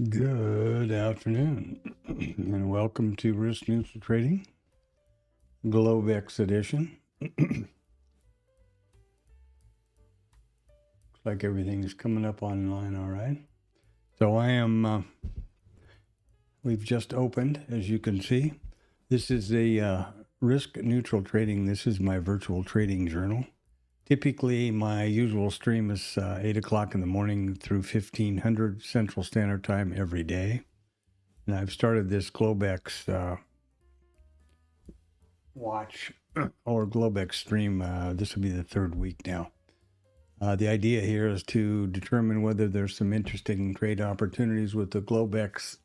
Good afternoon, and welcome to Risk Neutral Trading, Globex edition. Looks like everything is coming up online all right. So we've just opened, as you can see. This is a Risk Neutral Trading. This is my virtual trading journal. Typically, my usual stream is 8 o'clock in the morning through 1500 Central Standard Time every day. And I've started this Globex watch or Globex stream. This will be the third week now. The idea here is to determine whether there's some interesting trade opportunities with the Globex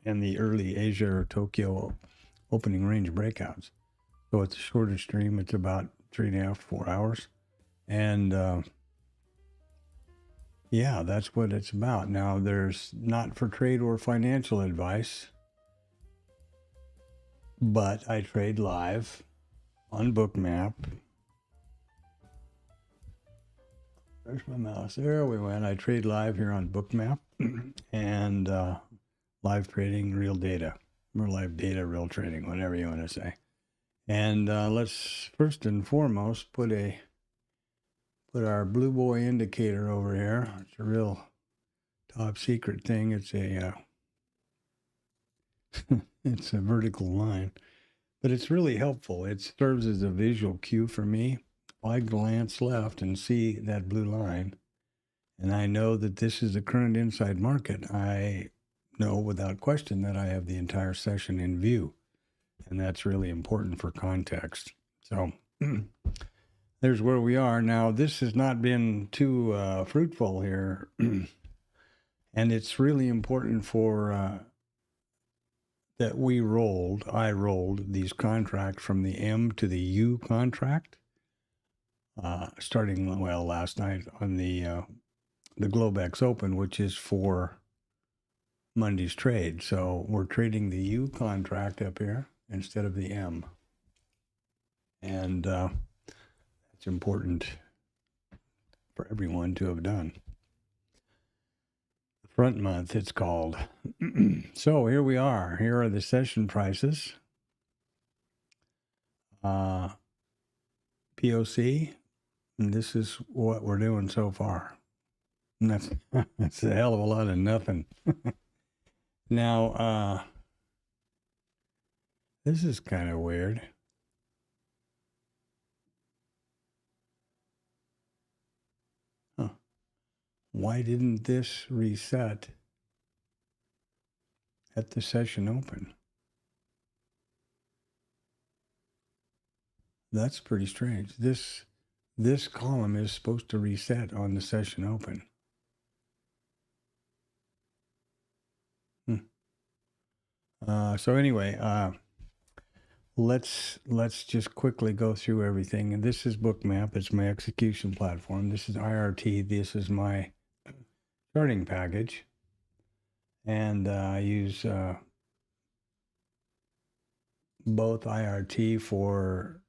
and the early Asia or Tokyo opening range breakouts. So it's a shorter stream. It's about 3.5, 4 hours. And yeah, that's what it's about. Now, there's not for trade or financial advice, but I trade live on Bookmap. There's my mouse. There we went. I trade live here on Bookmap and live trading, real data, or live data, real trading, whatever you want to say. And let's first and foremost put our blue boy indicator over here. It's a real top secret thing. It's a it's a vertical line, but it's really helpful. It serves as a visual cue for me. I glance left and see that blue line, and I know that this is the current inside market. I know without question that I have the entire session in view, and that's really important for context. So there's where we are. Now, this has not been too fruitful here, and it's really important for that I rolled these contracts from the M to the U contract, starting, last night on the Globex Open, which is for Monday's trade. So we're trading the U contract up here instead of the M. And it's important for everyone to have done. The front month, it's called. So here we are. Here are the session prices. POC, and this is what we're doing so far. And that's a hell of a lot of nothing. Now, this is kind of weird. Why didn't this reset at the session open? That's pretty strange. This column is supposed to reset on the session open. So anyway, let's just quickly go through everything. And this is Bookmap. It's my execution platform. This is IRT. This is my charting package, and I use both IRT for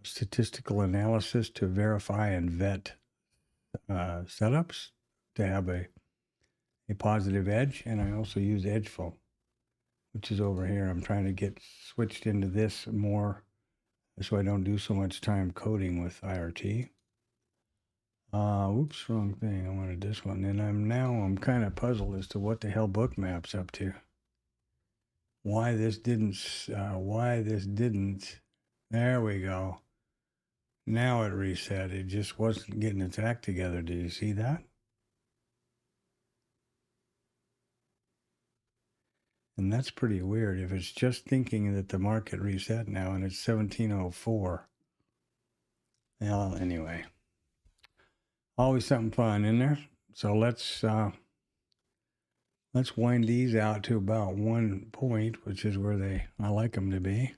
statistical analysis to verify and vet setups to have a positive edge, and I also use Edgeful, which is over here. I'm trying to get switched into this more so I don't do so much time coding with IRT. Oops, wrong thing. I wanted this one. And I'm kind of puzzled as to what the hell Bookmap's up to. Why this didn't, there we go. Now it reset. It just wasn't getting its act together. Did you see that? And that's pretty weird. If it's just thinking that the market reset now and it's 1704. Well, anyway. Always something fun in there. So let's wind these out to about 1 point, which is where I like them to be.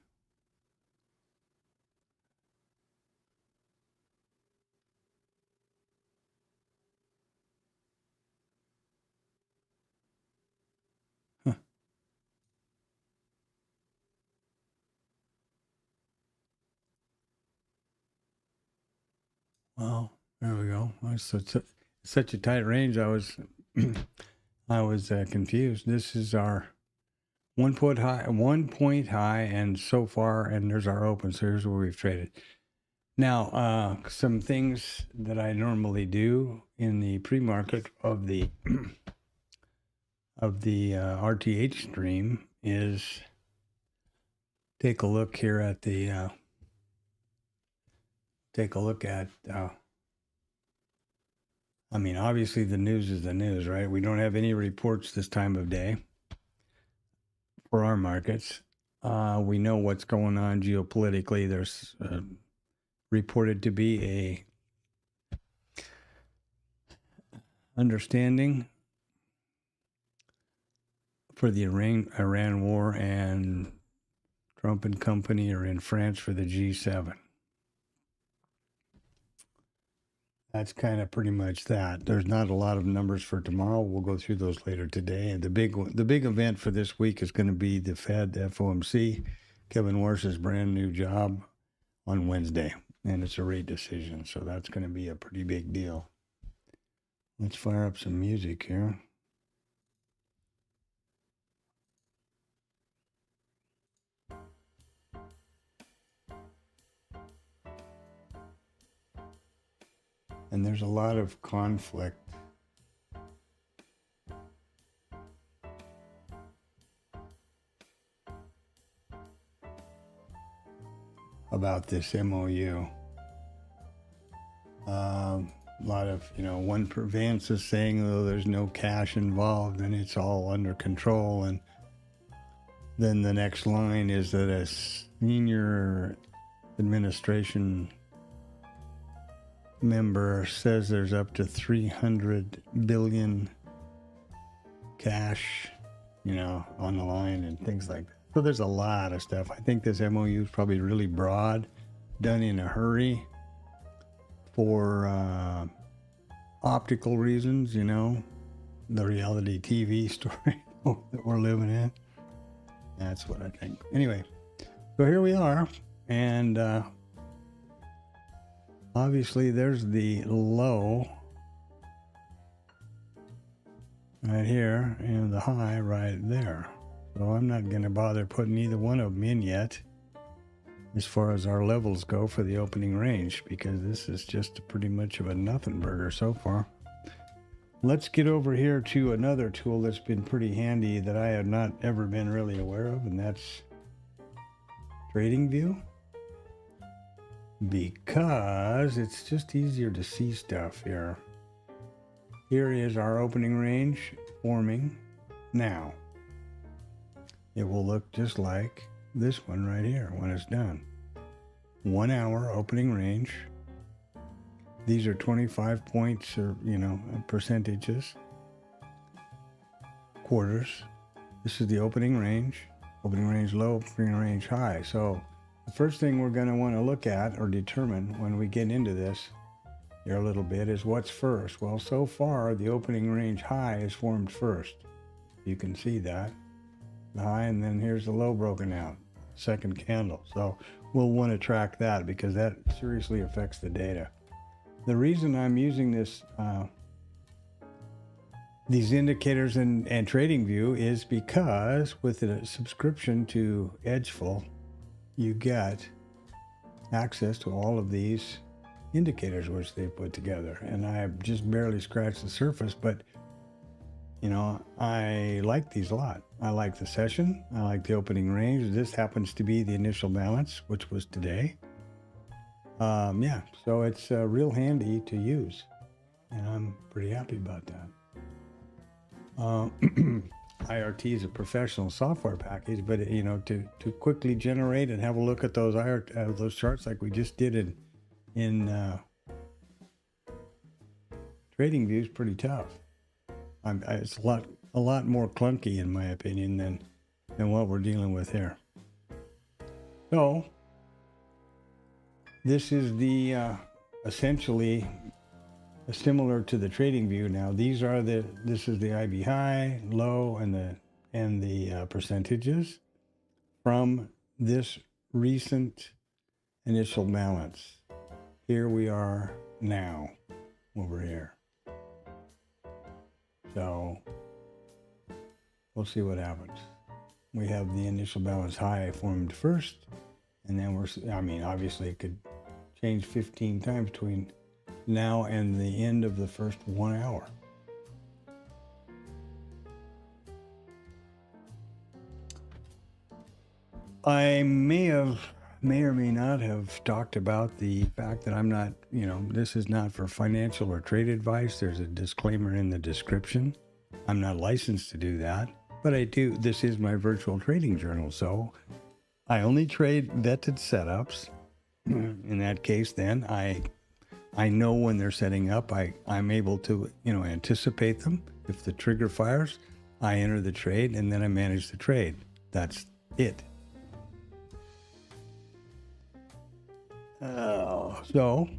Huh. Well, there we go. It's such a tight range. I was I was confused. This is our 1 point high, and so far, and there's our open. So here's where we've traded. Now, some things that I normally do in the pre-market of the RTH stream is take a look here at the I mean, obviously the news is the news, right? We don't have any reports this time of day for our markets. We know what's going on geopolitically. There's reported to be a understanding for the Iran war, and Trump and company are in France for the G7. That's kind of pretty much that. There's not a lot of numbers for tomorrow. We'll go through those later today. And the big event for this week is going to be the Fed, the FOMC, Kevin Warsh's brand new job on Wednesday, and it's a rate decision. So that's going to be a pretty big deal. Let's fire up some music here. And there's a lot of conflict about this MOU. A lot of, one Vance is saying, oh, there's no cash involved and it's all under control. And then the next line is that a senior administration member says there's up to 300 billion cash, on the line and things like that. So there's a lot of stuff. I think this MOU is probably really broad, done in a hurry for optical reasons, the reality TV story that we're living in. That's what I think. Anyway, so here we are, and obviously there's the low right here and the high right there. So I'm not going to bother putting either one of them in yet as far as our levels go for the opening range, because this is just pretty much of a nothing burger so far. Let's get over here to another tool that's been pretty handy that I have not ever been really aware of, and that's TradingView, because it's just easier to see stuff here. Here is our opening range forming now. It will look just like this one right here when it's done. 1 hour opening range. These are 25 points or, percentages, quarters. This is the opening range low, opening range high. So the first thing we're going to want to look at or determine when we get into this here a little bit is what's first. Well, so far the opening range high is formed first. You can see that. The high, and then here's the low broken out, second candle. So we'll want to track that because that seriously affects the data. The reason I'm using this, these indicators and TradingView is because with a subscription to Edgeful, you get access to all of these indicators which they put together. And I have just barely scratched the surface, but I like these a lot. I like the session. I like the opening range. This happens to be the initial balance, which was today. So it's real handy to use, and I'm pretty happy about that. IRT is a professional software package, but to quickly generate and have a look at those those charts like we just did in TradingView is pretty tough. It's a lot more clunky in my opinion than what we're dealing with here. So this is the essentially similar to the TradingView. Now this is the IB high, low, and the percentages from this recent initial balance. Here we are now over here. So We'll see what happens. We have the initial balance high formed first, and then obviously it could change 15 times between now and the end of the first 1 hour. I may or may not have talked about the fact that I'm not, this is not for financial or trade advice. There's a disclaimer in the description. I'm not licensed to do that, but I do. This is my virtual trading journal, so I only trade vetted setups. In that case, then I know when they're setting up. I'm able to, anticipate them. If the trigger fires, I enter the trade and then I manage the trade. That's it. So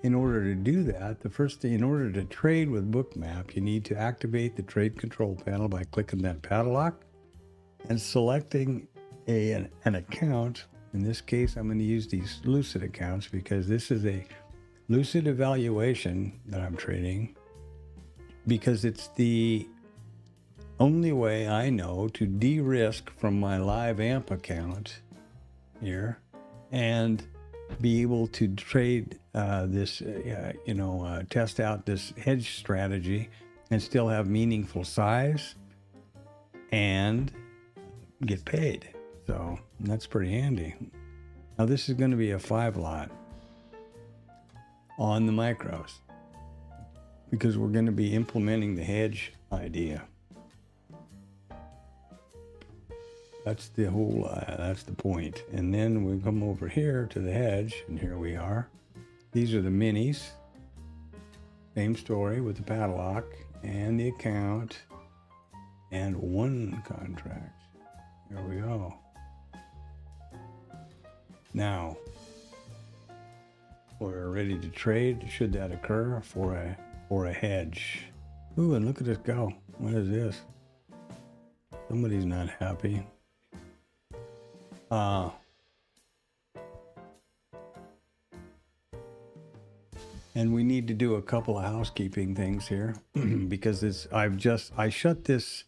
in order to do that, the first thing, in order to trade with Bookmap, you need to activate the trade control panel by clicking that padlock and selecting an account. In this case, I'm going to use these Lucid accounts because this is a Lucid evaluation that I'm trading, because it's the only way I know to de-risk from my live AMP account here and be able to trade test out this hedge strategy and still have meaningful size and get paid. So that's pretty handy. Now this is going to be a 5 lot on the micros because we're going to be implementing the hedge idea. That's the whole, that's the point. And then we come over here to the hedge, and here we are. These are the minis. Same story with the padlock and the account and one contract. There we go. Now, we're ready to trade, should that occur, for a hedge. Ooh, and look at this go. What is this? Somebody's not happy. And we need to do a couple of housekeeping things here because I shut this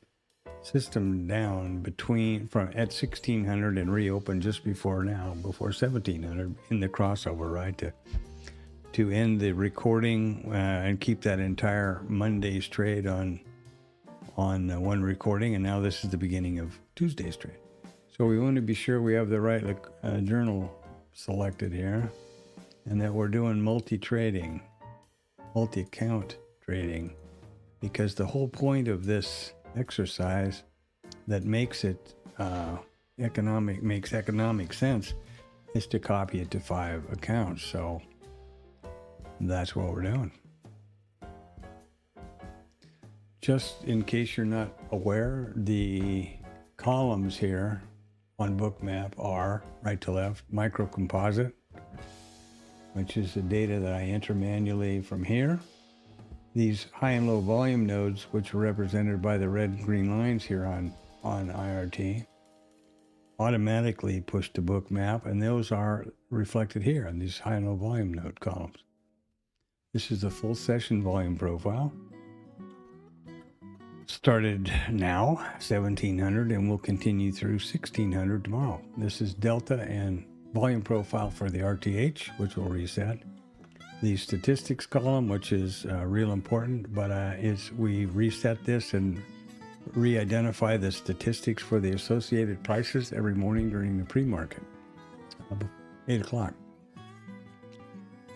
system down at 1600 and reopened just before 1700 in the crossover, right? To end the recording and keep that entire Monday's trade on one recording, and now this is the beginning of Tuesday's trade. So we want to be sure we have the right journal selected here, and that we're doing multi-trading, multi-account trading, because the whole point of this exercise that makes it economic sense is to copy it to 5 accounts. So that's what we're doing. Just in case you're not aware, the columns here on Bookmap are right to left, micro composite, which is the data that I enter manually from here. These high and low volume nodes, which are represented by the red and green lines here on IRT, automatically push to Bookmap, and those are reflected here in these high and low volume node columns. This is the full session volume profile. Started now, 1700, and will continue through 1600 tomorrow. This is delta and volume profile for the RTH, which will reset. The statistics column, which is real important, but we reset this and re-identify the statistics for the associated prices every morning during the pre-market, 8 o'clock.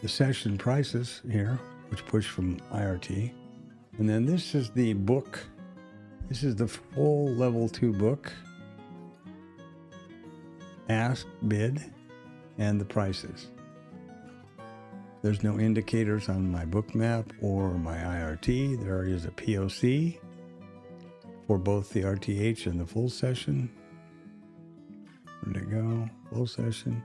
The session prices here, which push from IRT. And then this is the book. This is the full level 2 book. Ask, bid, and the prices. There's no indicators on my Bookmap or my IRT. There is a POC for both the RTH and the full session. Where'd it go? Full session.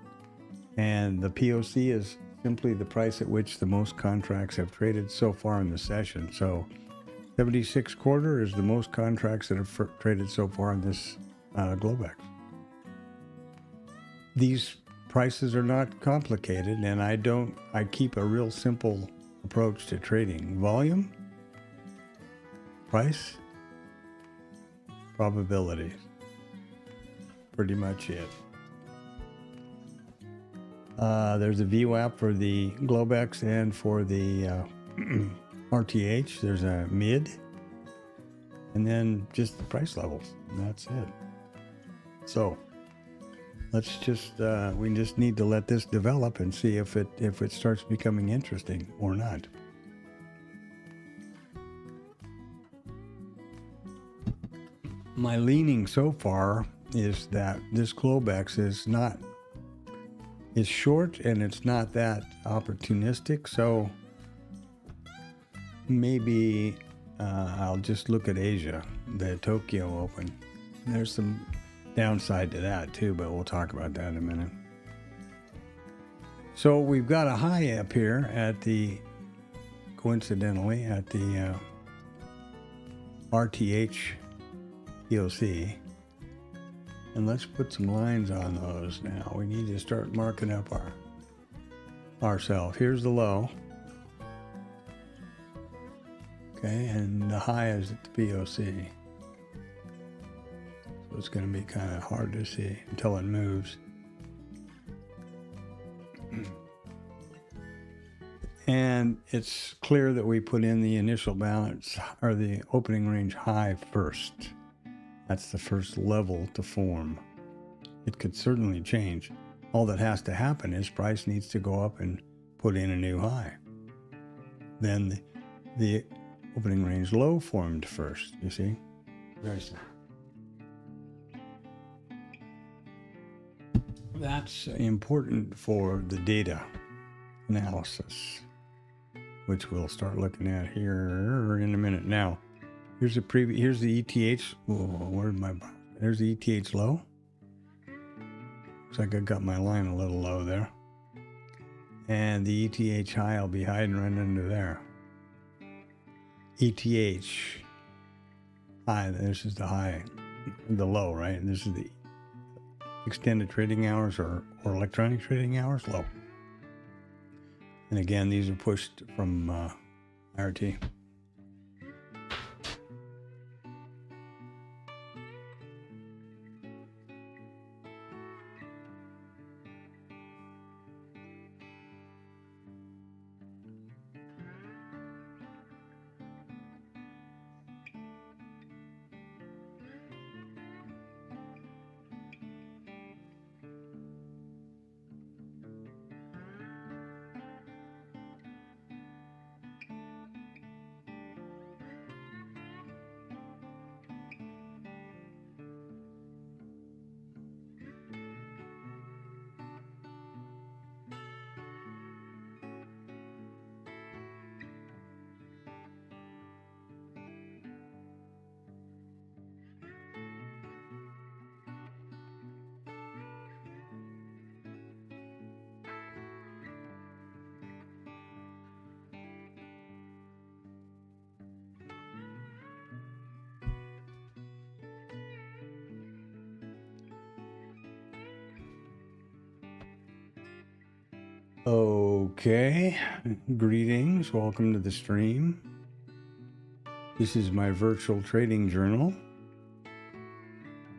And the POC is simply the price at which the most contracts have traded so far in the session. So 76 quarter is the most contracts that have traded so far in this Globex. These prices are not complicated, and I keep a real simple approach to trading. Volume, price, probabilities. Pretty much it. There's a VWAP for the Globex and for the RTH. There's a mid, and then just the price levels. And that's it. So let's just we just need to let this develop and see if it starts becoming interesting or not. My leaning so far is that this Globex is short and it's not that opportunistic, so maybe I'll just look at Asia, the Tokyo Open. There's some downside to that too, but we'll talk about that in a minute. So we've got a high up here at the, coincidentally, at the RTH POC. And let's put some lines on those now. We need to start marking up ourselves. Here's the low. Okay, and the high is at the POC. So it's going to be kind of hard to see until it moves. And it's clear that we put in the initial balance or the opening range high first. That's the first level to form. It could certainly change. All that has to happen is price needs to go up and put in a new high. Then the opening range low formed first, you see? Very simple. That's important for the data analysis, which we'll start looking at here in a minute. Now, here's the here's the ETH. Oh, where's my? There's the ETH low. Looks like I got my line a little low there. And the ETH high will be hiding right under there. ETH high. This is the high, the low, right? And this is the extended trading hours or electronic trading hours low. And again, these are pushed from RT. Okay, greetings, welcome to the stream. This is my virtual trading journal.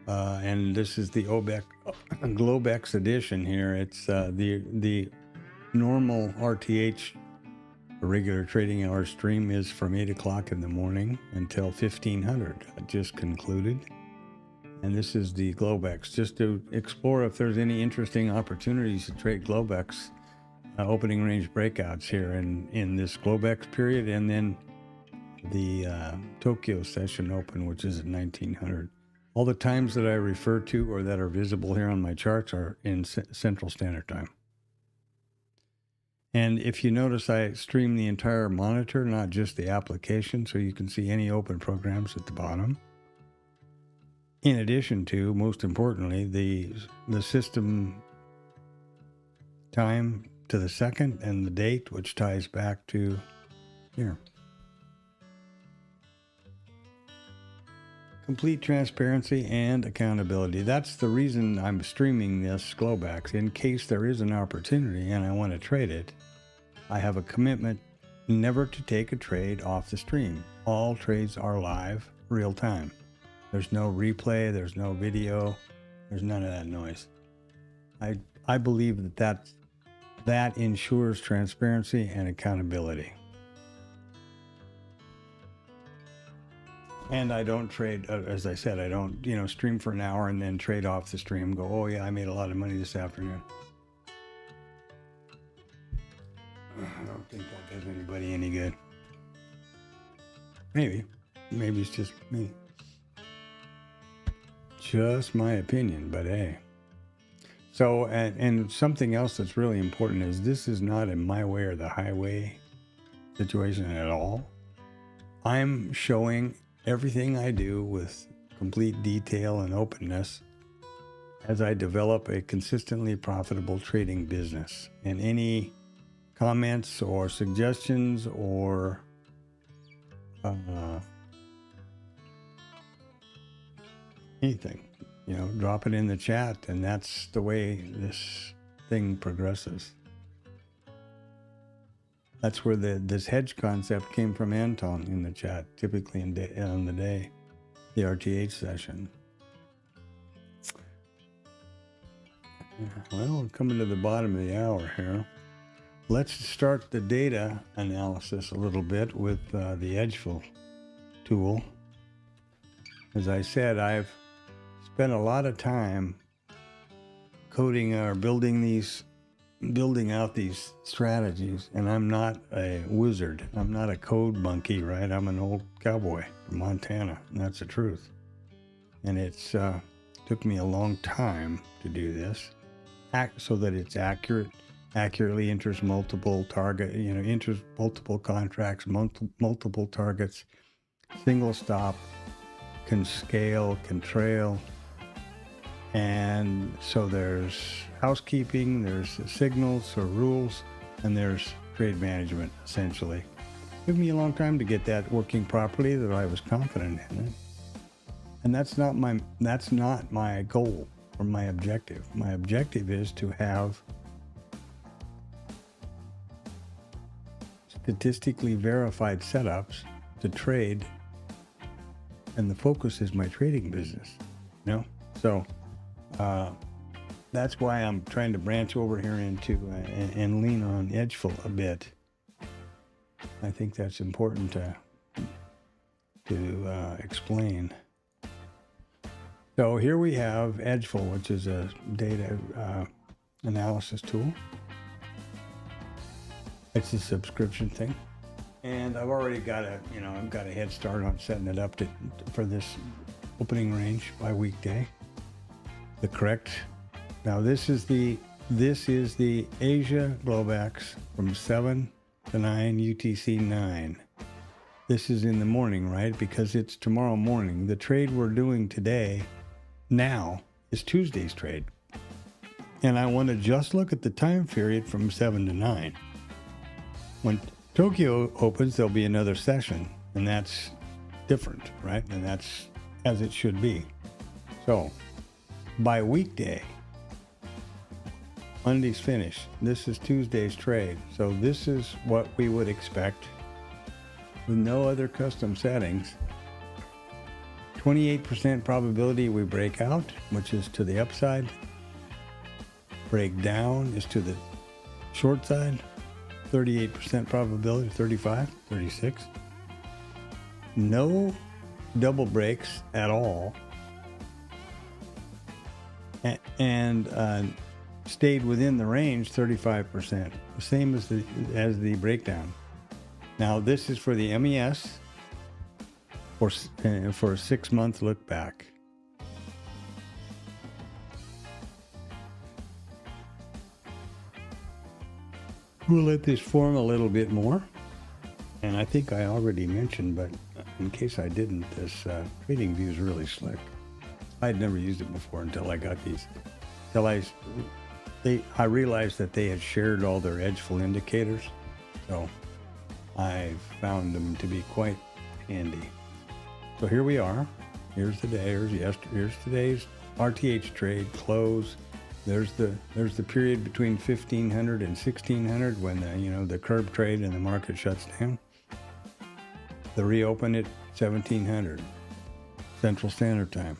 And this is the Globex edition here. It's the normal RTH regular trading hour stream is from 8 o'clock in the morning until 1500. I just concluded. And this is the Globex, just to explore if there's any interesting opportunities to trade Globex opening range breakouts here in this Globex period, and then the Tokyo session open, which is at 1900. All the times that I refer to or that are visible here on my charts are in Central Standard Time. And if you notice, I stream the entire monitor, not just the application, so you can see any open programs at the bottom. In addition to, most importantly, the system time to the second and the date, which ties back to here. Complete transparency and accountability. That's the reason I'm streaming this Globex. In case there is an opportunity and I want to trade it, I have a commitment never to take a trade off the stream. All trades are live, real time. There's no replay. There's no video. There's none of that noise. I believe that ensures transparency and accountability. And I don't trade, as I said, I don't, stream for an hour and then trade off the stream. Go, oh yeah, I made a lot of money this afternoon. I don't think that does anybody any good. Maybe it's just me. Just my opinion, but hey. So, and something else that's really important is this is not a my way or the highway situation at all. I'm showing everything I do with complete detail and openness as I develop a consistently profitable trading business. And any comments or suggestions or anything, drop it in the chat, and that's the way this thing progresses. That's where this hedge concept came from, Anton, in the chat, typically on the day, the RTH session. Well, we're coming to the bottom of the hour here. Let's start the data analysis a little bit with the Edgeful tool. As I said, I've spent a lot of time coding or building out these strategies, and I'm not a wizard. I'm not a code monkey, right? I'm an old cowboy from Montana, and that's the truth. And it's took me a long time to do this, so that it's accurately enters multiple enters multiple contracts, multiple targets, single stop, can scale, can trail. And so there's housekeeping, there's signals or rules, and there's trade management, essentially. It took me a long time to get that working properly, that I was confident in it. And that's not my goal or my objective. My objective is to have statistically verified setups to trade, and the focus is my trading business, So that's why I'm trying to branch over here into and lean on Edgeful a bit. I think that's important to explain. So here we have Edgeful, which is a data analysis tool. It's a subscription thing, and I've already got I've got a head start on setting it up for this opening range by weekday. Now this is the Asia Globex from 7 to 9 UTC 9. This is in the morning, right? Because it's tomorrow morning. The trade we're doing today now is Tuesday's trade. And I want to just look at the time period from 7 to 9. When Tokyo opens, there'll be another session, and that's different, right? And that's as it should be. So by weekday, Monday's finish. This is Tuesday's trade. So this is what we would expect with no other custom settings. 28% probability we break out, which is to the upside. Break down is to the short side. 38% probability, 35, 36. No double breaks at all. And stayed within the range, 35%, the same as the breakdown. Now this is for the MES for a 6-month look back. We'll let this form a little bit more, and I think I already mentioned, but in case I didn't, this trading view is really slick. I'd never used it before until I got these. I realized that they had shared all their Edgeful indicators, so I found them to be quite handy. So here we are. Here's the day. Here's today's RTH trade close. There's the period between 1500 and 1600 when the curb trade and the market shuts down. The reopen at 1700. Central Standard Time.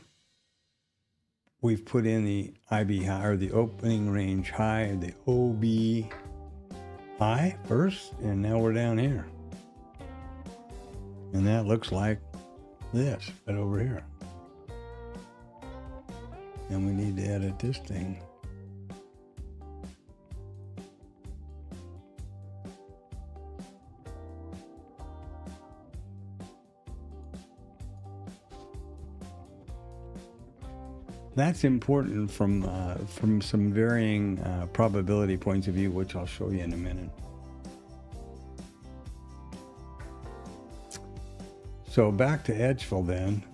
We've put in the IB high, or the opening range high, the OB high first, and now we're down here. And that looks like this, but over here. And we need to edit this thing. That's important from some varying probability points of view, which I'll show you in a minute. So back to Edgeville then.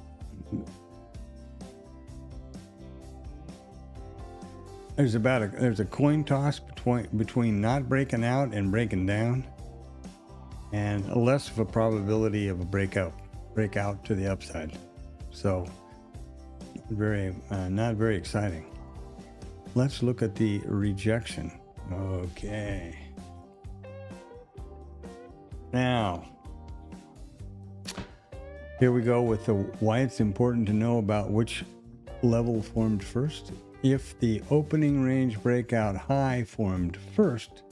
There's a coin toss between not breaking out and breaking down, and less of a probability of a breakout to the upside. So not very exciting. Let's look at the rejection. Okay. Now, here we go with why it's important to know about which level formed first. If the opening range breakout high formed first,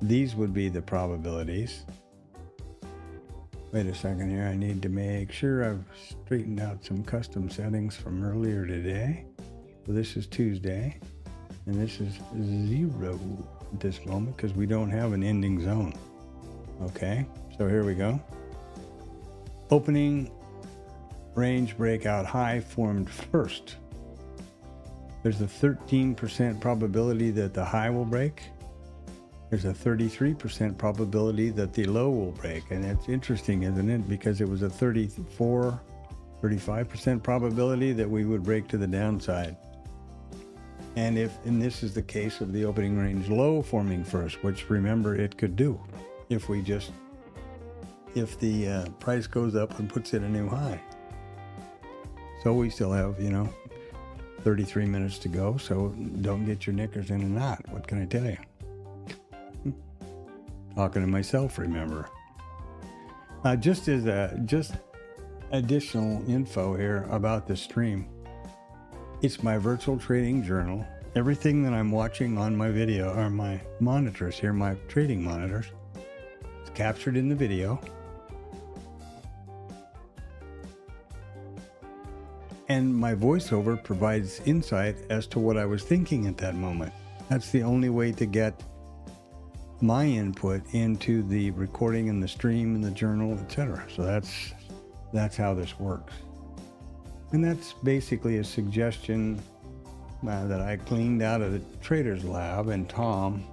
these would be the probabilities. Wait a second here. I need to make sure I've straightened out some custom settings from earlier today. So this is Tuesday, and this is 0 at this moment because we don't have an ending zone. Okay, so here we go. Opening range breakout high formed first. There's a 13% probability that the high will break. There's a 33% probability that the low will break. And it's interesting, isn't it? Because it was a 35% probability that we would break to the downside. And this is the case of the opening range low forming first, which remember it could do if the price goes up and puts in a new high. So we still have, 33 minutes to go. So don't get your knickers in a knot. What can I tell you? Talking to myself, remember. Just additional info here about the stream. It's my virtual trading journal. Everything that I'm watching on my video are my monitors here, my trading monitors. It's captured in the video. And my voiceover provides insight as to what I was thinking at that moment. That's the only way to get my input into the recording and the stream and the journal, etc. So that's how this works. And that's basically a suggestion that I gleaned out of the Traders Lab. And Tom,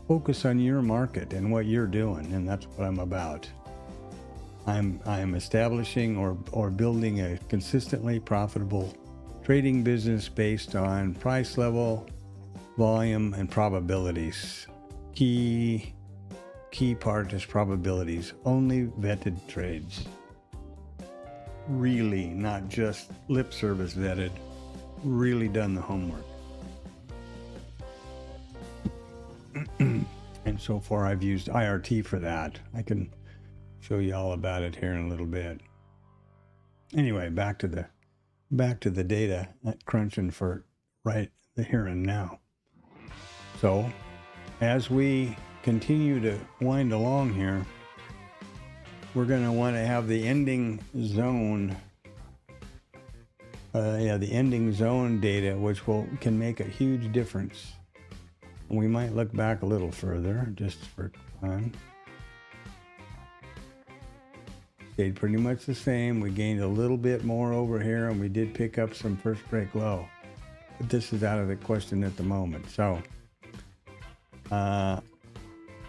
focus on your market and what you're doing, and that's what I'm about. I'm establishing or building a consistently profitable trading business based on price level, volume, and probabilities. Key part is probabilities. Only vetted trades. Really, not just lip service vetted. Really done the homework. And so far I've used IRT for that. I can show you all about it here in a little bit. Anyway, back to the data, crunching for right the here and now. So as we continue to wind along here, we're going to want to have the ending zone, the ending zone data, which can make a huge difference. We might look back a little further just for fun. Stayed pretty much the same. We gained a little bit more over here, and we did pick up some first break low. But this is out of the question at the moment. So,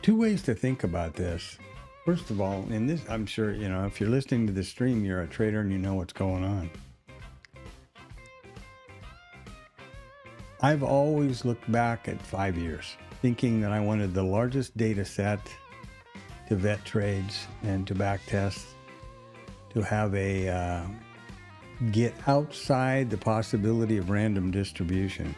two ways to think about this. First of all, in this, I'm sure, if you're listening to the stream, you're a trader and you know what's going on. I've always looked back at 5 years, thinking that I wanted the largest data set to vet trades and to back test, to have get outside the possibility of random distribution.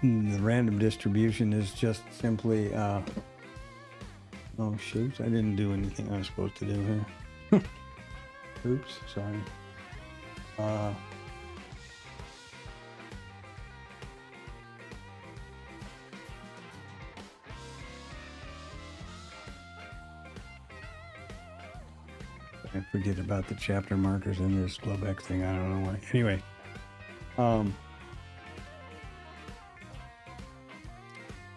The random distribution is just simply, oh shoot, I didn't do anything I was supposed to do here. Oops, sorry. I forget about the chapter markers in this Globex thing. I don't know why. Anyway,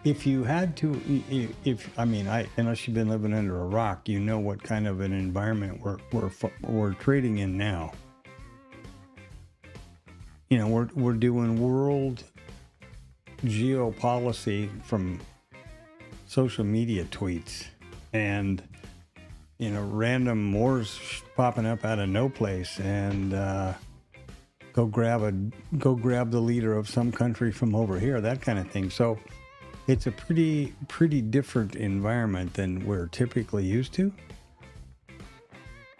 if you had to, unless you've been living under a rock, you know what kind of an environment we're trading in now. You know, we're doing world geopolicy from social media tweets and, you know, random wars popping up out of no place, and go grab the leader of some country from over here, that kind of thing. So it's a pretty different environment than we're typically used to.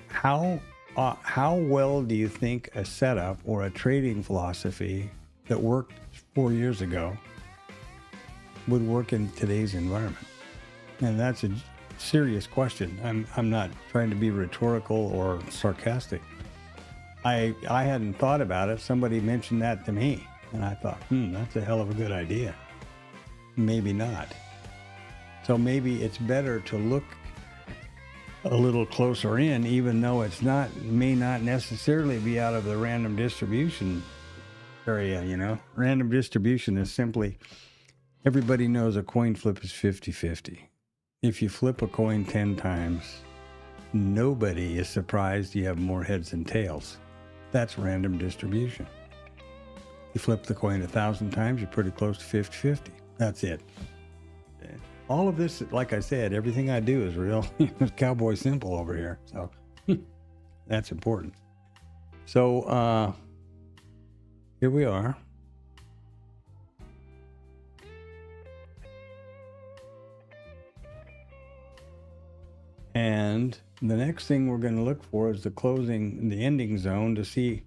How well do you think a setup or a trading philosophy that worked 4 years ago would work in today's environment? And that's a serious question. I'm not trying to be rhetorical or sarcastic. I hadn't thought about it. Somebody mentioned that to me, and I thought, that's a hell of a good idea. Maybe not. So maybe it's better to look a little closer in, even though may not necessarily be out of the random distribution area, you know. Random distribution is simply, everybody knows a coin flip is 50-50. If you flip a coin 10 times, nobody is surprised you have more heads than tails. That's random distribution. You flip the coin 1,000 times, you're pretty close to 50-50. That's it. All of this, like I said, everything I do is real. It's cowboy simple over here. So that's important. So here we are. And the next thing we're going to look for is the ending zone, to see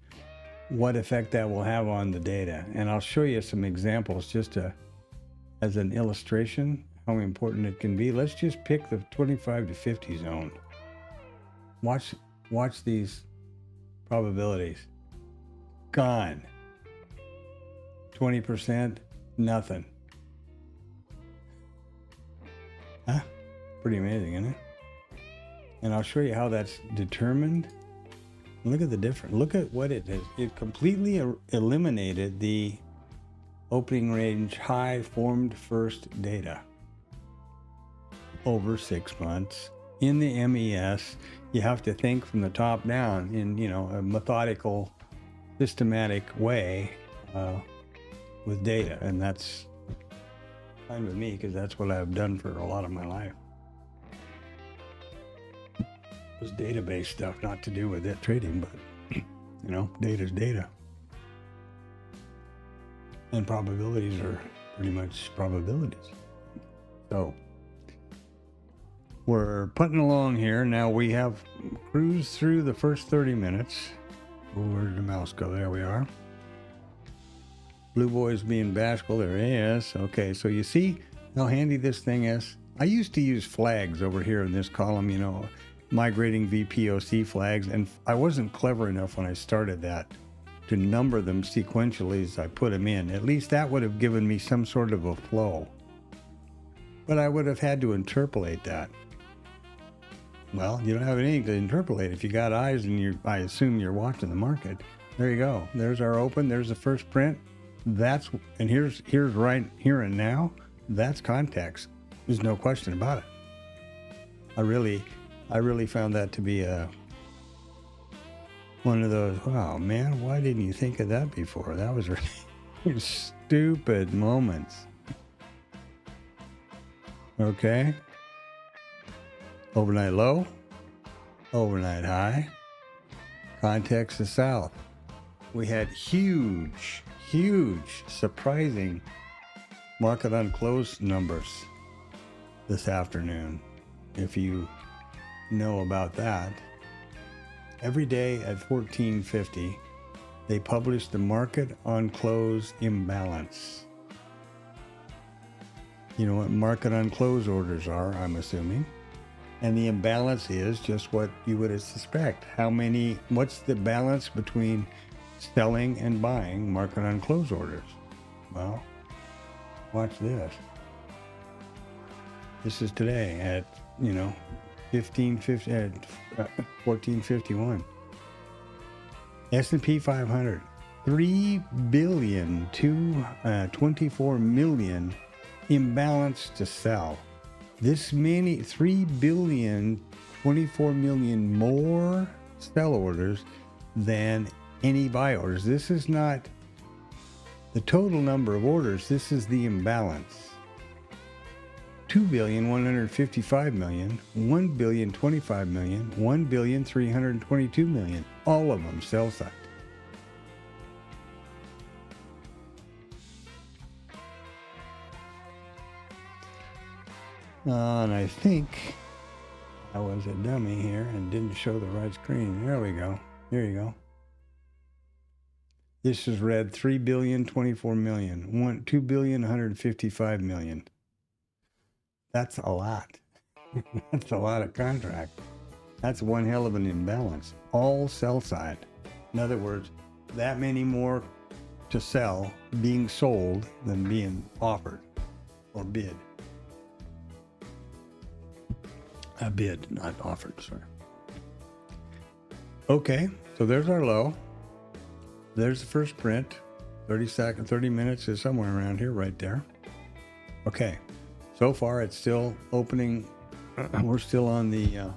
what effect that will have on the data. And I'll show you some examples just as an illustration how important it can be. Let's just pick the 25 to 50 zone. Watch these probabilities. Gone. 20%, nothing. Huh? Pretty amazing, isn't it? And I'll show you how that's determined. Look at the difference. Look at what it is. It completely eliminated the opening range high formed first data over 6 months. In the MES, you have to think from the top down in, you know, a methodical, systematic way with data. And that's fine with me, because that's what I've done for a lot of my life. It was database stuff, not to do with it trading, but, you know, data's data. And probabilities are pretty much probabilities. So we're putting along here. Now we have cruised through the first 30 minutes. Oh, where did the mouse go? There we are. Blue boy's being bashful. There he is. Okay, so you see how handy this thing is? I used to use flags over here in this column, you know, migrating NVPOC flags, and I wasn't clever enough when I started that to number them sequentially as I put them in. At least that would have given me some sort of a flow. But I would have had to interpolate that. Well, you don't have anything to interpolate. If you got eyes and I assume you're watching the market. There you go. There's our open. There's the first print. And here's right here and now. That's context. There's no question about it. I really found that to be one of those, wow, man, why didn't you think of that before? That was really stupid moments. Okay. Overnight low, overnight high, context is south. We had huge, surprising market on close numbers this afternoon. If you know about that, every day at 1450, they publish the market on close imbalance. You know what market on close orders are, I'm assuming. And the imbalance is just what you would suspect. What's the balance between selling and buying market on close orders? Well, watch this. This is today at, 1451. S&P 500, 3,224 million imbalance to sell. This many, 3,024,000,000 more sell orders than any buy orders. This is not the total number of orders. This is the imbalance. 2,155,000,000, 1,025,000,000, 1,322,000,000. All of them sell side. And I think I was a dummy here and didn't show the right screen. There we go. There you go. This is red, 3,024,000,000, 2,155,000,000. That's a lot. That's a lot of contract. That's one hell of an imbalance. All sell side. In other words, that many more to sell being sold than being offered or bid. A bid, not offered, sorry. Okay, so there's our low. There's the first print. 30 minutes is somewhere around here, right there. Okay, so far it's still opening. We're still on the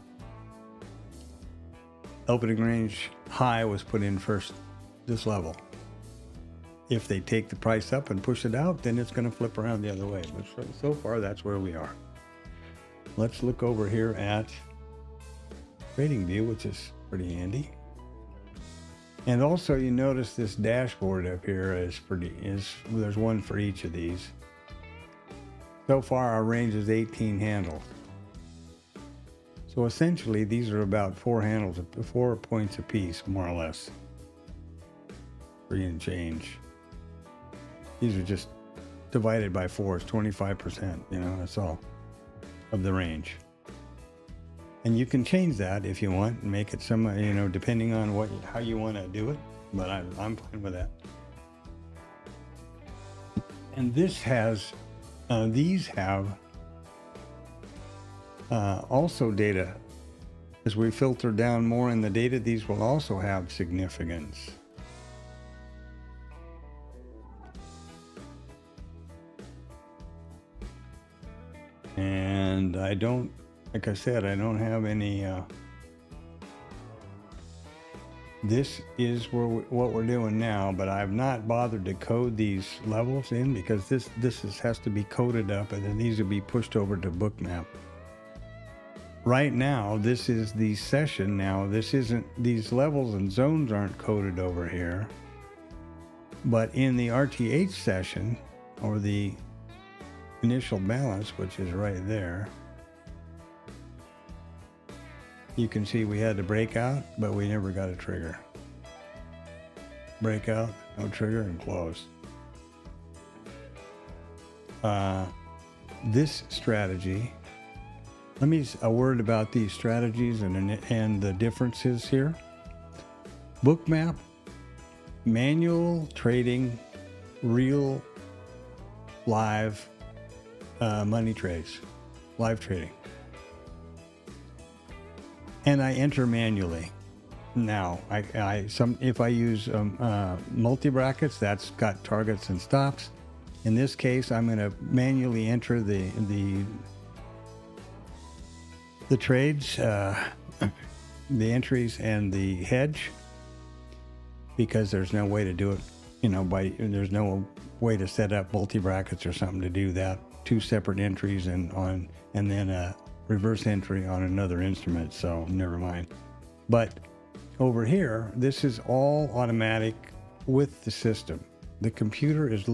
opening range high was put in first, this level. If they take the price up and push it out, then it's going to flip around the other way. But so far, that's where we are. Let's look over here at Trading View, which is pretty handy. And also, you notice this dashboard up here there's one for each of these. So far, our range is 18 handles. So essentially, these are about 4 points apiece, more or less. 3 and change. These are just divided by 4. It's 25%. That's all of the range. And you can change that if you want and make it some, depending on how you want to do it. But I'm fine with that. And these have also data. As we filter down more in the data, these will also have significance. And like I said, I don't have any, this is what we're doing now, but I've not bothered to code these levels in because this has to be coded up and then these will be pushed over to Bookmap. Right now, this is the session now. These levels and zones aren't coded over here, but in the RTH session or the initial balance, which is right there, you can see we had to break out, but we never got a trigger. Breakout, no trigger, and close. This strategy, a word about these strategies and the differences here. Bookmap, manual trading, real live money trades, live trading. And I enter manually. Now, if I use multi-brackets, that's got targets and stops. In this case, I'm going to manually enter the trades, the entries, and the hedge, because there's no way to do it, there's no way to set up multi-brackets or something to do that. 2 separate entries and then a reverse entry on another instrument, so never mind. But over here, this is all automatic with the system. The computer is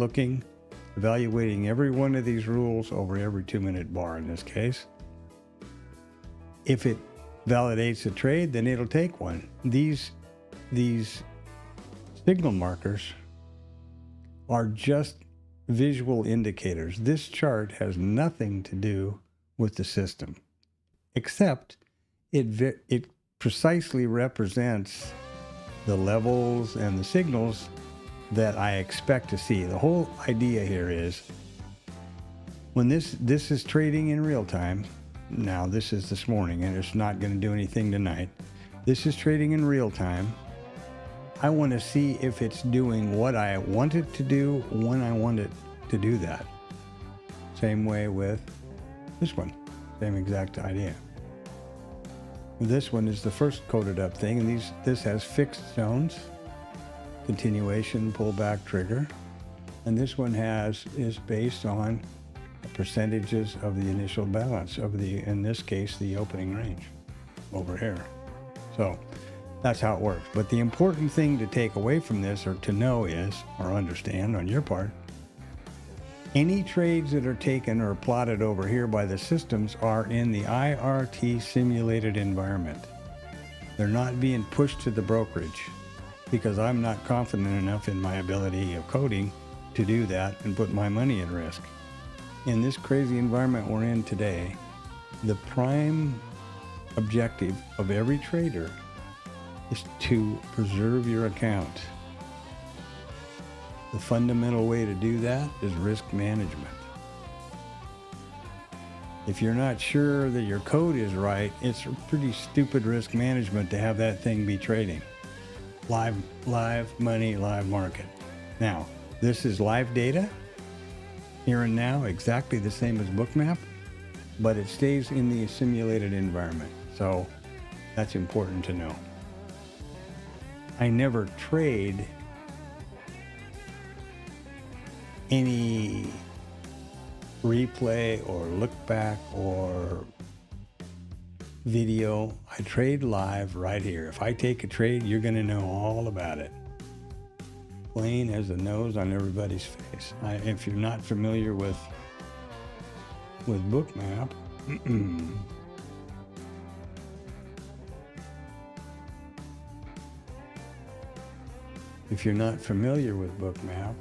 evaluating every one of these rules over every 2-minute bar in this case. If it validates a trade, then it'll take one. These signal markers are just visual indicators. This chart has nothing to do with the system. except it precisely represents the levels and the signals that I expect to see. The whole idea here is when this is trading in real time. Now this is this morning and it's not going to do anything tonight. This is trading in real time. I want to see if it's doing what I want it to do when I want it to do that. Same way with this one. Same exact idea. This one is the first coded up thing, and this has fixed zones, continuation, pullback, trigger, and this one is based on percentages of the initial balance of in this case, the opening range over here. So that's how it works. But the important thing to take away from this or to know is, or understand on your part, any trades that are taken or plotted over here by the systems are in the IRT simulated environment. They're not being pushed to the brokerage because I'm not confident enough in my ability of coding to do that and put my money at risk. In this crazy environment we're in today, the prime objective of every trader is to preserve your account. The fundamental way to do that is risk management. If you're not sure that your code is right, it's a pretty stupid risk management to have that thing be trading. Live money, live market. Now, this is live data, here and now, exactly the same as Bookmap, but it stays in the simulated environment. So that's important to know. I never trade any replay or look back or video. I trade live right here. If I take a trade, you're going to know all about it. Plain as the nose on everybody's face. If you're not familiar with Bookmap, if you're not familiar with Bookmap,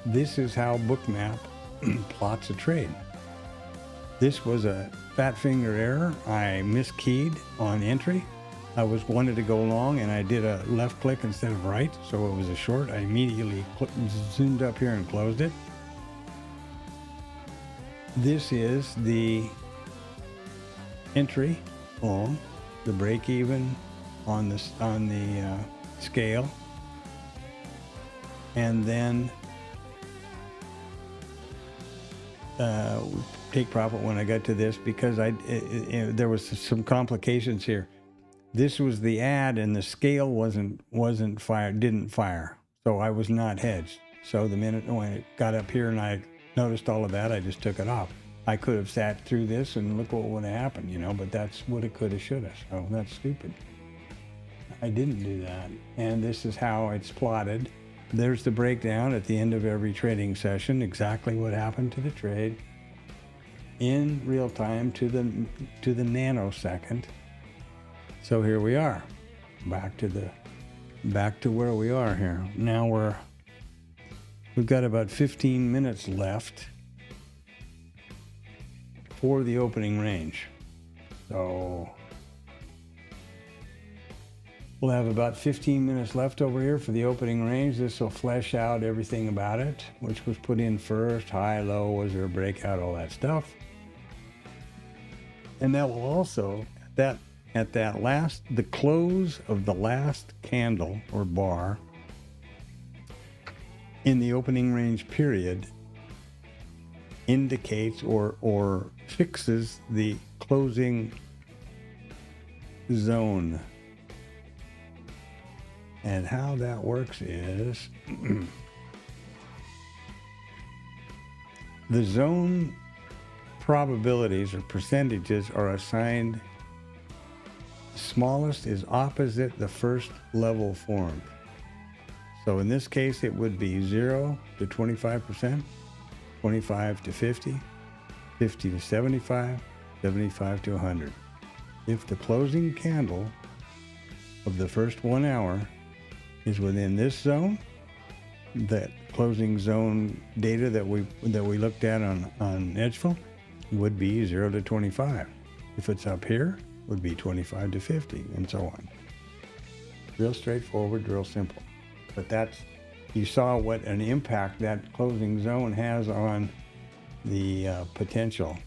this is how Bookmap plots a trade. This was a fat finger error. I miskeyed on entry. I wanted to go long and I did a left click instead of right, so it was a short. I immediately zoomed up here and closed it. This is the entry long, the break even on the scale, and then take profit when I got to this because there was some complications here. This was the ad and the scale didn't fire, so I was not hedged. So the minute when it got up here and I noticed all of that, I just took it off. I could have sat through this and look what would have happened, but that's what it could have, should have. So that's stupid. I didn't do that. And this is how it's plotted. There's the breakdown at the end of every trading session, exactly what happened to the trade in real time to the nanosecond. So here we are, back to where we are here. Now we've got about 15 minutes left for the opening range. So we'll have about 15 minutes left over here for the opening range. This will flesh out everything about it, which was put in first, high, low, was there a breakout, all that stuff. And that will also, at the close of the last candle or bar in the opening range period indicates or fixes the closing zone. And how that works is the zone probabilities or percentages are assigned. The smallest is opposite the first level formed. So in this case, it would be 0 to 25%, 25 to 50, 50 to 75, 75 to 100. If the closing candle of the first 1 hour is within this zone, that closing zone data that we looked at on Edgeful would be 0 to 25. If it's up here, would be 25 to 50, and so on. Real straightforward, real simple. But that's, you saw what an impact that closing zone has on the potential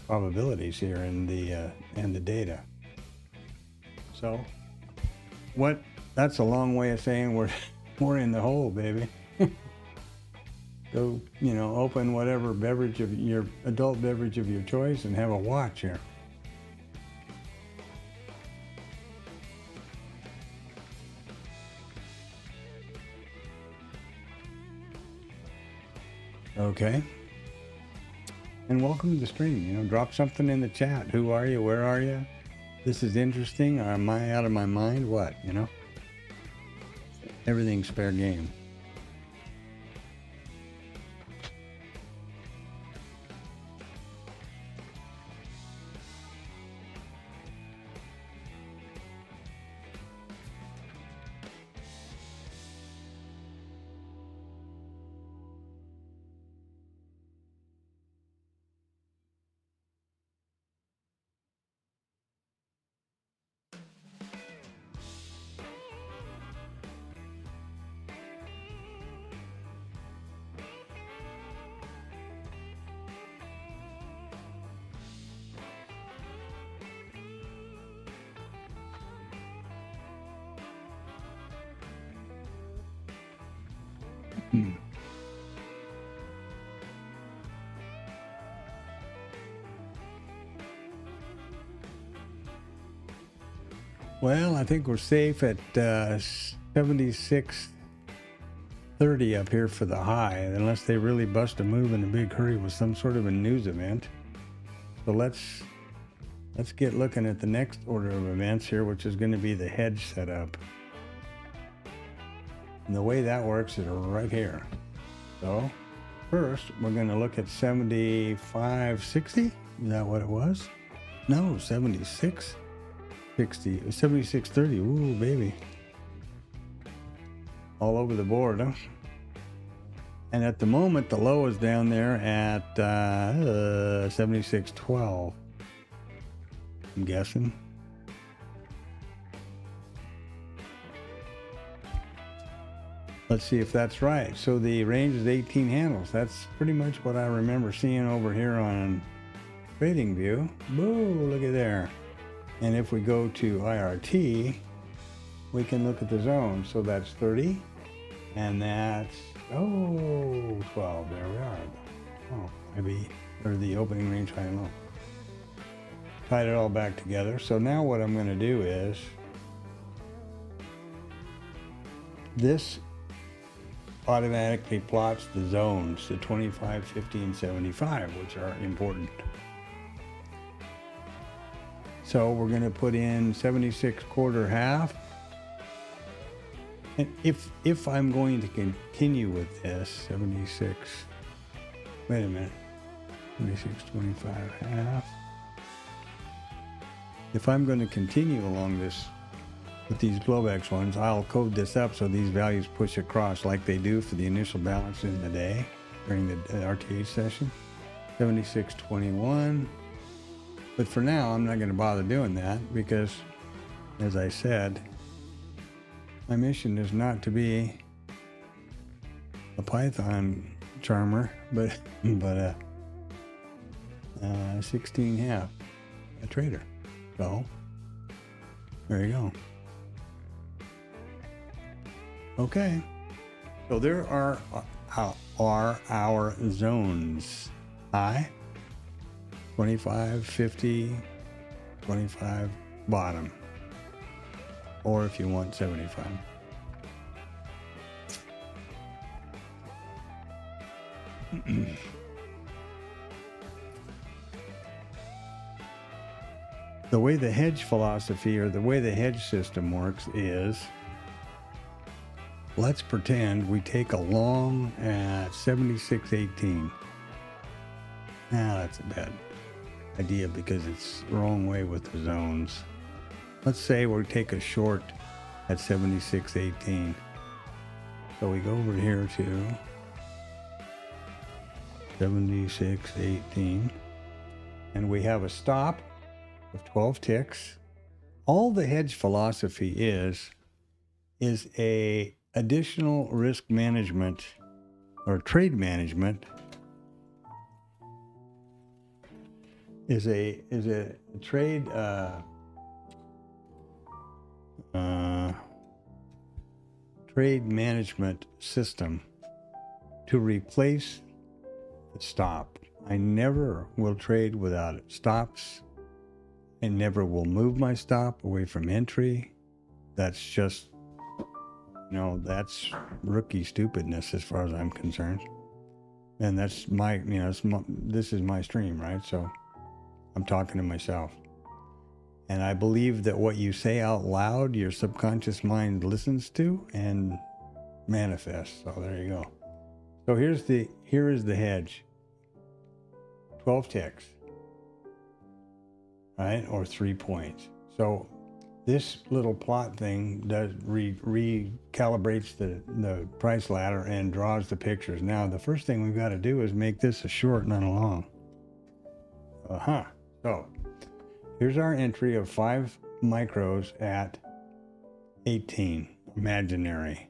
probabilities here in the data. So, that's a long way of saying we're in the hole, baby. Go, open whatever beverage of your adult beverage of your choice and have a watch here. Okay. And welcome to the stream. Drop something in the chat. Who are you? Where are you? This is interesting. Am I out of my mind? What? Everything's fair game. Well, I think we're safe at 76.30 up here for the high, unless they really bust a move in a big hurry with some sort of a news event. So let's get looking at the next order of events here, which is going to be the hedge setup. And the way that works is right here. So first, we're going to look at 75.60. Is that what it was? No, 76.60. 76.30. Ooh, baby. All over the board, huh? And at the moment, the low is down there at 76.12. I'm guessing. Let's see if that's right. So the range is 18 handles. That's pretty much what I remember seeing over here on TradingView. Whoa, look at there. And if we go to IRT, we can look at the zone. So that's 30, and that's, 12. There we are. Oh, maybe, or the opening range, I don't know. Tied it all back together. So now what I'm going to do is, this automatically plots the zones to 25, 50, and 75, which are important. So we're going to put in 76 quarter half. And if I'm going to continue with this, 76, wait a minute, 26.25 half. If I'm going to continue along this with these Globex ones, I'll code this up so these values push across like they do for the initial balance in the day during the RTH session. 76.21. But for now, I'm not going to bother doing that because, as I said, my mission is not to be a Python charmer, but a 16.5, a trader. So there you go. Okay, so there are our zones. High, 25, 50, 25, bottom. Or if you want 75. The way the hedge philosophy or the way the hedge system works is, let's pretend we take a long at 76.18. That's a bad idea because it's the wrong way with the zones. Let's say we take a short at 76.18. So we go over here to 76.18, and we have a stop of 12 ticks. All the hedge philosophy is a additional risk management or trade management is a trade trade management system to replace the stop. I never will trade without stops. I never will move my stop away from entry. That's just, that's rookie stupidness as far as I'm concerned. And that's my, this is my stream, right? So I'm talking to myself. And I believe that what you say out loud, your subconscious mind listens to and manifests. So there you go. So here is the hedge. 12 ticks, right? Or 3 points. So this little plot thing does recalibrates the price ladder and draws the pictures. Now, the first thing we've got to do is make this a short, not a long. So here's our entry of 5 micros at 18, imaginary.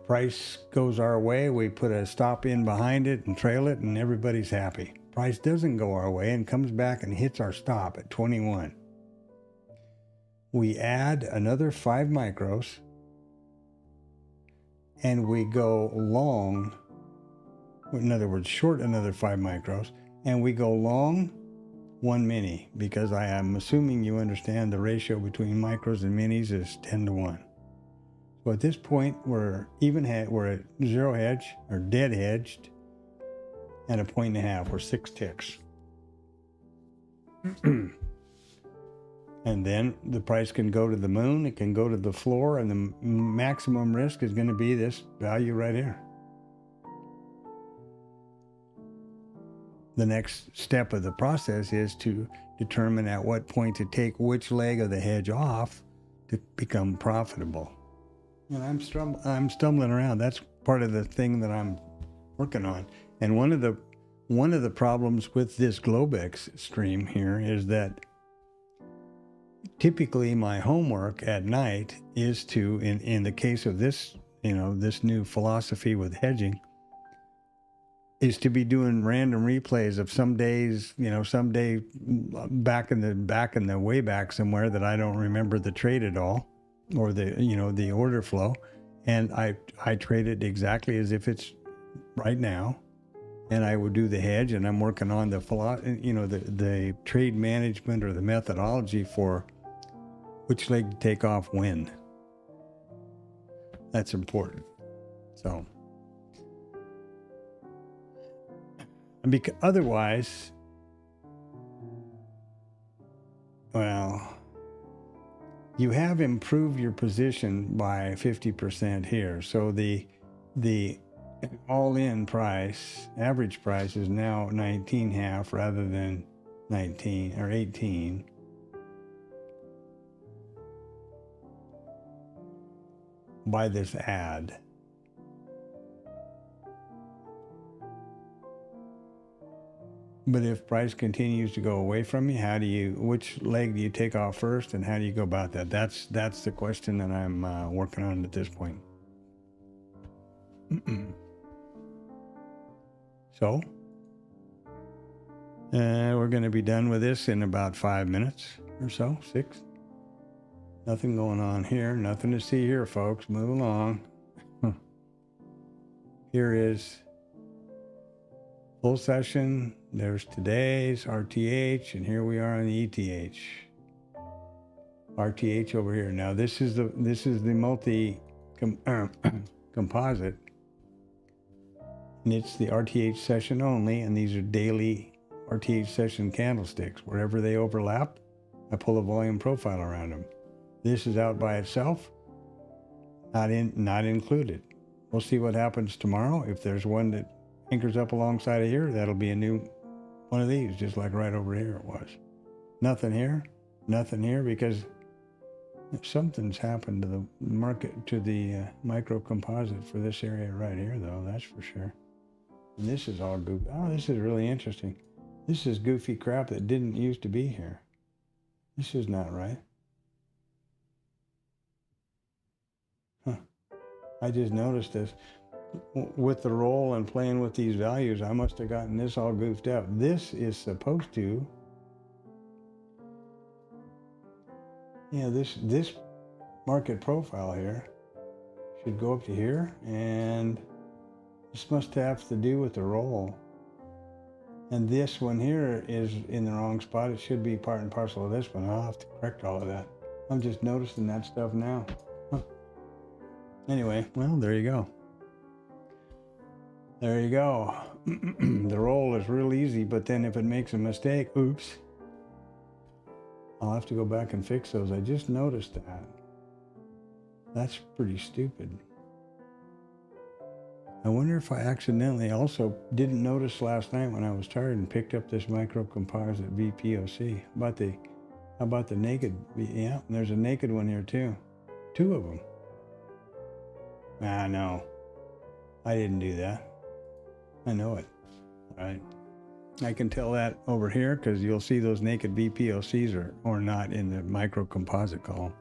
Price goes our way, we put a stop in behind it and trail it, and everybody's happy. Price doesn't go our way and comes back and hits our stop at 21. We add another 5 micros and we go long, in other words, short another 5 micros, and we go long 1 mini, because I am assuming you understand the ratio between micros and minis is 10 to 1. So at this point, we're at zero hedge, or dead hedged, and a 1.5. We're 6 ticks. And then the price can go to the moon, it can go to the floor, and the maximum risk is going to be this value right here. The next step of the process is to determine at what point to take which leg of the hedge off to become profitable. And I'm stumbling around. That's part of the thing that I'm working on. And one of the problems with this Globex stream here is that typically my homework at night is to, in the case of this, this new philosophy with hedging, is to be doing random replays of some days, some day back in the way back somewhere that I don't remember the trade at all, or the order flow, and I trade it exactly as if it's right now, and I would do the hedge, and I'm working on the trade management or the methodology for which leg to take off when. That's important. So, because otherwise, well, you have improved your position by 50% here. So the all-in price, average price, is now 19.5 rather than 19 or 18. By this add. But if price continues to go away from you, which leg do you take off first, and how do you go about that? That's the question that I'm working on at this point. So, we're going to be done with this in about 5 minutes or so, 6. Nothing going on here. Nothing to see here, folks. Move along. Here is full session. There's today's RTH, and here we are on the ETH. RTH over here. Now this is the multi composite, and it's the RTH session only, and these are daily RTH session candlesticks. Wherever they overlap, I pull a volume profile around them. This is out by itself, not included. We'll see what happens tomorrow. If there's one that anchors up alongside of here, that'll be a new one of these, just like right over here it was. Nothing here, because Something's happened to the market, to the micro composite for this area right here, though, that's for sure. And this is all goofy. Oh, this is really interesting. This is goofy crap that didn't used to be here. This is not right. Huh. I just noticed this. With the roll and playing with these values, I must have gotten this all goofed up. This is supposed to... Yeah, this market profile here should go up to here, and this must have to do with the roll. And this one here is in the wrong spot. It should be part and parcel of this one. I'll have to correct all of that. I'm just noticing that stuff now. Huh. Anyway, well, there you go. There you go. The roll is real easy, but then if it makes a mistake, oops. I'll have to go back and fix those. I just noticed that. That's pretty stupid. I wonder if I accidentally also didn't notice last night when I was tired and picked up this micro composite VPOC. How about the naked? Yeah, there's a naked one here too. 2 of them. Ah, no. I didn't do that. I know it. All right. I can tell that over here because you'll see those naked VPOCs or not in the micro composite column.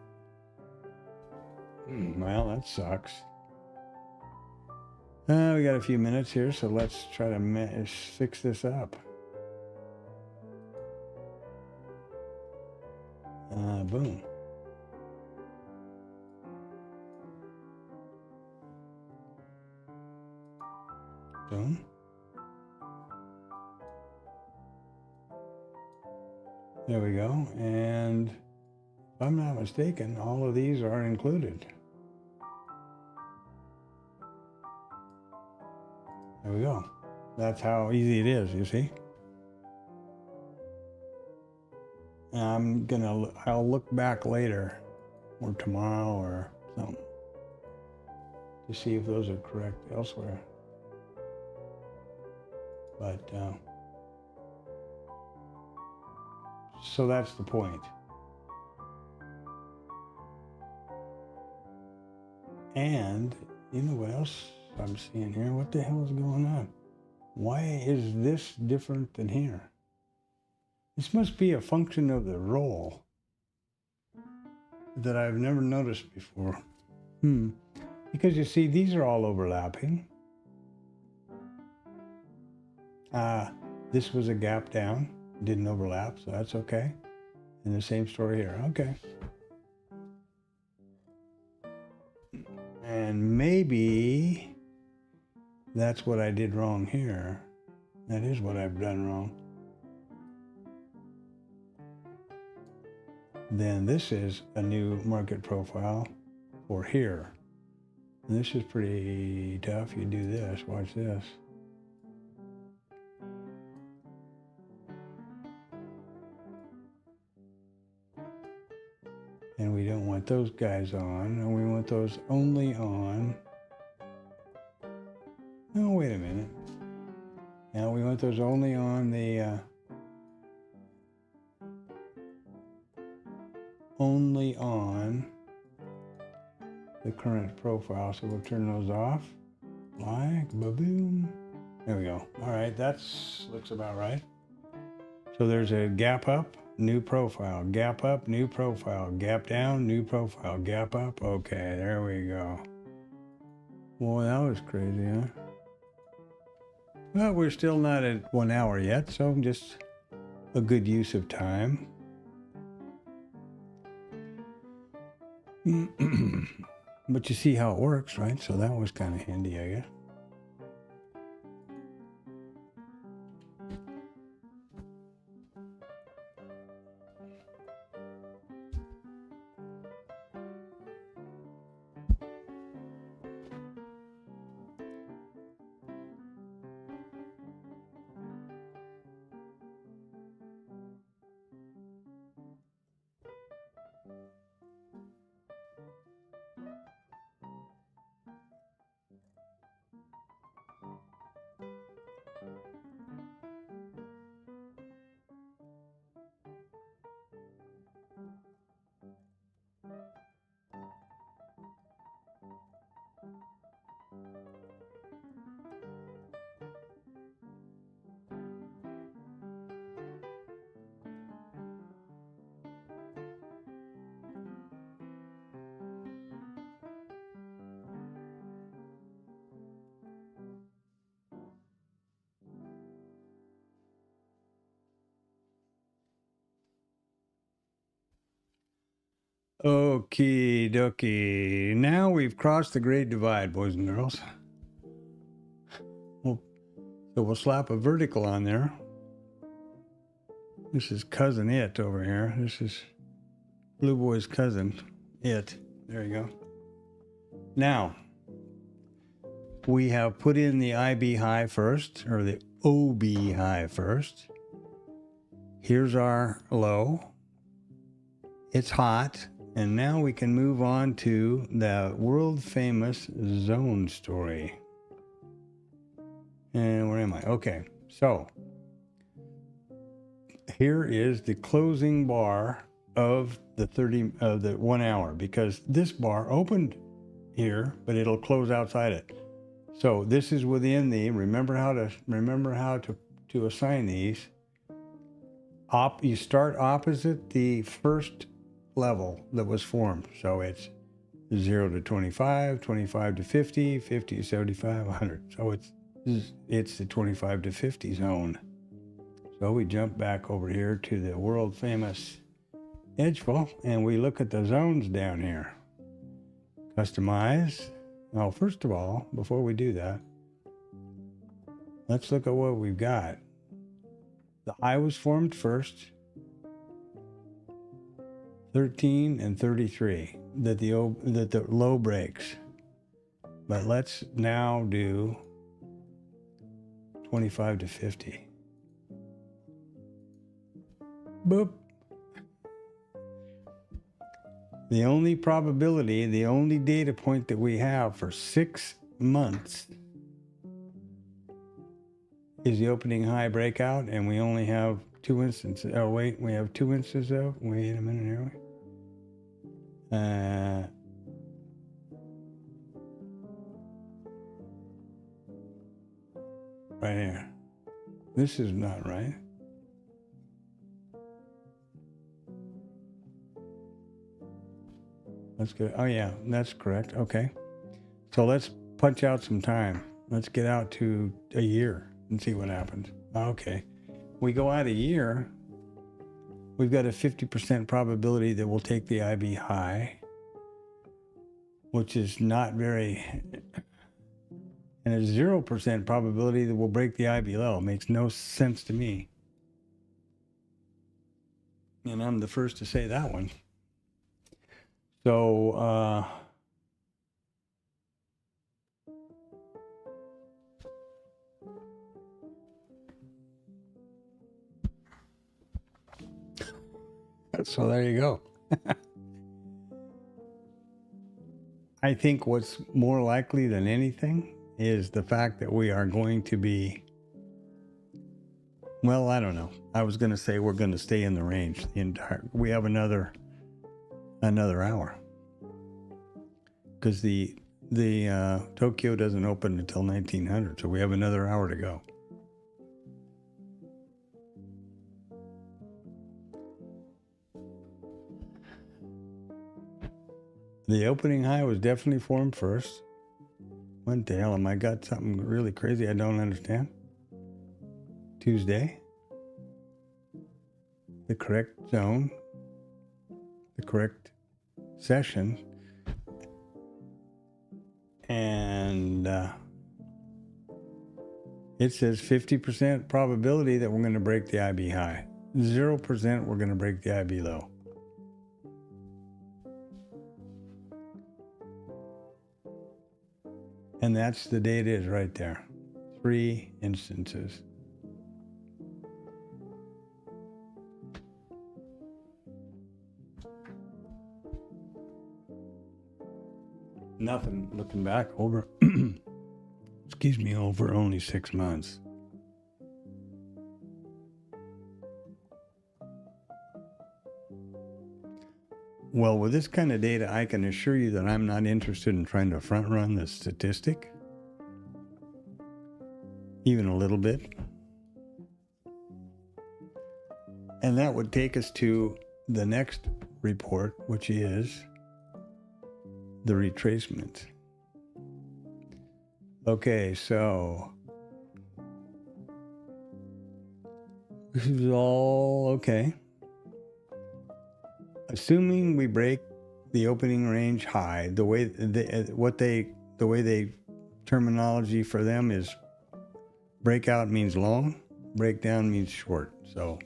Well, that sucks. We got a few minutes here, so let's try to fix this up. Boom. Boom. There we go. And if I'm not mistaken, all of these are included. There we go. That's how easy it is, you see? And I'll look back later or tomorrow or something to see if those are correct elsewhere. But, so that's the point. And you know what else I'm seeing here? What the hell is going on? Why is this different than here? This must be a function of the roll that I've never noticed before. Because you see, these are all overlapping. This was a gap down, didn't overlap, so that's okay. And the same story here, okay. And maybe that's what I did wrong here. That is what I've done wrong. Then this is a new market profile for here. And this is pretty tough. You do this, watch this. And we don't want those guys on, and we want those only on. No, wait a minute. Now we want those only on the only on the current profile. So we'll turn those off. Like ba-boom. There we go. All right, looks about right. So there's a gap up, new profile, gap up, new profile, gap down, new profile, gap up. Okay, there we go. Boy, that was crazy, huh? Well, we're still not at 1 hour yet, so just a good use of time. But you see how it works, right? So that was kind of handy, I guess. Okie dokie. Now we've crossed the Great Divide, boys and girls. So we'll slap a vertical on there. This is cousin it over here. This is Blue Boy's cousin it. There you go. Now, we have put in the IB high first, or the OB high first. Here's our low. It's hot. And now we can move on to the world famous zone story. And where am I? Okay. So here is the closing bar of the 1 hour, because this bar opened here, but it'll close outside it. So this is within the, remember how to assign these. You start opposite the first level that was formed. So it's 0 to 25, 25 to 50, 50 to 75, 100. So it's the 25 to 50 zone. So we jump back over here to the world famous Edgeful, and we look at the zones down here. Customize. Now, first of all, before we do that, let's look at what we've got. The high was formed first. 13 and 33 that the low breaks. But let's now do 25 to 50. Boop. The only probability, the only data point that we have for 6 months is the opening high breakout, and we only have 2 instances. Oh, wait, we have 2 instances of. Wait a minute here. Right here. This is not right. Let's go. Oh, yeah, that's correct. Okay. So let's punch out some time. Let's get out to a year and see what happens. Okay. We go out a year. We've got a 50% probability that we'll take the IB high, which is not very, and a 0% probability that we'll break the IB low. Makes no sense to me. And I'm the first to say that one. So, so there you go. I think what's more likely than anything is the fact that we are going to be, well, I don't know. I was going to say we're going to stay in the range the entire, we have another hour, because the Tokyo doesn't open until 1900, so we have another hour to go. The opening high was definitely formed first. What the hell? Am I got something really crazy I don't understand? Tuesday. The correct zone. The correct session. And it says 50% probability that we're going to break the IB high. 0% we're going to break the IB low. And that's the data is right there. 3 instances. Nothing looking back over, excuse me, over only 6 months. Well, with this kind of data, I can assure you that I'm not interested in trying to front run the statistic, even a little bit. And that would take us to the next report, which is the retracement. Okay, so this is all okay. Assuming we break the opening range high. The way they terminology for them is breakout means long, breakdown means short. So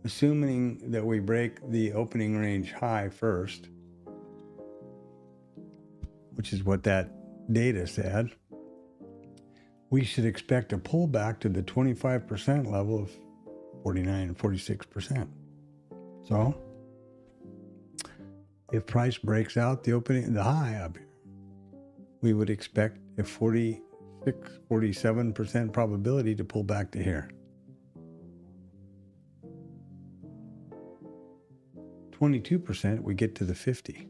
assuming that we break the opening range high first, which is what that data said, we should expect a pullback to the 25% level of 49 and 46%. So if price breaks out the high up here, we would expect a 47% probability to pull back to here. 22%, we get to the 50.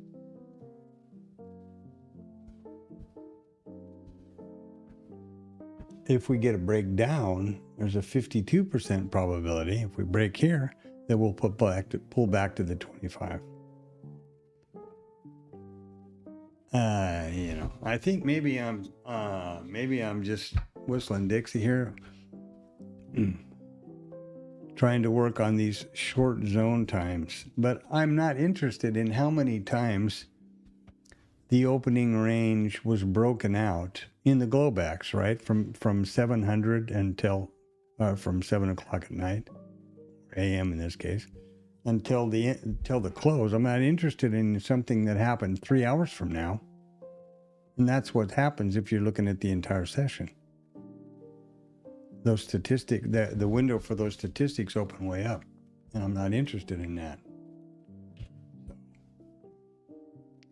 If we get a breakdown, there's a 52% probability. If we break here, then we'll pull back to the 25. I think maybe I'm just whistling Dixie here, trying to work on these short zone times. But I'm not interested in how many times the opening range was broken out in the Globex, right? From 700 until from 7 o'clock at night, a.m. in this case, until the close. I'm not interested in something that happened 3 hours from now. And that's what happens if you're looking at the entire session. Those statistics, the window for those statistics open way up, and I'm not interested in that.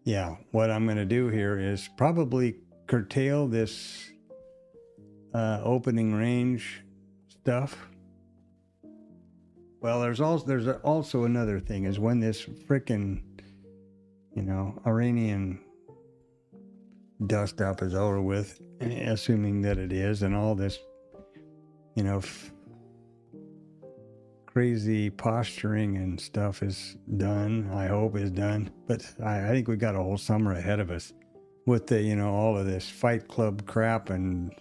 Yeah, what I'm going to do here is probably curtail this opening range stuff. Well, there's also another thing is when this frickin', Iranian dust up is over with, assuming that it is, and all this, crazy posturing and stuff is done. I hope is done, but I think we got a whole summer ahead of us with the, all of this Fight Club crap and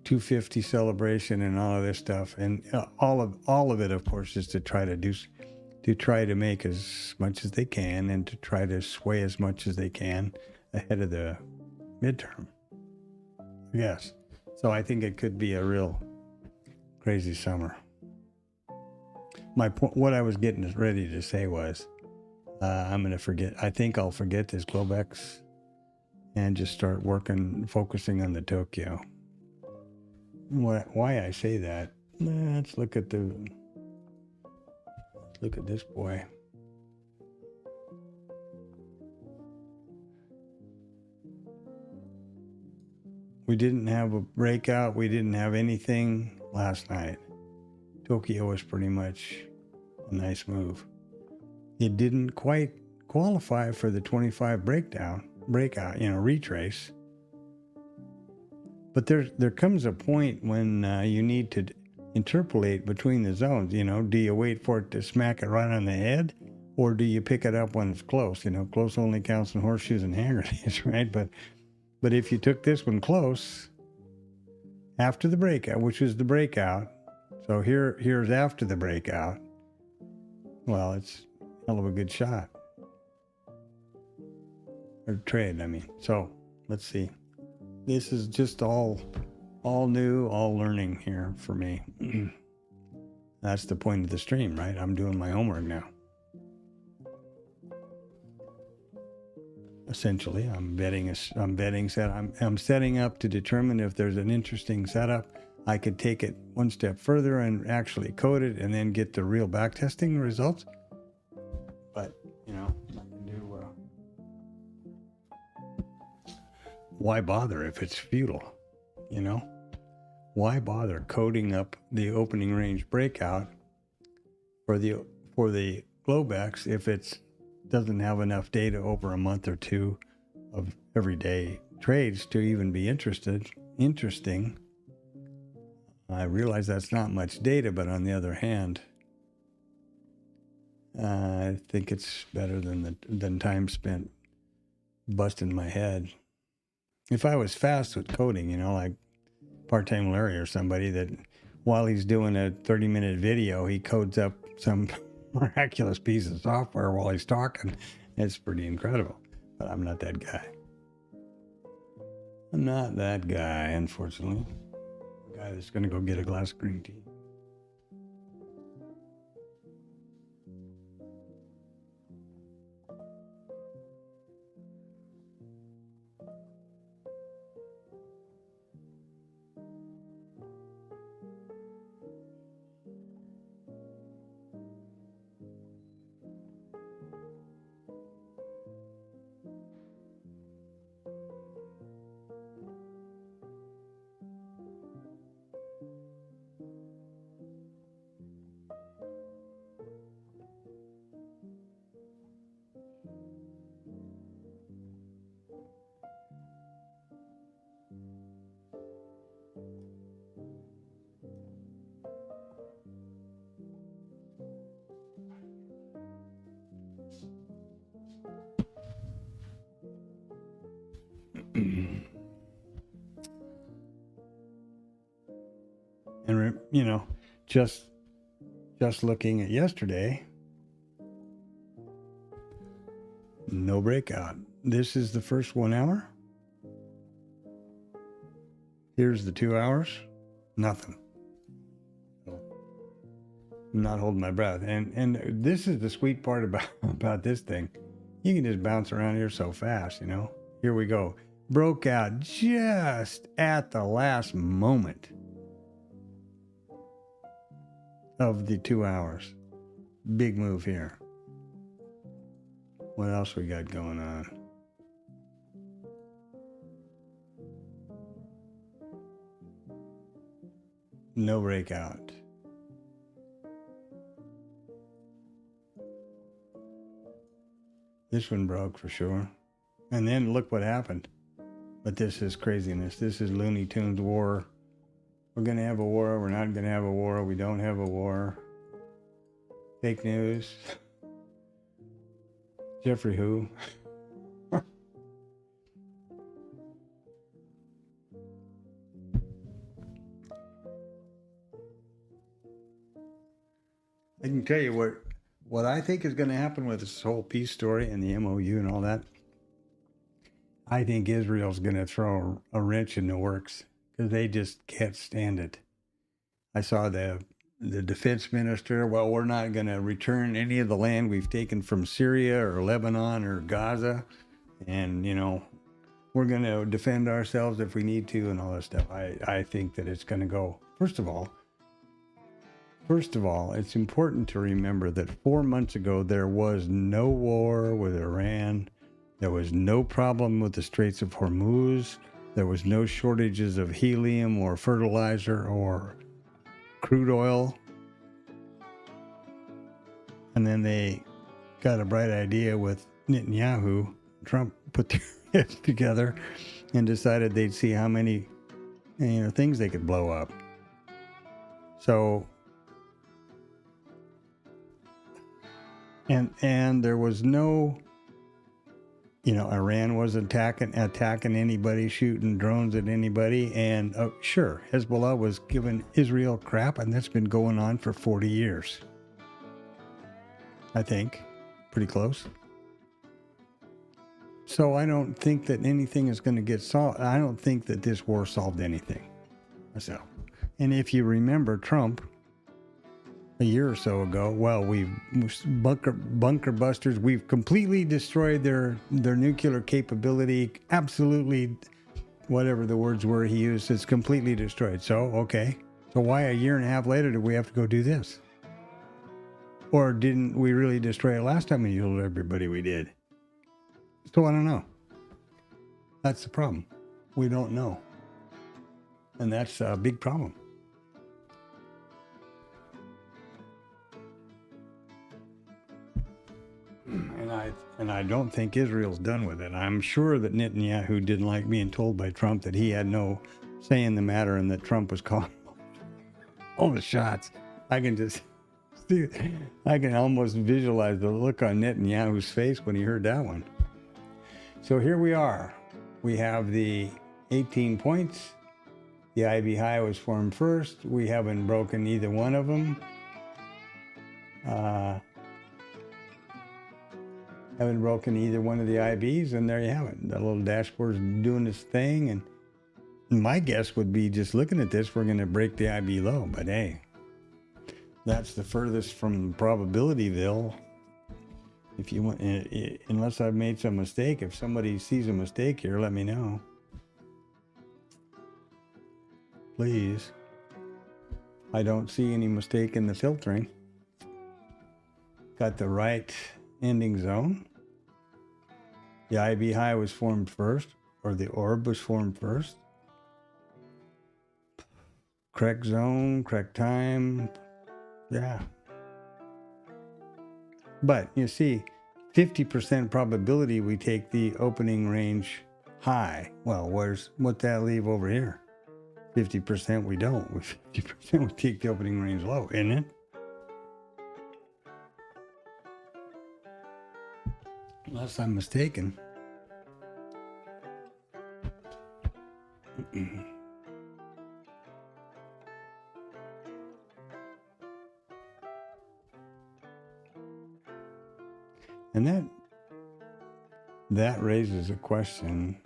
250 celebration and all of this stuff, and all of it, of course, is to try to make as much as they can and to try to sway as much as they can ahead of the midterm. Yes, so I think it could be a real crazy summer. My point, what I was getting ready to say was, I'm going to forget. I think I'll forget this Globex and just start focusing on the Tokyo. Why I say that? Let's look at this boy. We didn't have a breakout. We didn't have anything last night. Tokyo was pretty much a nice move. It didn't quite qualify for the 25 breakout, retrace. But there comes a point when you need to interpolate between the zones. Do you wait for it to smack it right on the head, or do you pick it up when it's close? Close only counts in horseshoes and hand grenades, right? But if you took this one close after the breakout, which is the breakout, so here's after the breakout, well, it's a hell of a good shot. Or trade, I mean. So let's see. This is just all new, all learning here for me. That's the point of the stream, right? I'm doing my homework now. Essentially, I'm setting up to determine if there's an interesting setup. I could take it one step further and actually code it and then get the real backtesting results. But, I can do, why bother if it's futile, Why bother coding up the opening range breakout for the Globex if it doesn't have enough data over a month or two of everyday trades to even be interesting? I realize that's not much data, but on the other hand, I think it's better than time spent busting my head. If I was fast with coding, like Part-Time Larry or somebody that while he's doing a 30-minute video, he codes up some miraculous piece of software while he's talking, It's pretty incredible. But I'm not that guy. I'm not that guy, unfortunately. The guy that's going to go get a glass of green tea. And you know, just looking at yesterday, no breakout. This is the first 1 hour. Here's the 2 hours. Nothing. I'm not holding my breath. And this is the sweet part about this thing. You can just bounce around here so fast, you know. Here we go. Broke out just at the last moment of the 2 hours. Big move here. What else we got going on? No breakout. This one broke for sure. And then look what happened. But this is craziness. This is Looney Tunes war. We're going to have a war. We're not going to have a war. We don't have a war. Fake news. Jeffrey who? I can tell you what I think is going to happen with this whole peace story and the MOU and all that. I think Israel's going to throw a wrench in the works because they just can't stand it. I saw the defense minister, well, we're not going to return any of the land we've taken from Syria or Lebanon or Gaza. And, you know, we're going to defend ourselves if we need to and all that stuff. I think that it's going to go. First of all, it's important to remember that 4 months ago, there was no war with Iran. There was no problem with the Straits of Hormuz. There was no shortages of helium or fertilizer or crude oil. And then they got a bright idea with Netanyahu. Trump put their heads together and decided they'd see how many, you know, things they could blow up. So, and there was no, you know, Iran was attacking anybody, shooting drones at anybody. And sure, Hezbollah was giving Israel crap, and that's been going on for 40 years. I think. Pretty close. So I don't think that anything is going to get solved. I don't think that this war solved anything. So, and if you remember Trump, a year or so ago, well, we've bunker busters. We've completely destroyed their nuclear capability. Absolutely, whatever the words were he used, it's completely destroyed. So, okay. So why a year and a half later do we have to go do this? Or didn't we really destroy it last time we told everybody we did? So I don't know. That's the problem. We don't know. And that's a big problem. And I don't think Israel's done with it. I'm sure that Netanyahu didn't like being told by Trump that he had no say in the matter and that Trump was calling all the shots. I can just see, I can almost visualize the look on Netanyahu's face when he heard that one. So here we are. We have the 18 points. The IB high was formed first. We haven't broken either one of them. Haven't broken either one of the IBs, and there you have it. The little dashboard's doing its thing, and my guess would be, just looking at this, we're going to break the IB low. But hey, that's the furthest from probabilityville. If you want, unless I've made some mistake, if somebody sees a mistake here, let me know, please. I don't see any mistake in the filtering. Got the right ending zone. The IB high was formed first, or the orb was formed first. Correct zone, correct time. Yeah. But you see, 50% probability we take the opening range high. Well, what's that leave over here? 50% we don't. With 50% we take the opening range low, isn't it? Unless I'm mistaken. And that raises a question.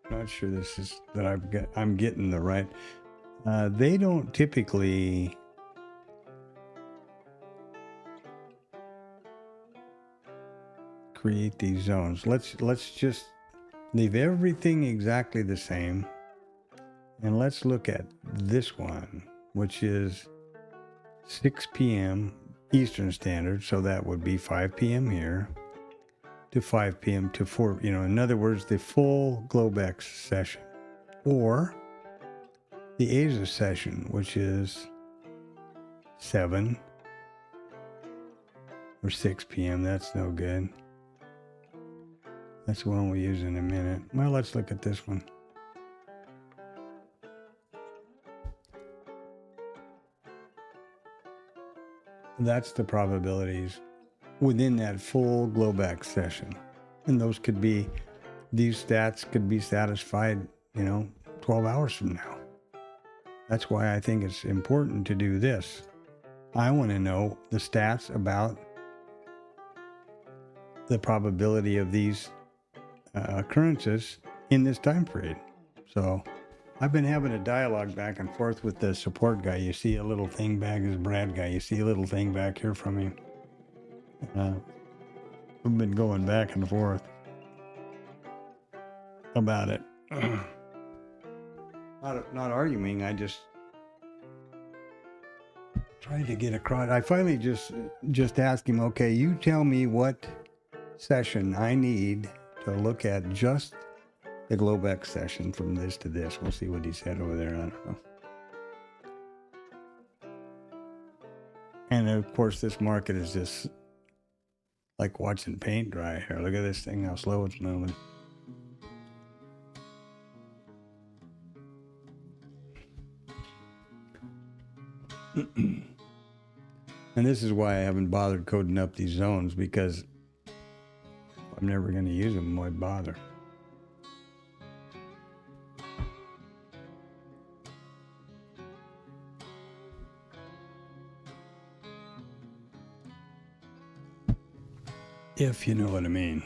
Not sure this is that I'm getting the right. They don't typically create these zones. Let's just leave everything exactly the same, and let's look at this one, which is 6 p.m. Eastern Standard, so that would be 5 p.m. here to 5 p.m. to 4, in other words, the full Globex session, or the Asia session, which is 7 or 6 p.m. That's no good. That's the one we'll use in a minute. Well, let's look at this one. That's the probabilities within that full Globex session. And these stats could be satisfied, 12 hours from now. That's why I think it's important to do this. I want to know the stats about the probability of these occurrences in this time period. So I've been having a dialogue back and forth with the support guy. You see a little thing back, this Brad guy, you see a little thing back here from him. We've been going back and forth about it. Not arguing, I just trying to get across. I finally just asked him, okay, you tell me what session I need to look at, just the Globex session from this to this. We'll see what he said over there. I don't know. And of course, this market is just like watching paint dry here. Look at this thing, how slow it's moving. And this is why I haven't bothered coding up these zones, because I'm never going to use them. Why bother? If you know what I mean.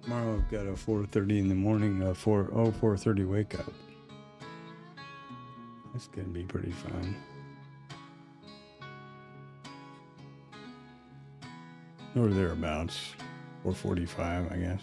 Tomorrow I've got a 4:30 in the morning, 4:30 wake up. That's going to be pretty fun. Or thereabouts, 4:45, I guess.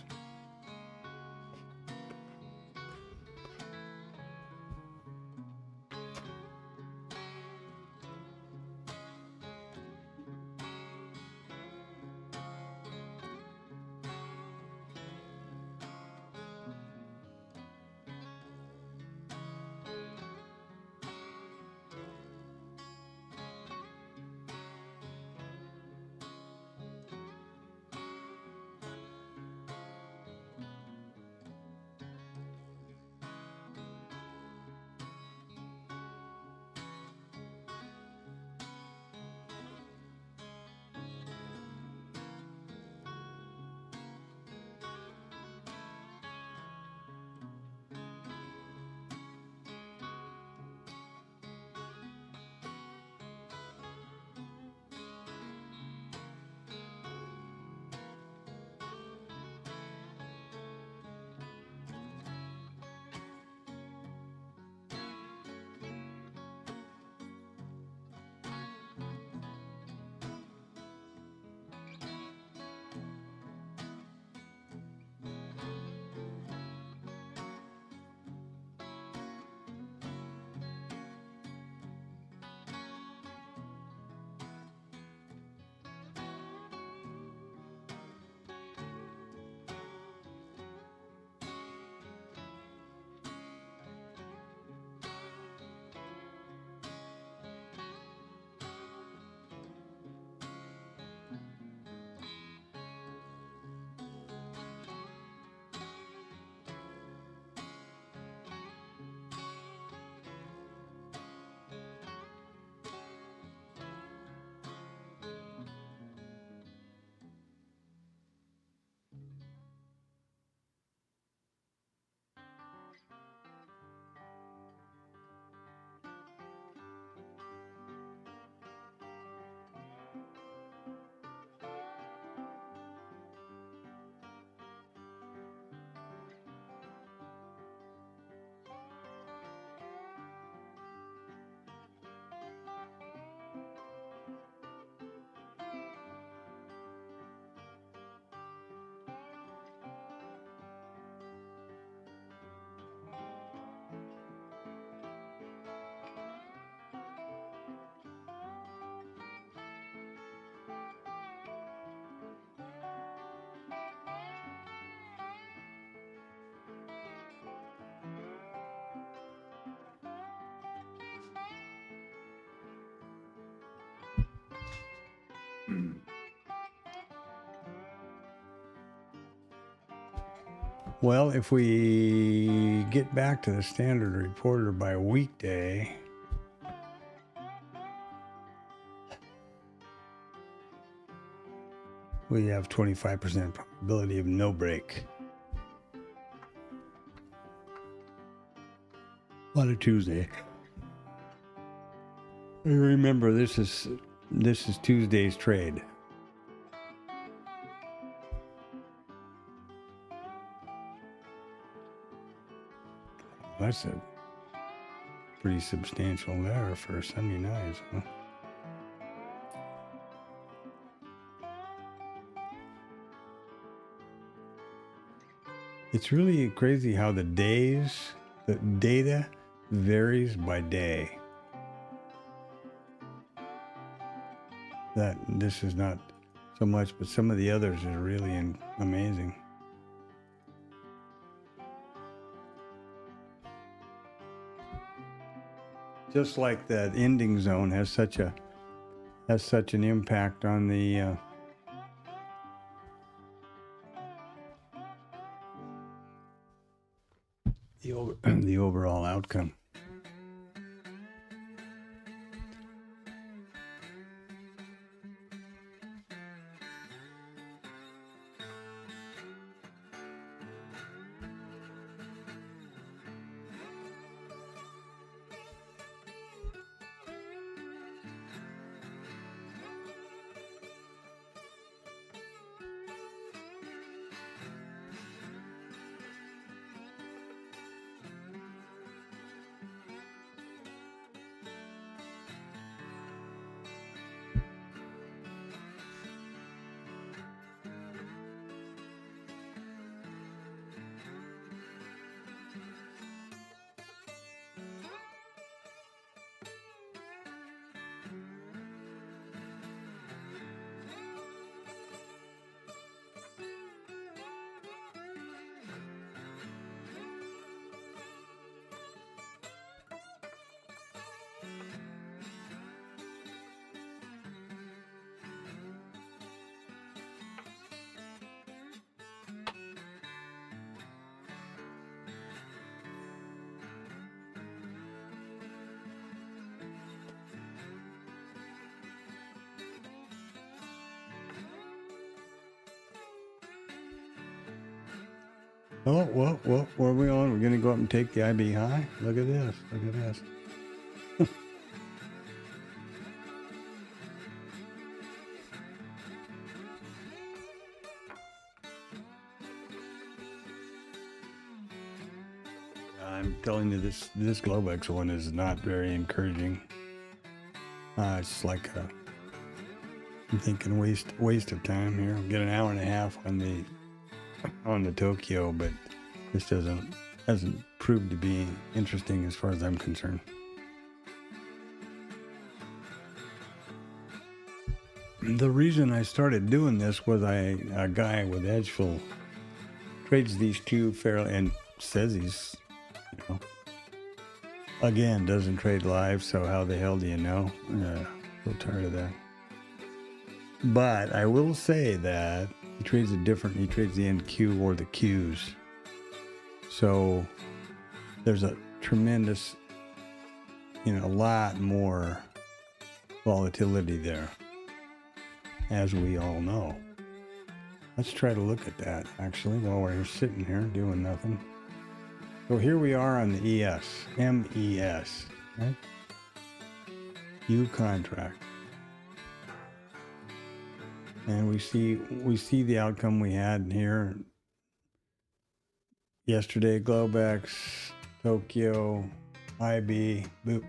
Well, if we get back to the standard reporter by weekday, we have 25% probability of no break on a Tuesday. Remember, this is Tuesday's trade. That's a pretty substantial error for Sunday night. Huh? It's really crazy how the data varies by day. That this is not so much, but some of the others are really amazing. Just like that ending zone has such an impact on the overall outcome. Oh, well, where are we on? We're going to go up and take the IB high? Look at this. Look at this. I'm telling you, this Globex one is not very encouraging. It's like I'm thinking waste of time here. I'll get an hour and a half on the Tokyo, but this hasn't proved to be interesting as far as I'm concerned. The reason I started doing this was a guy with Edgeful trades these two fairly and says he's, again, doesn't trade live, so how the hell do you know? So tired of that. But I will say that he trades the NQ or the Qs. So there's a tremendous, a lot more volatility there, as we all know. Let's try to look at that, actually, while we're sitting here doing nothing. So here we are on the MES, right? U contract. And we see the outcome we had here yesterday. Globex, Tokyo, IB, boop.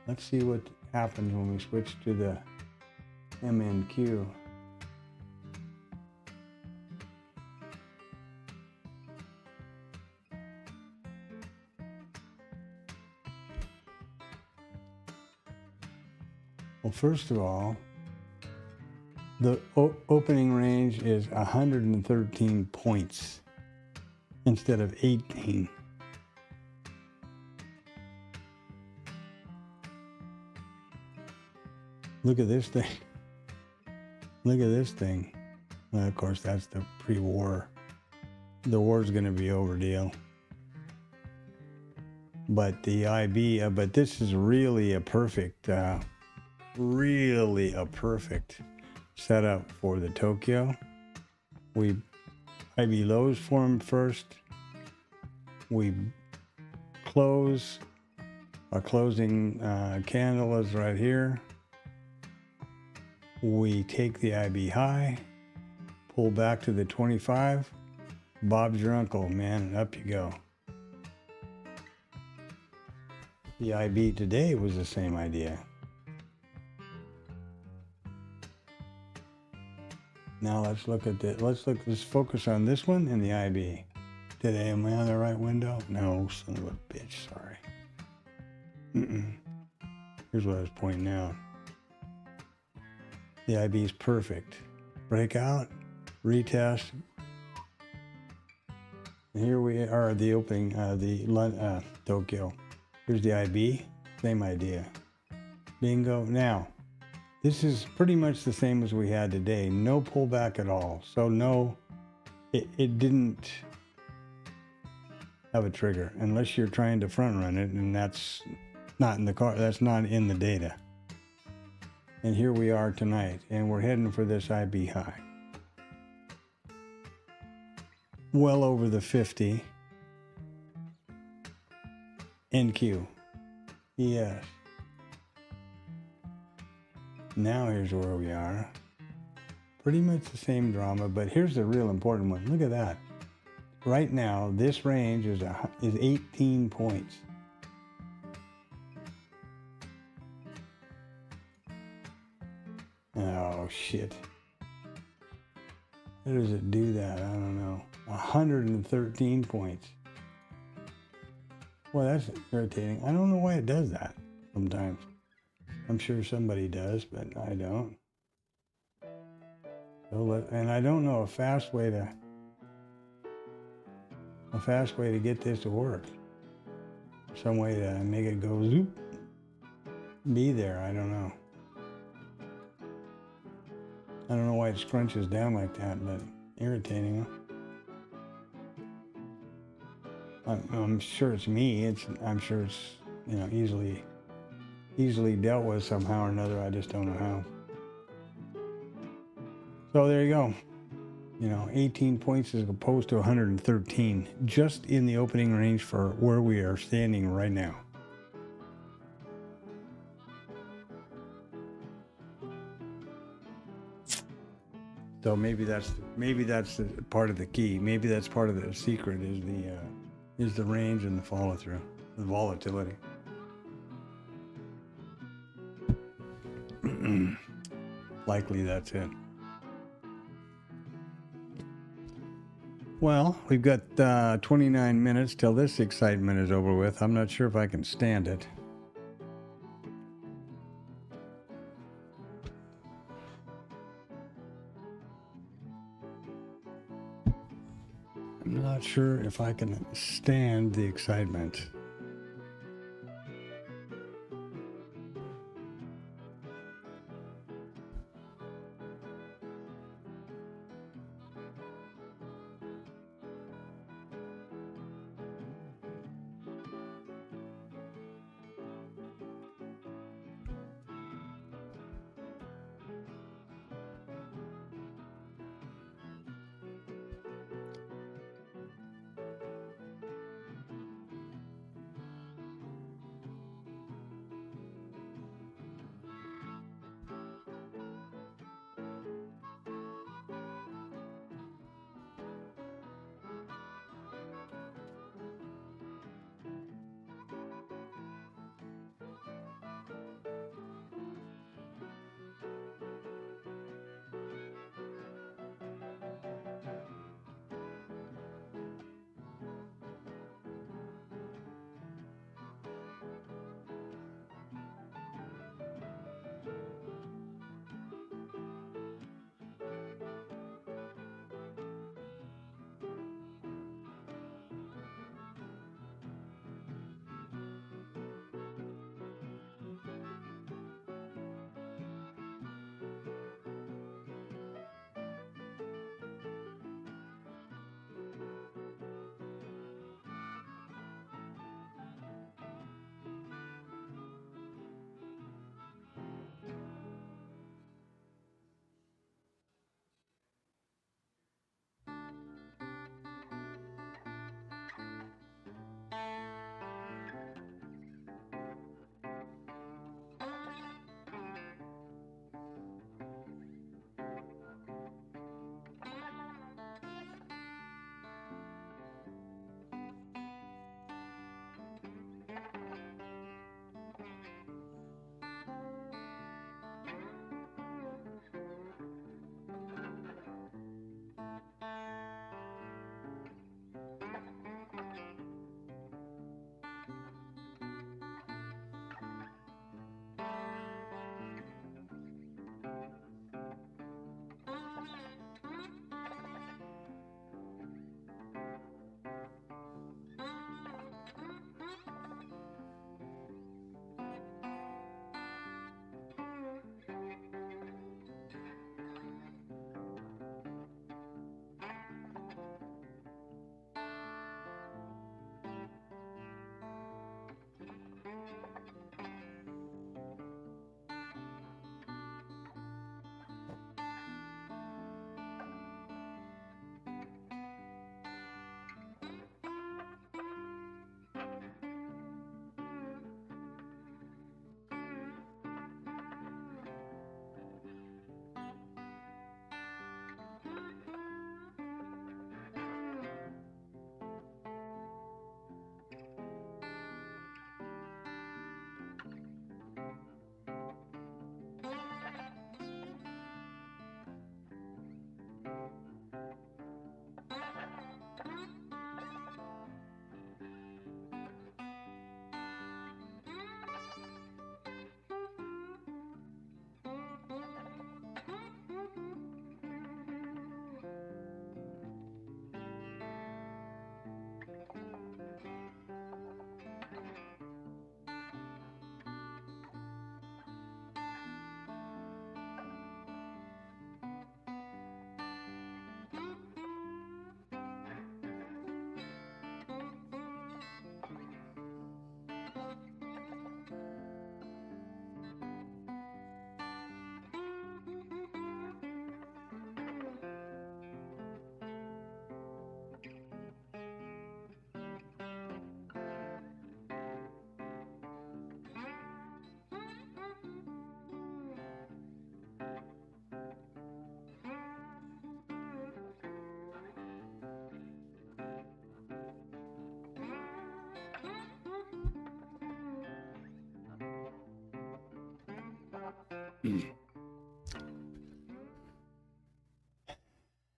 Let's see what happens when we switch to the MNQ. Well, first of all, the opening range is 113 points instead of 18. Look at this thing. Look at this thing. Well, of course, that's the pre-war the war's going to be over deal. But the IB, but this is really a perfect setup for the Tokyo. We IB lows form first. We close. Our closing candle is right here. We take the IB high, pull back to the 25. Bob's your uncle, man, and up you go. The IB today was the same idea. Now let's look at the, let's focus on this one and the IB. Am I on the right window? No, son of a bitch, sorry. Here's what I was pointing out. The IB is perfect. Breakout, retest. And here we are, the opening, Tokyo. Here's the IB, same idea. Bingo. Now, this is pretty much the same as we had today. No pullback at all. So no, it didn't have a trigger unless you're trying to front run it, and that's not in the car. That's not in the data. And here we are tonight, and we're heading for this IB high. Well over the 50. NQ. Yes. Now here's where we are. Pretty much the same drama, but here's the real important one. Look at that. Right now, this range is 18 points. Oh, shit. How does it do that? I don't know. 113 points. Well, that's irritating. I don't know why it does that sometimes. I'm sure somebody does, but I don't. So and I don't know a fast way to get this to work. Some way to make it go zoop. Be there, I don't know. I don't know why it scrunches down like that, but irritating. I'm sure it's me. I'm sure it's, you know, easily dealt with somehow or another. I just don't know how. So there you go. You know, 18 points as opposed to 113, just in the opening range for where we are standing right now. So maybe that's the part of the key. Maybe that's part of the secret is the range and the follow through, the volatility. Likely that's it. Well, we've got 29 minutes till this excitement is over with. I'm not sure if I can stand it. I'm not sure if I can stand the excitement.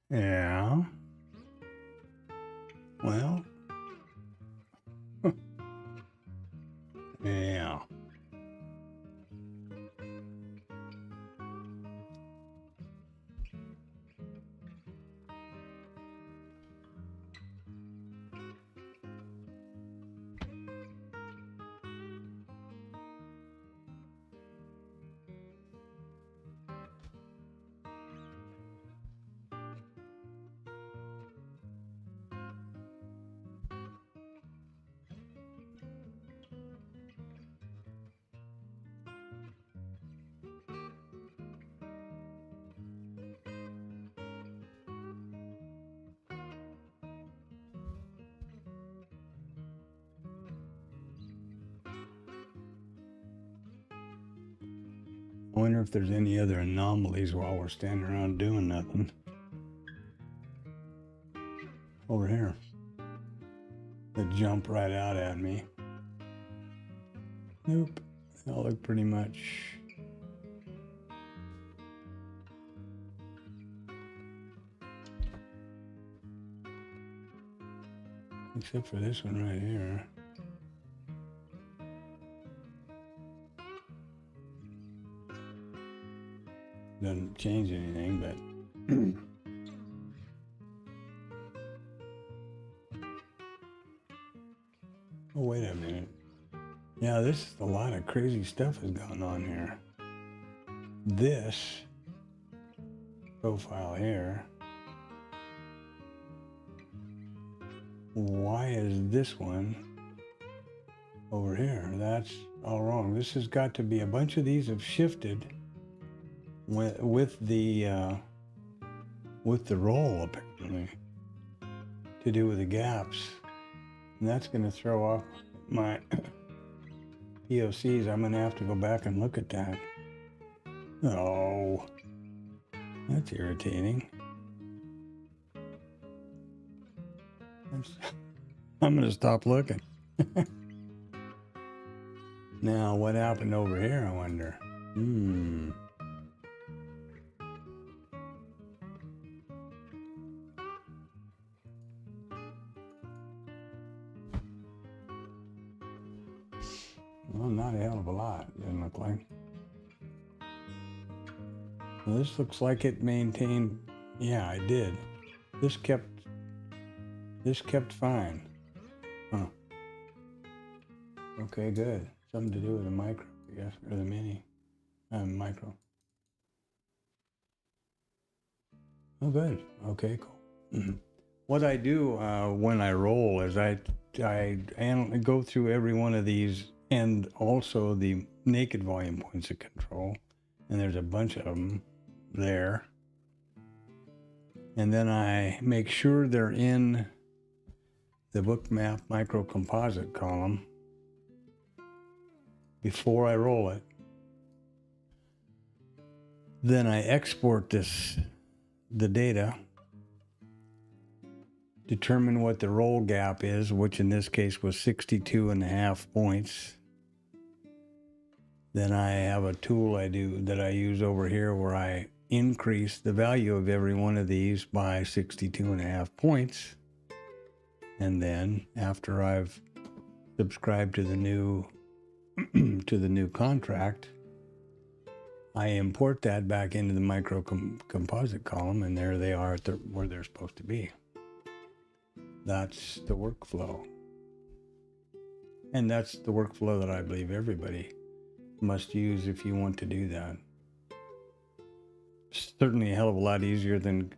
Yeah. Well. Yeah. I wonder if there's any other anomalies while we're standing around doing nothing. Over here. That jump right out at me. Nope. They all look pretty much. Except for this one right here. Doesn't change anything, but oh, wait a minute. Yeah, this is a lot of crazy stuff has gone on here. This profile here. Why is this one over here? That's all wrong. This has got to be a bunch of these have shifted with the roll apparently to do with the gaps, and that's going to throw off my POCs. I'm going to have to go back and look at that. Oh, that's irritating. I'm going to stop looking. Now, what happened over here, I wonder? Well, not a hell of a lot, doesn't look like. Well, this looks like it maintained. Yeah, I did. This kept fine. Huh. Okay, good. Something to do with the micro, I guess, or the mini. Micro. Oh, good. Okay, cool. What I do when I roll is I go through every one of these and also the naked volume points of control. And there's a bunch of them there. And then I make sure they're in the bookmap micro composite column before I roll it. Then I export the data, determine what the roll gap is, which in this case was 62.5 points. Then I have a tool that I use over here where I increase the value of every one of these by 62.5 points. And then after I've subscribed to the new contract, I import that back into the micro composite column, and there they are where they're supposed to be. That's the workflow. And that's the workflow that I believe everybody must use if you want to do that. Certainly a hell of a lot easier than,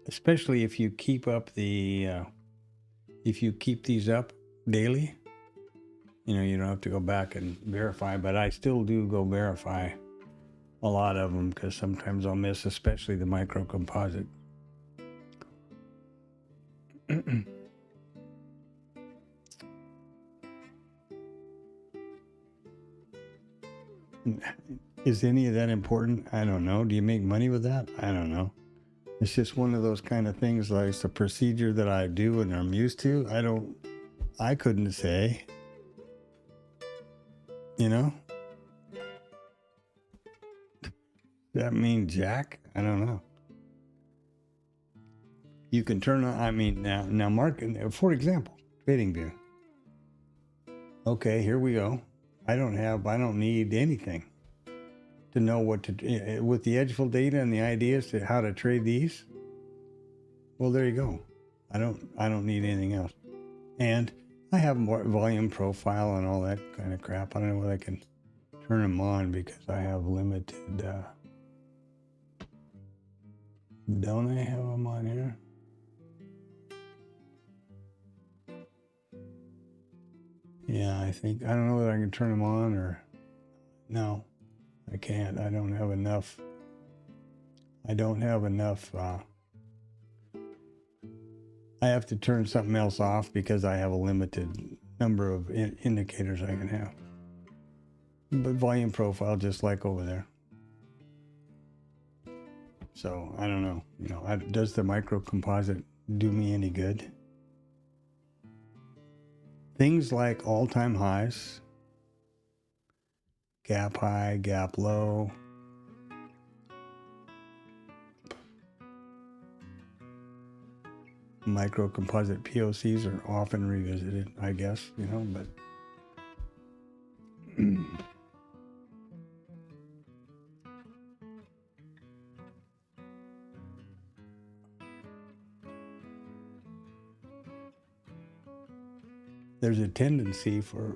especially if you keep up if you keep these up daily. You don't have to go back and verify, but I still do go verify a lot of them because sometimes I'll miss, especially the micro composite. Is any of that important? I don't know. Do you make money with that? I don't know. It's just one of those kind of things, like it's a procedure that I do and I'm used to. I couldn't say. that mean jack? I don't know. You can turn on, I mean, now market, for example, trading view. Okay, here we go. I don't need anything to know what to, with the edgeful data and the ideas to how to trade these. Well, there you go. I don't need anything else. And I have more volume profile and all that kind of crap. I don't know whether I can turn them on because I have limited, don't I have them on here? Yeah, I don't know whether I can turn them on or no, I can't. I don't have enough. I have to turn something else off because I have a limited number of indicators I can have. But volume profile, just like over there. So I don't know, does the micro composite do me any good? Things like all-time highs, gap high, gap low, micro composite POCs are often revisited, I guess, but there's a tendency for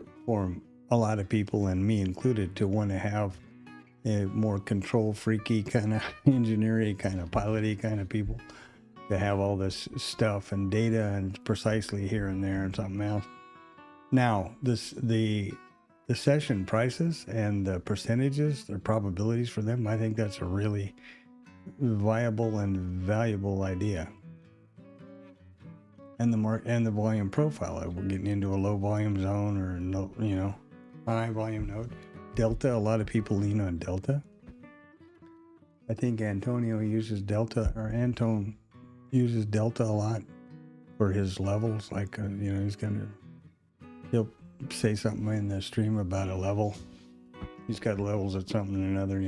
a lot of people, and me included, to want to have a more control freaky kind of engineering, kind of piloty kind of people, to have all this stuff and data and precisely here and there and something else. Now, the session prices and the percentages, the probabilities for them, I think that's a really viable and valuable idea. And the volume profile. We're getting into a low volume zone or no, high volume node. Delta, a lot of people lean on Delta. I think Antonio uses Delta, or Antone uses Delta a lot for his levels. Like, he'll say something in the stream about a level. He's got levels at something or another,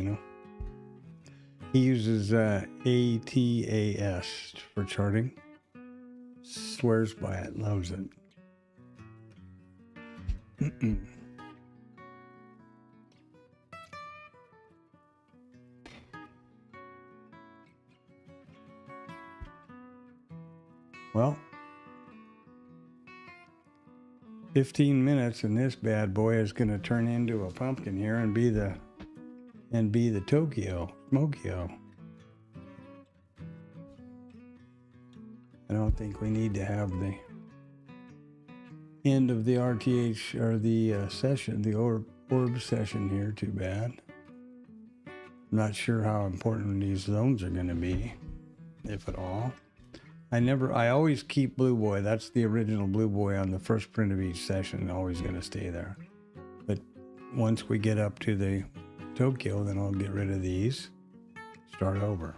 He uses ATAS for charting. Swears by it, loves it. Well, 15 minutes and this bad boy is going to turn into a pumpkin here and be the Tokyo Smokyo. I don't think we need to have the end of the RTH or the session, the ORB session here, too bad. I'm not sure how important these zones are going to be, if at all. I always keep Blue Boy. That's the original Blue Boy on the first print of each session. Always going to stay there. But once we get up to the Tokyo, then I'll get rid of these. Start over.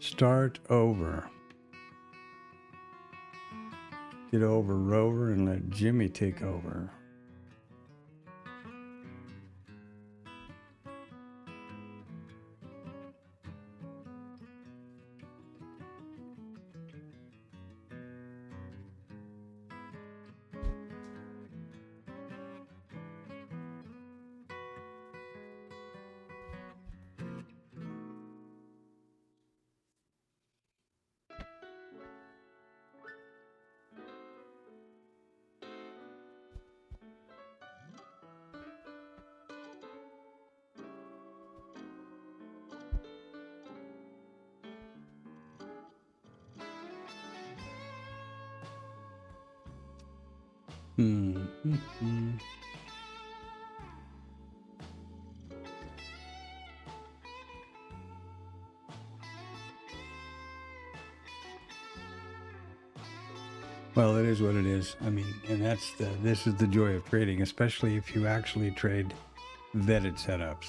Start over. Get over Rover and let Jimmy take over. Well, it is what it is. I mean, and this is the joy of trading, especially if you actually trade vetted setups.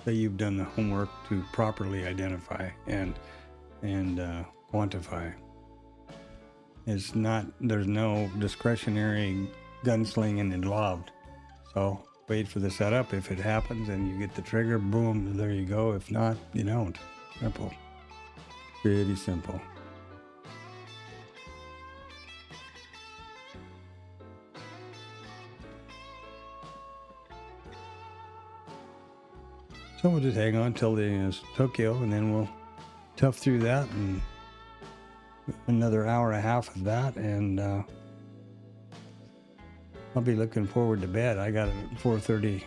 that you've done the homework to properly identify and quantify. It's not, there's no discretionary gunslinging involved. So wait for the setup. If it happens and you get the trigger, boom, there you go. If not, you don't. Simple. Pretty simple. So we'll just hang on till the Tokyo, and then we'll tough through that, and another hour and a half of that, and I'll be looking forward to bed. I got a 4:30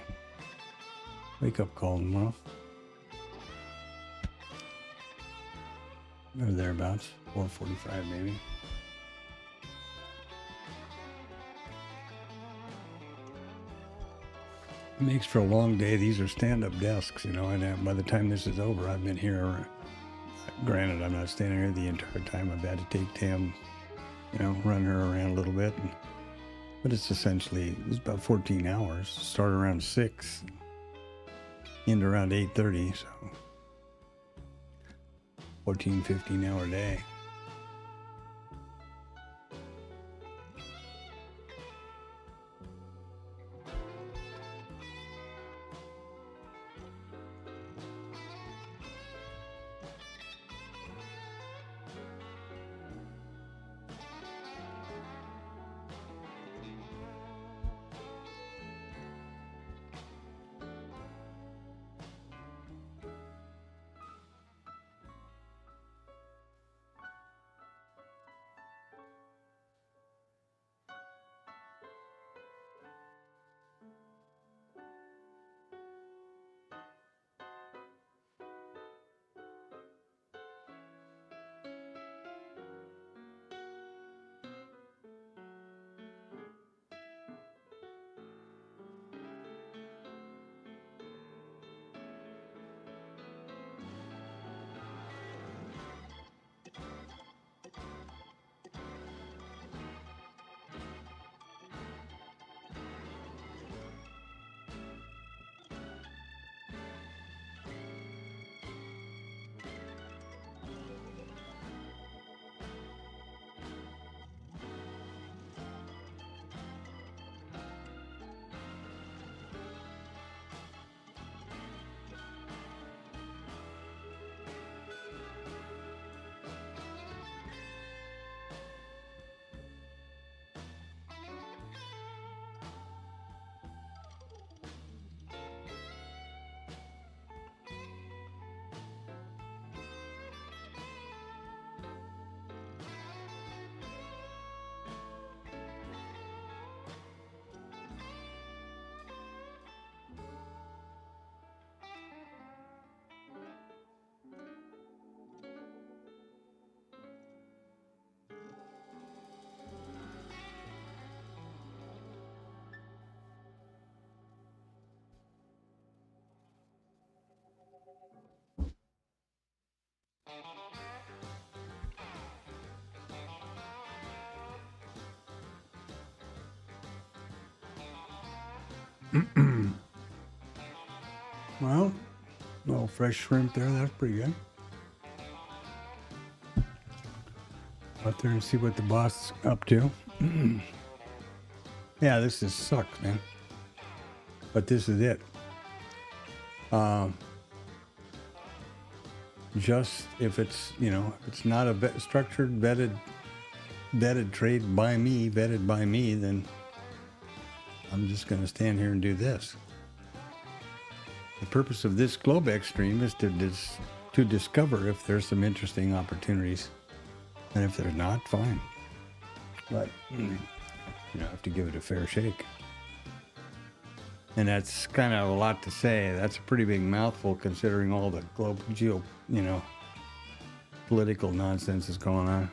wake-up call tomorrow, or thereabouts, 4:45 maybe. It makes for a long day. These are stand-up desks, you know, and by the time this is over, I've been here. Granted, I'm not standing here the entire time. I've had to take Tam, you know, run her around a little bit. But it's essentially, it's about 14 hours. Start around 6, end around 8:30, so 14, 15-hour day. Well, a little fresh shrimp there. That's pretty good. Out there and see what the boss is up to. Yeah, this just sucks, man. But this is it. Just if it's, you know, if it's not a structured, vetted trade vetted by me, then I'm just going to stand here and do this. The purpose of this Globex stream is to discover if there's some interesting opportunities. And if there's not, fine. But, you know, I have to give it a fair shake. And that's kind of a lot to say. That's a pretty big mouthful considering all the political nonsense that's going on.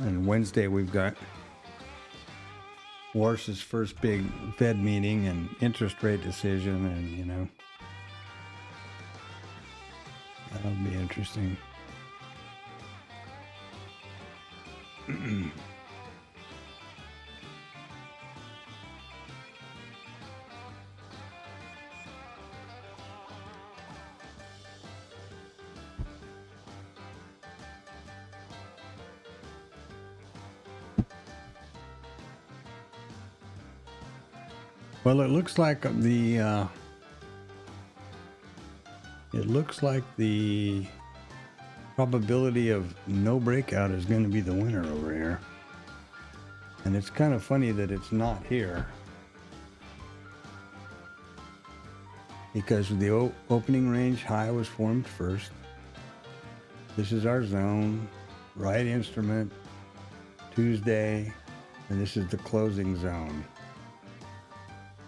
And Wednesday we've got Warsh's first big Fed meeting and interest rate decision, and, you know, that'll be interesting. Well, it looks like the probability of no breakout is going to be the winner over here. And it's kind of funny that it's not here, because the opening range high was formed first. This is our zone, right instrument, Tuesday, and this is the closing zone.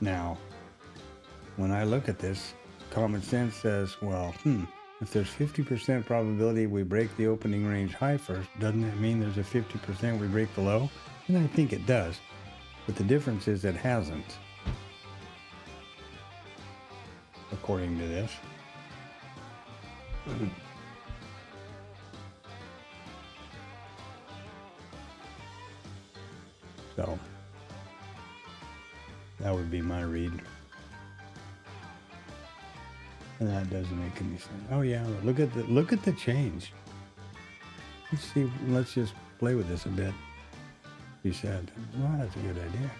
Now, when I look at this, common sense says, well, if there's 50% probability we break the opening range high first, doesn't that mean there's a 50% we break the low? And I think it does. But the difference is it hasn't, according to this. So that would be my read. And that doesn't make any sense. Oh yeah, look at the change. Let's just play with this a bit. He said, well, that's a good idea.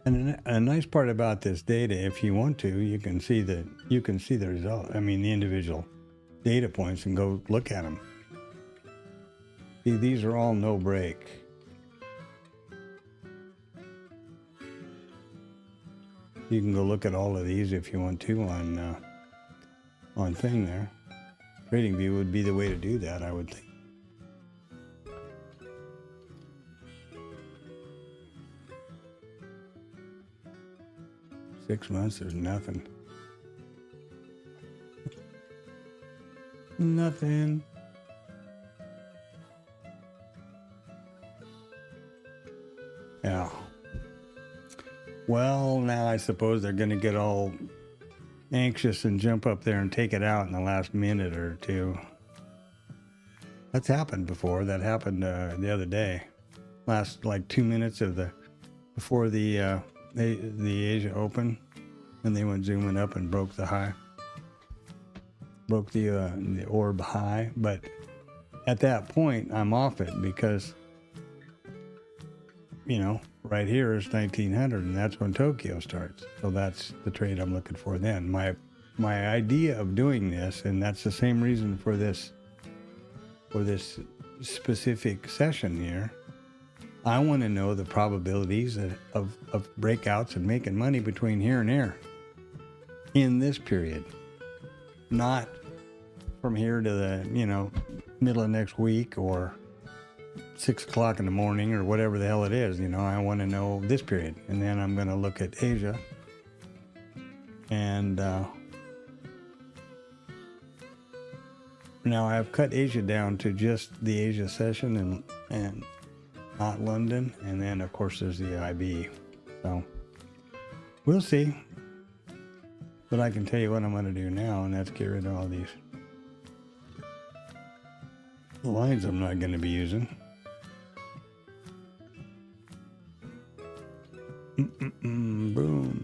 And a nice part about this data, if you want to, you can see the result. I mean, the individual data points, and go look at them. See, these are all no break. You can go look at all of these if you want to on thing there. TradingView would be the way to do that, I would think. Six months, there's nothing. Nothing. Yeah. Well, now I suppose they're going to get all anxious and jump up there and take it out in the last minute or two. That's happened before. That happened the other day. Last like 2 minutes before the Asia Open, and they went zooming up and broke the high. Broke the orb high, but at that point I'm off it because, you know, right here is 1900, and that's when Tokyo starts. So that's the trade I'm looking for then. My idea of doing this, and that's the same reason for this specific session here. I want to know the probabilities of breakouts and making money between here and there in this period, not from here to the, you know, middle of next week or 6 o'clock in the morning or whatever the hell it is. You know, I want to know this period, and then I'm going to look at Asia, and now I've cut Asia down to just the Asia session and not London, and then of course there's the IB. So we'll see. But I can tell you what I'm going to do now, and that's get rid of all these lines I'm not going to be using. Boom.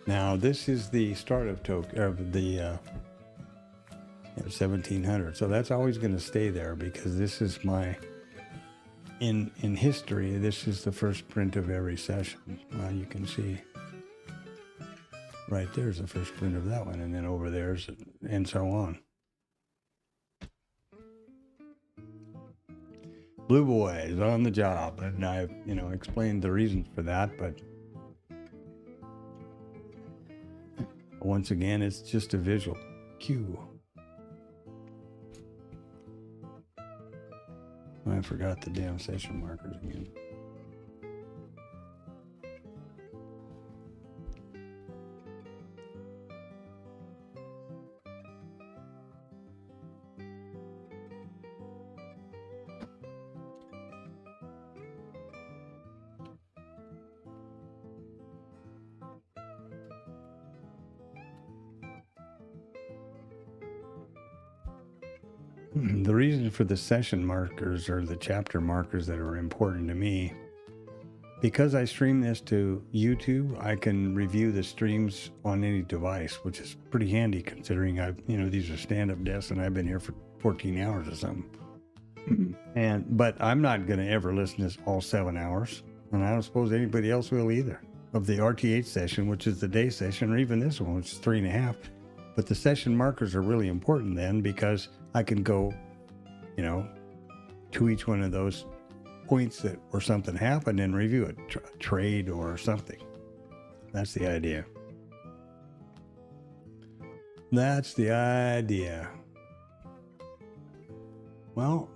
Now this is the start of the 1700. So that's always going to stay there, because this is my, in history, this is the first print of every session. You can see right there's the first print of that one, and then over there's, and so on. Blue Boy is on the job, and I've, you know, explained the reasons for that, but once again, it's just a visual cue. I forgot the damn session markers again. The reason for the session markers or the chapter markers that are important to me, because I stream this to YouTube, I can review the streams on any device, which is pretty handy considering these are stand-up desks and I've been here for 14 hours or something. But I'm not going to ever listen to this all 7 hours, and I don't suppose anybody else will either, of the RTH session, which is the day session, or even this one, which is 3.5. But the session markers are really important then, because I can go, to each one of those points where something happened and review a trade or something. That's the idea. That's the idea. Well,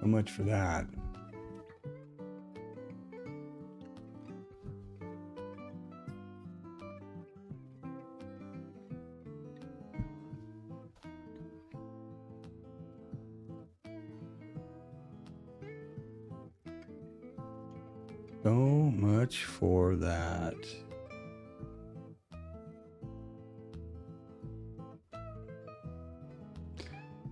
so much for that. So much for that.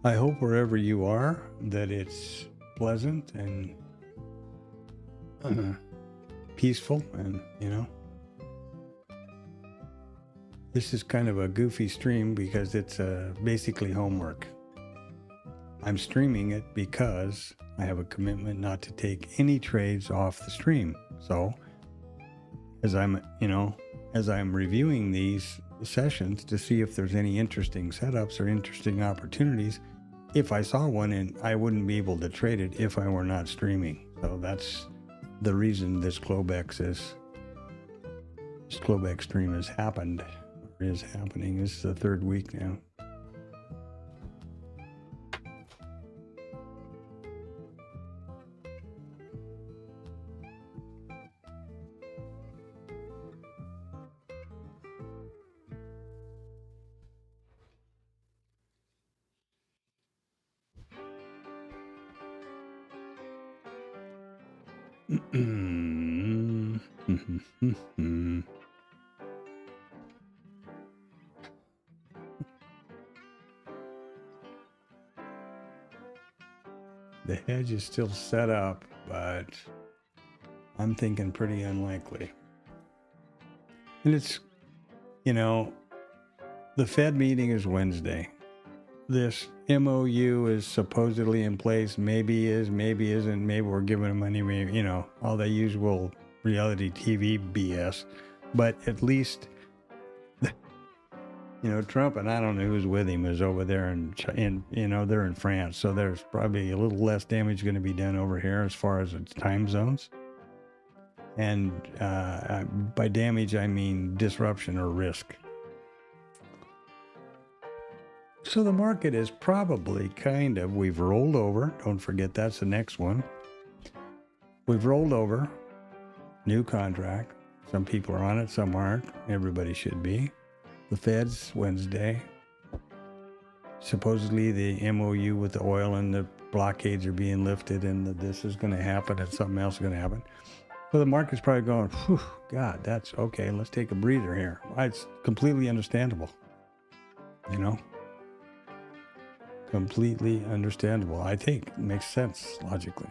I hope wherever you are that it's pleasant and peaceful, and this is kind of a goofy stream because it's basically homework. I'm streaming it because I have a commitment not to take any trades off the stream. So as I'm reviewing these sessions to see if there's any interesting setups or interesting opportunities, if I saw one, and I wouldn't be able to trade it if I were not streaming. So that's the reason this Globex stream has happened, or is happening. This is the third week now. The hedge is still set up, but I'm thinking pretty unlikely. And it's, the Fed meeting is Wednesday. This MOU is supposedly in place. Maybe is, maybe isn't. Maybe we're giving them money. Maybe, all the usual reality TV BS. But at least, Trump, and I don't know who's with him, is over there and they're in France. So there's probably a little less damage going to be done over here as far as its time zones. And by damage, I mean disruption or risk. So the market is probably we've rolled over. Don't forget, that's the next one. We've rolled over. New contract. Some people are on it, some aren't. Everybody should be. The Fed's Wednesday. Supposedly the MOU with the oil and the blockades are being lifted, and this is going to happen and something else is going to happen. So the market's probably going, whew, God, that's okay. Let's take a breather here. It's completely understandable. Completely understandable. I think it makes sense logically.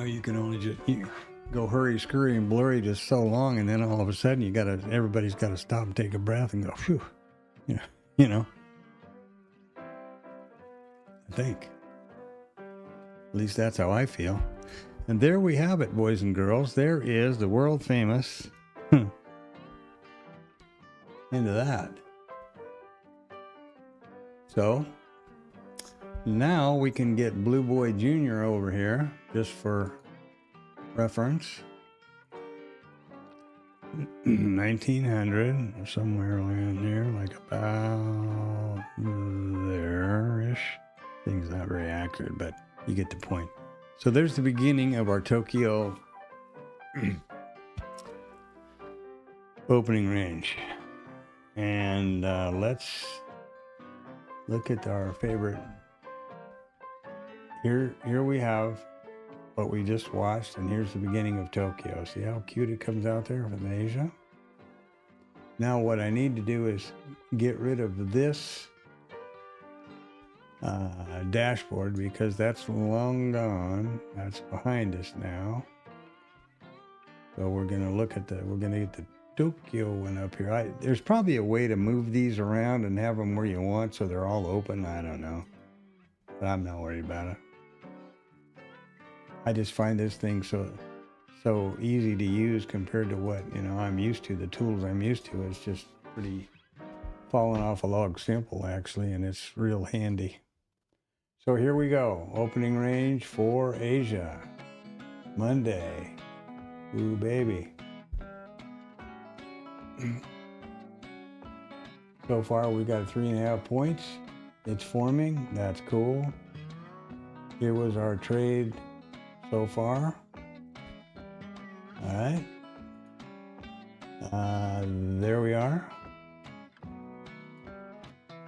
You can only just go hurry, scurry, and blurry just so long, and then all of a sudden everybody's got to stop and take a breath and go, phew. I think. At least that's how I feel. And there we have it, boys and girls. There is the world famous into that. So now we can get Blue Boy Jr. over here just for reference. 1900 or somewhere around there, like about there-ish. Thing's not very accurate, but you get the point. So there's the beginning of our Tokyo opening range. And let's look at our favorite. Here we have what we just watched, and here's the beginning of Tokyo. See how cute it comes out there from Asia? Now what I need to do is get rid of this dashboard because that's long gone. That's behind us now. So we're going to look at we're going to get the Tokyo one up here. There's probably a way to move these around and have them where you want so they're all open. I don't know. But I'm not worried about it. I just find this thing so easy to use compared to what, I'm used to. The tools I'm used to is just pretty falling off a log simple, actually, and it's real handy. So here we go. Opening range for Asia. Monday. Ooh, baby. So far, we got 3.5 points. It's forming. That's cool. Here was our trade so far. All right. There we are.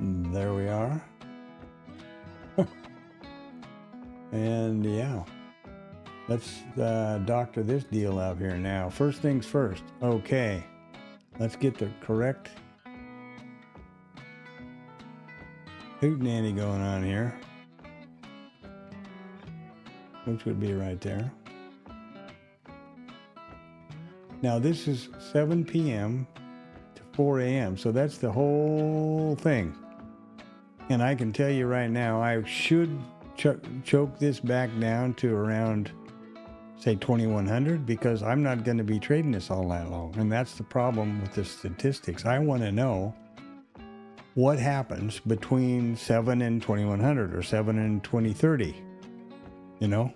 There we are. And yeah, let's doctor this deal out here now. First things first. Okay, let's get the correct hootenanny going on here, which would be right there. Now this is 7 p.m. to 4 a.m. So that's the whole thing. And I can tell you right now, I should choke this back down to around, say, 2100, because I'm not going to be trading this all night long. And that's the problem with the statistics. I want to know what happens between 7 and 2100 or 7 and 2030, And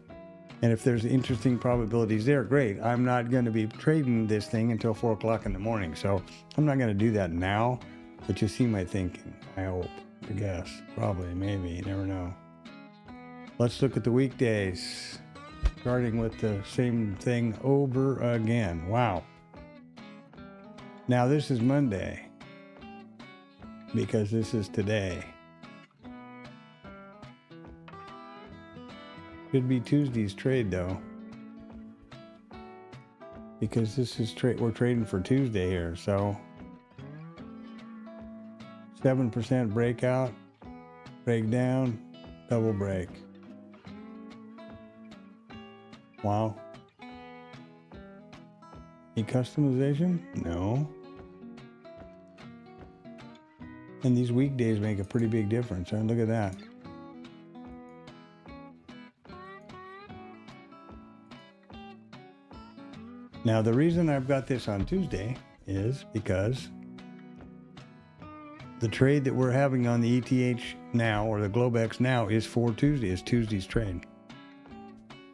if there's interesting probabilities there, great. I'm not going to be trading this thing until 4 o'clock in the morning. So I'm not going to do that now, but you see my thinking, I hope, I guess, probably, maybe, you never know. Let's look at the weekdays, starting with the same thing over again. Wow. Now this is Monday, because this is today. Could be Tuesday's trade though, because this is we're trading for Tuesday here. So 7% breakout, breakdown, double break. Wow. Any customization? No. And these weekdays make a pretty big difference. Look at that. Now, the reason I've got this on Tuesday is because the trade that we're having on the ETH now, or the Globex now, is for Tuesday. It's Tuesday's trade.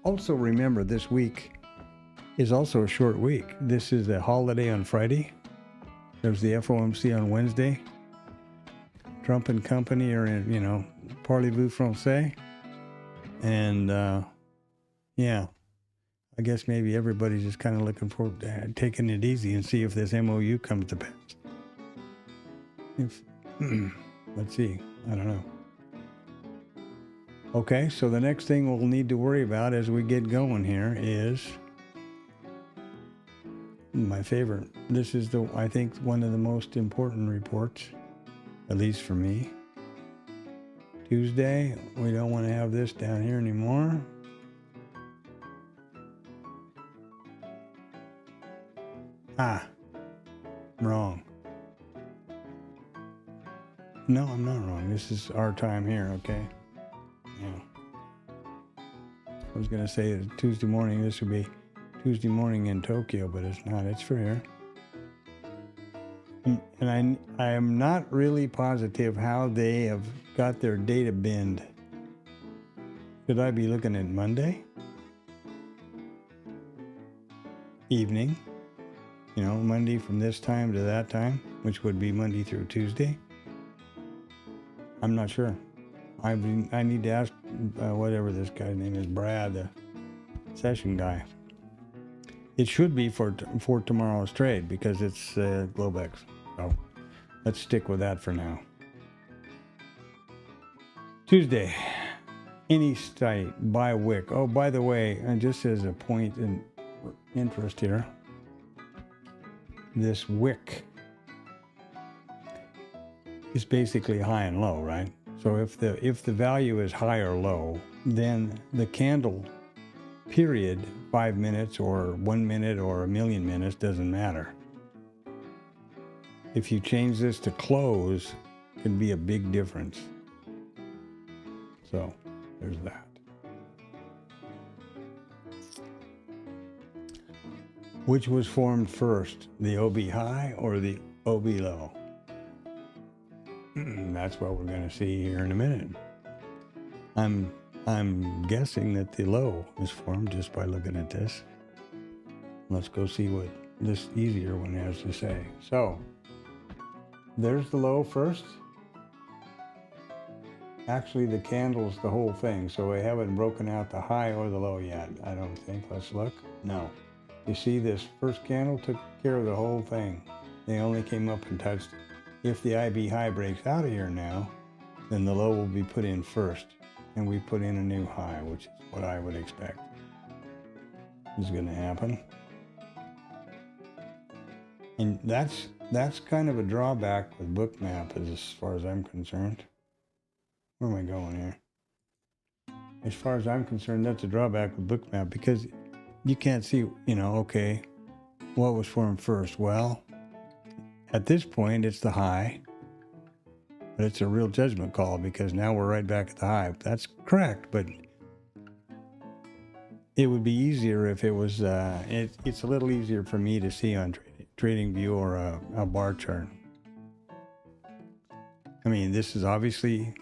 Also remember, this week is also a short week. This is a holiday on Friday. There's the FOMC on Wednesday. Trump and company are in, Parlez-vous Français. And, yeah, I guess maybe everybody's just kind of looking forward to taking it easy and see if this MOU comes to pass. Let's see. I don't know. Okay, so the next thing we'll need to worry about as we get going here is my favorite. This is I think one of the most important reports, at least for me. Tuesday, we don't want to have this down here anymore. Wrong. No, I'm not wrong. This is our time here, okay? Yeah. I was going to say that Tuesday morning, this would be Tuesday morning in Tokyo, but it's not. It's for here. And I am not really positive how they have got their data binned. Should I be looking at Monday evening? Monday from this time to that time, which would be Monday through Tuesday. I'm not sure. I need to ask whatever this guy's name is, Brad, the session guy. It should be for tomorrow's trade because it's Globex. So let's stick with that for now. Tuesday, any site, buy wick. Oh, by the way, and just as a point in interest here, this wick is basically high and low, right? So if the value is high or low, then the candle period, 5 minutes or 1 minute or a million minutes, doesn't matter. If you change this to close, it can be a big difference. So there's that. Which was formed first, the OB high or the OB low? That's what we're going to see here in a minute. I'm guessing that the low is formed just by looking at this. Let's go see what this easier one has to say. So there's the low first. Actually, the candle's the whole thing, so we haven't broken out the high or the low yet, I don't think. Let's look. No. You see, this first candle took care of the whole thing. They only came up and touched it. If the IB high breaks out of here now, then the low will be put in first, and we put in a new high, which is what I would expect is going to happen. And that's kind of a drawback with Bookmap as far as I'm concerned. Where am I going here? As far as I'm concerned, that's a drawback with Bookmap because you can't see, okay, what was formed first? Well, at this point, it's the high, but it's a real judgment call because now we're right back at the high. That's correct, but it would be easier if it was, it's a little easier for me to see on TradingView or a bar chart. I mean, this is obviously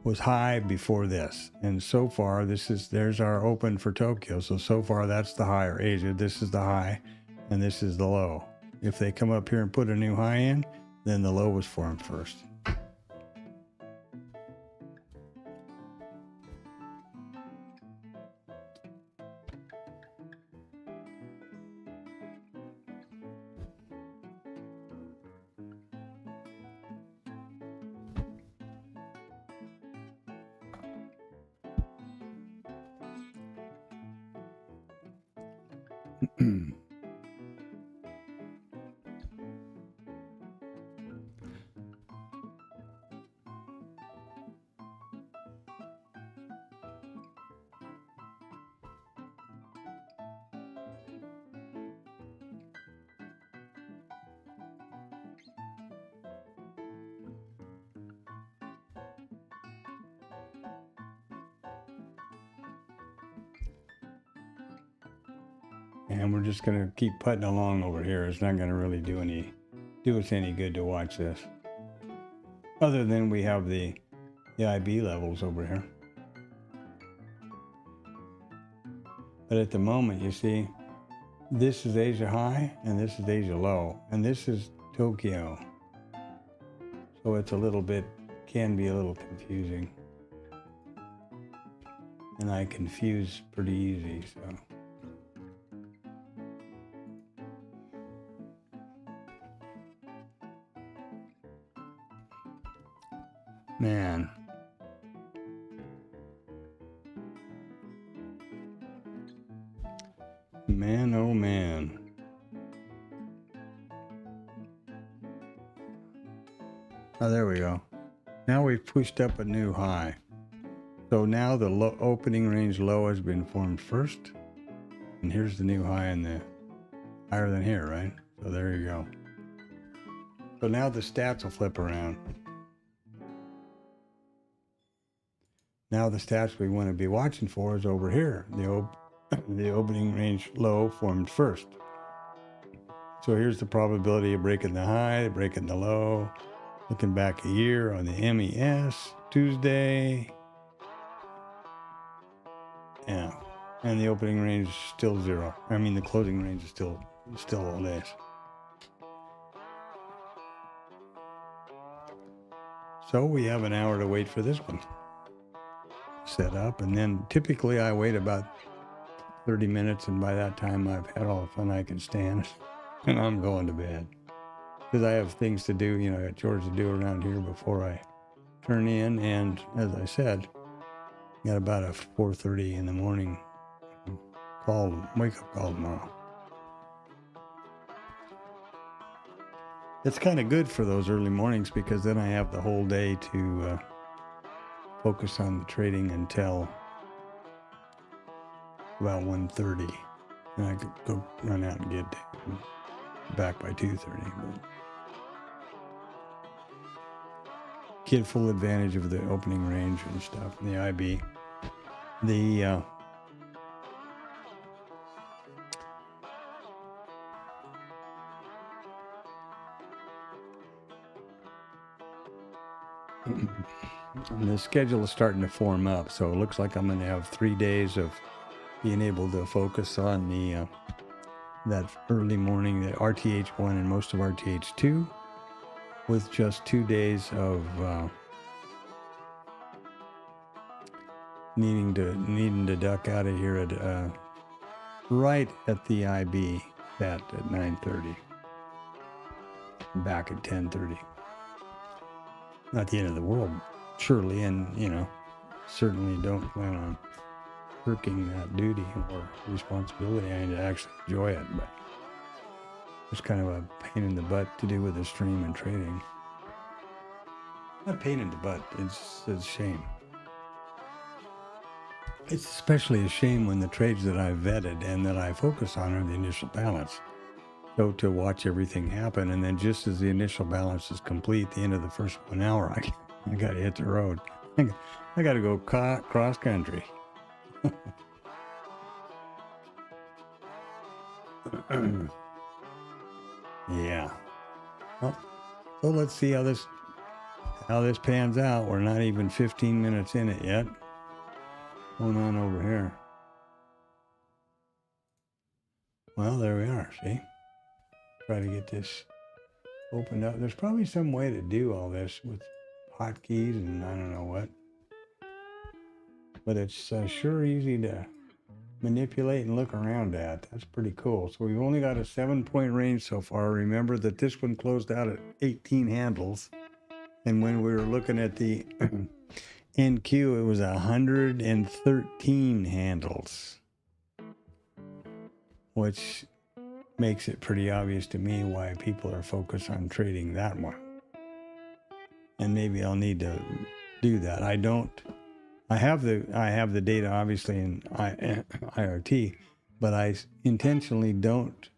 was high before this, and so far there's our open for Tokyo. So far that's the high, or Asia. This is the high, and this is the low. If they come up here and put a new high in, then the low was formed first. And we're just going to keep putting along over here. It's not going to really do us any good to watch this. Other than we have the IB levels over here. But at the moment, you see, this is Asia high and this is Asia low. And this is Tokyo. So it's can be a little confusing. And I confuse pretty easy, so. Man. Man, oh man. Oh, there we go. Now we've pushed up a new high. So now the opening range low has been formed first. And here's the new high in the higher than here, right? So there you go. So now the stats will flip around. Now the stats we want to be watching for is over here. The opening range low formed first. So here's the probability of breaking the high, breaking the low. Looking back a year on the MES, Tuesday. Yeah, and the opening range is still 0. I mean, the closing range is still all this. So we have an hour to wait for this one set up, and then typically I wait about 30 minutes, and by that time I've had all the fun I can stand, and I'm going to bed because I have things to do. I got chores to do around here before I turn in, and as I said, I got about a 4:30 in the morning wake up call tomorrow. It's kind of good for those early mornings because then I have the whole day to focus on the trading until about 1:30, and I could go run out and get back by 2:30. But get full advantage of the opening range and stuff, and the IB. The the schedule is starting to form up, so it looks like I'm going to have 3 days of being able to focus on the that early morning, the RTH1 and most of RTH2, with just 2 days of needing to duck out of here at right at the IB at 9:30, back at 10:30. Not the end of the world, surely, and certainly don't plan on shirking that duty or responsibility. I need to actually enjoy it, but it's kind of a pain in the butt to do with the stream and trading. Not pain in the butt, it's a shame. It's especially a shame when the trades that I vetted and that I focus on are the initial balance. So to watch everything happen, and then just as the initial balance is complete, the end of the first 1 hour, I got to hit the road. I got to go cross country. Yeah. Well, so let's see how this pans out. We're not even 15 minutes in it yet. What's going on over here? Well, there we are. See? Try to get this opened up. There's probably some way to do all this with hotkeys and I don't know what. But it's sure easy to manipulate and look around at. That's pretty cool. So we've only got a 7-point range so far. Remember that this one closed out at 18 handles. And when we were looking at the NQ, it was 113 handles, which makes it pretty obvious to me why people are focused on trading that one. And maybe I'll need to do that. I have the data obviously in IRT, but I intentionally don't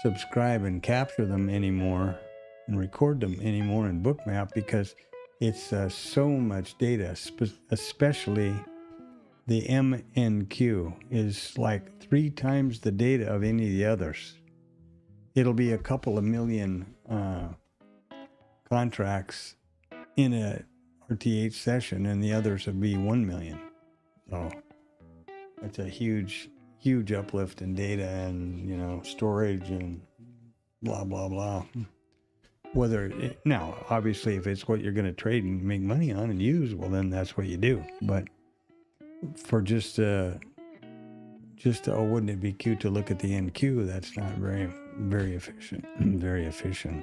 subscribe and capture them anymore and record them anymore in Bookmap because it's so much data, especially the MNQ is like 3 times the data of any of the others. It'll be a couple of million contracts in a RTH session, and the others would be 1 million. So it's a huge uplift in data and storage and blah blah blah. Now, obviously, if it's what you're going to trade and make money on and use, well, then that's what you do. But for just wouldn't it be cute to look at the NQ? That's not very efficient. Very efficient.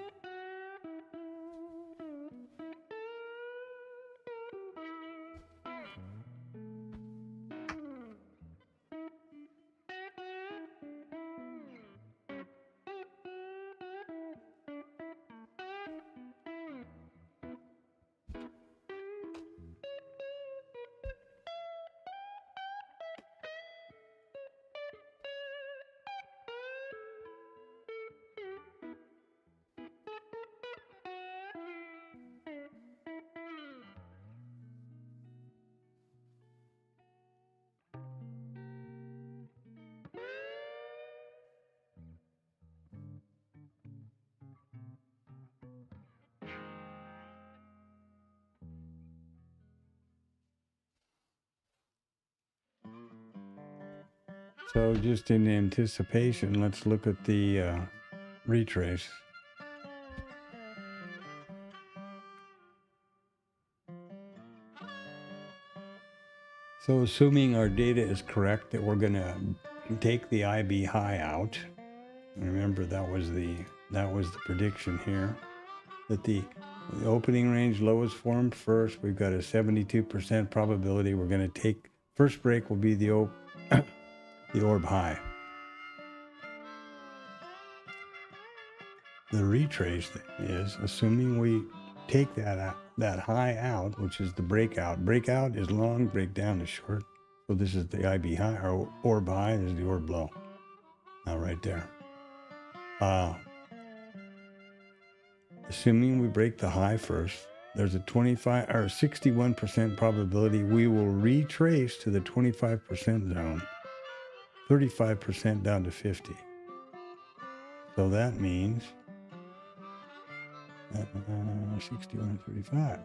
So just in anticipation, let's look at the retrace. So assuming our data is correct that we're going to take the IB high out. Remember that was the prediction here, that the opening range low is formed first. We've got a 72% probability we're going to take first break will be the ORB high. The retrace thing is assuming we take that high out, which is the breakout. Breakout is long, breakdown is short. So this is the IB high, or orb high, this is the orb low. Now right there. Assuming we break the high first, there's a 25 or 61% probability we will retrace to the 25% zone, 35% down to 50. So that means 61.35.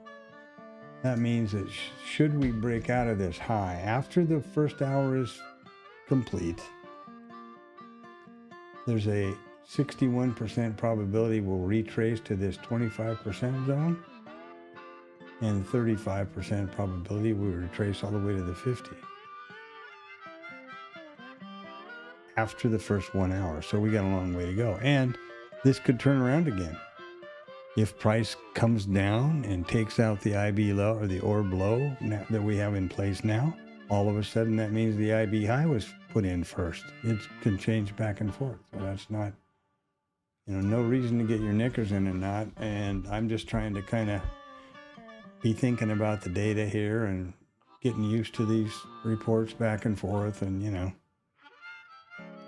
That means that should we break out of this high after the first hour is complete, there's a 61% probability we'll retrace to this 25% zone, and 35% probability we'll retrace all the way to the 50 after the first 1 hour. So we got a long way to go. And this could turn around again. If price comes down and takes out the IB low or the orb low that we have in place now, all of a sudden that means the IB high was put in first. It can change back and forth. So that's not, no reason to get your knickers in a knot. And I'm just trying to kind of be thinking about the data here and getting used to these reports back and forth and,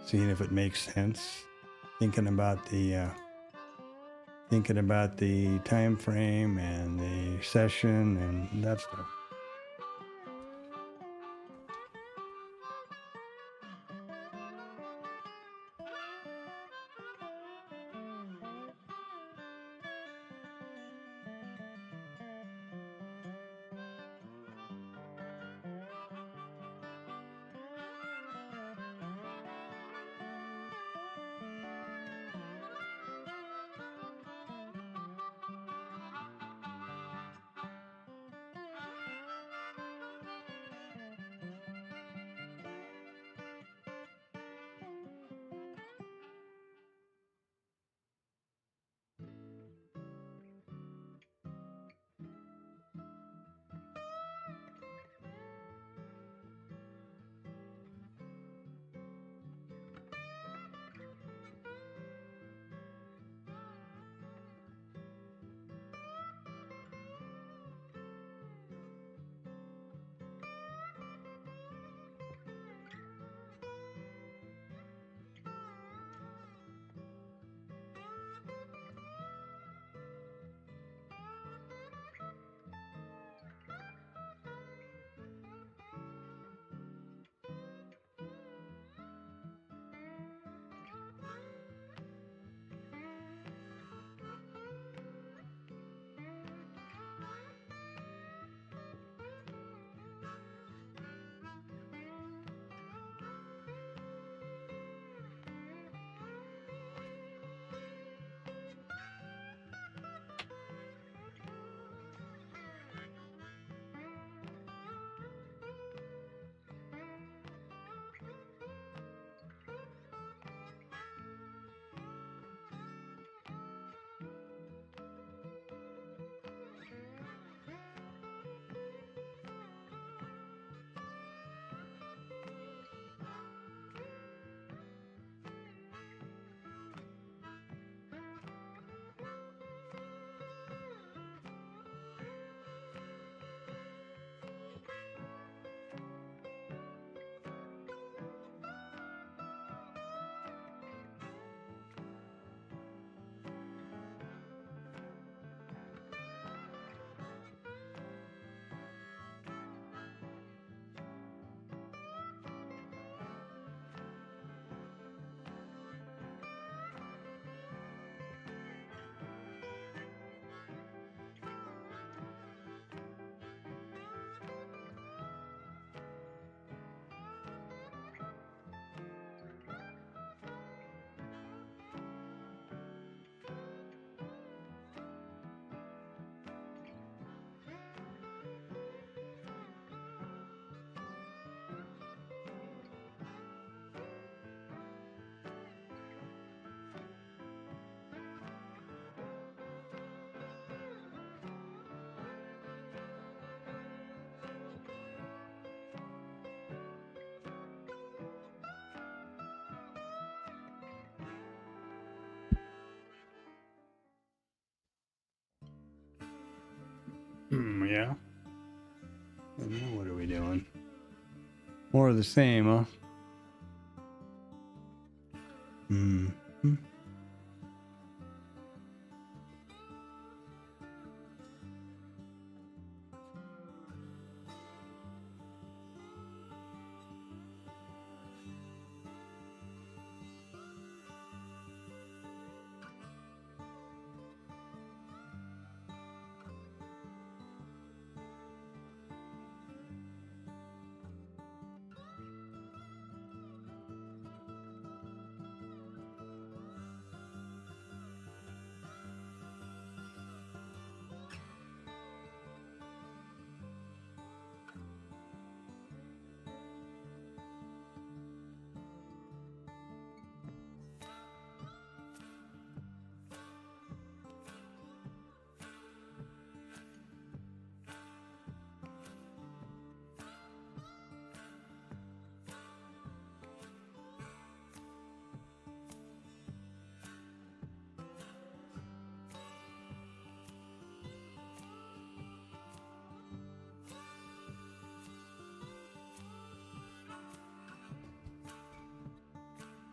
seeing if it makes sense, thinking about the time frame and the session and that stuff. Yeah. And now what are we doing? More of the same, huh? Hmm.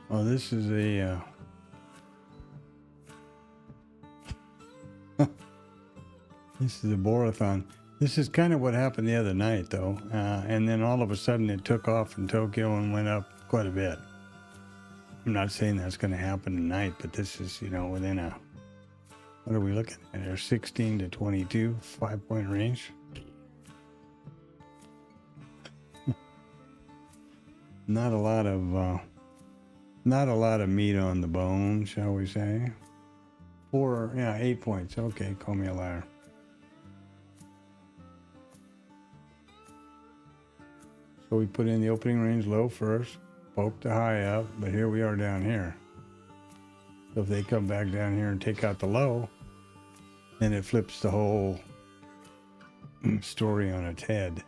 Oh, this is a this is a borathon. This is kind of what happened the other night, though, and then all of a sudden it took off in Tokyo and went up quite a bit. I'm not saying that's going to happen tonight, but this is, within a, what are we looking at here? 16 to 22, 5-point range. Not a lot of meat on the bone, shall we say? 8 points. Okay, call me a liar. So we put in the opening range low first, poke the high up, but here we are down here. So if they come back down here and take out the low, then it flips the whole story on its head.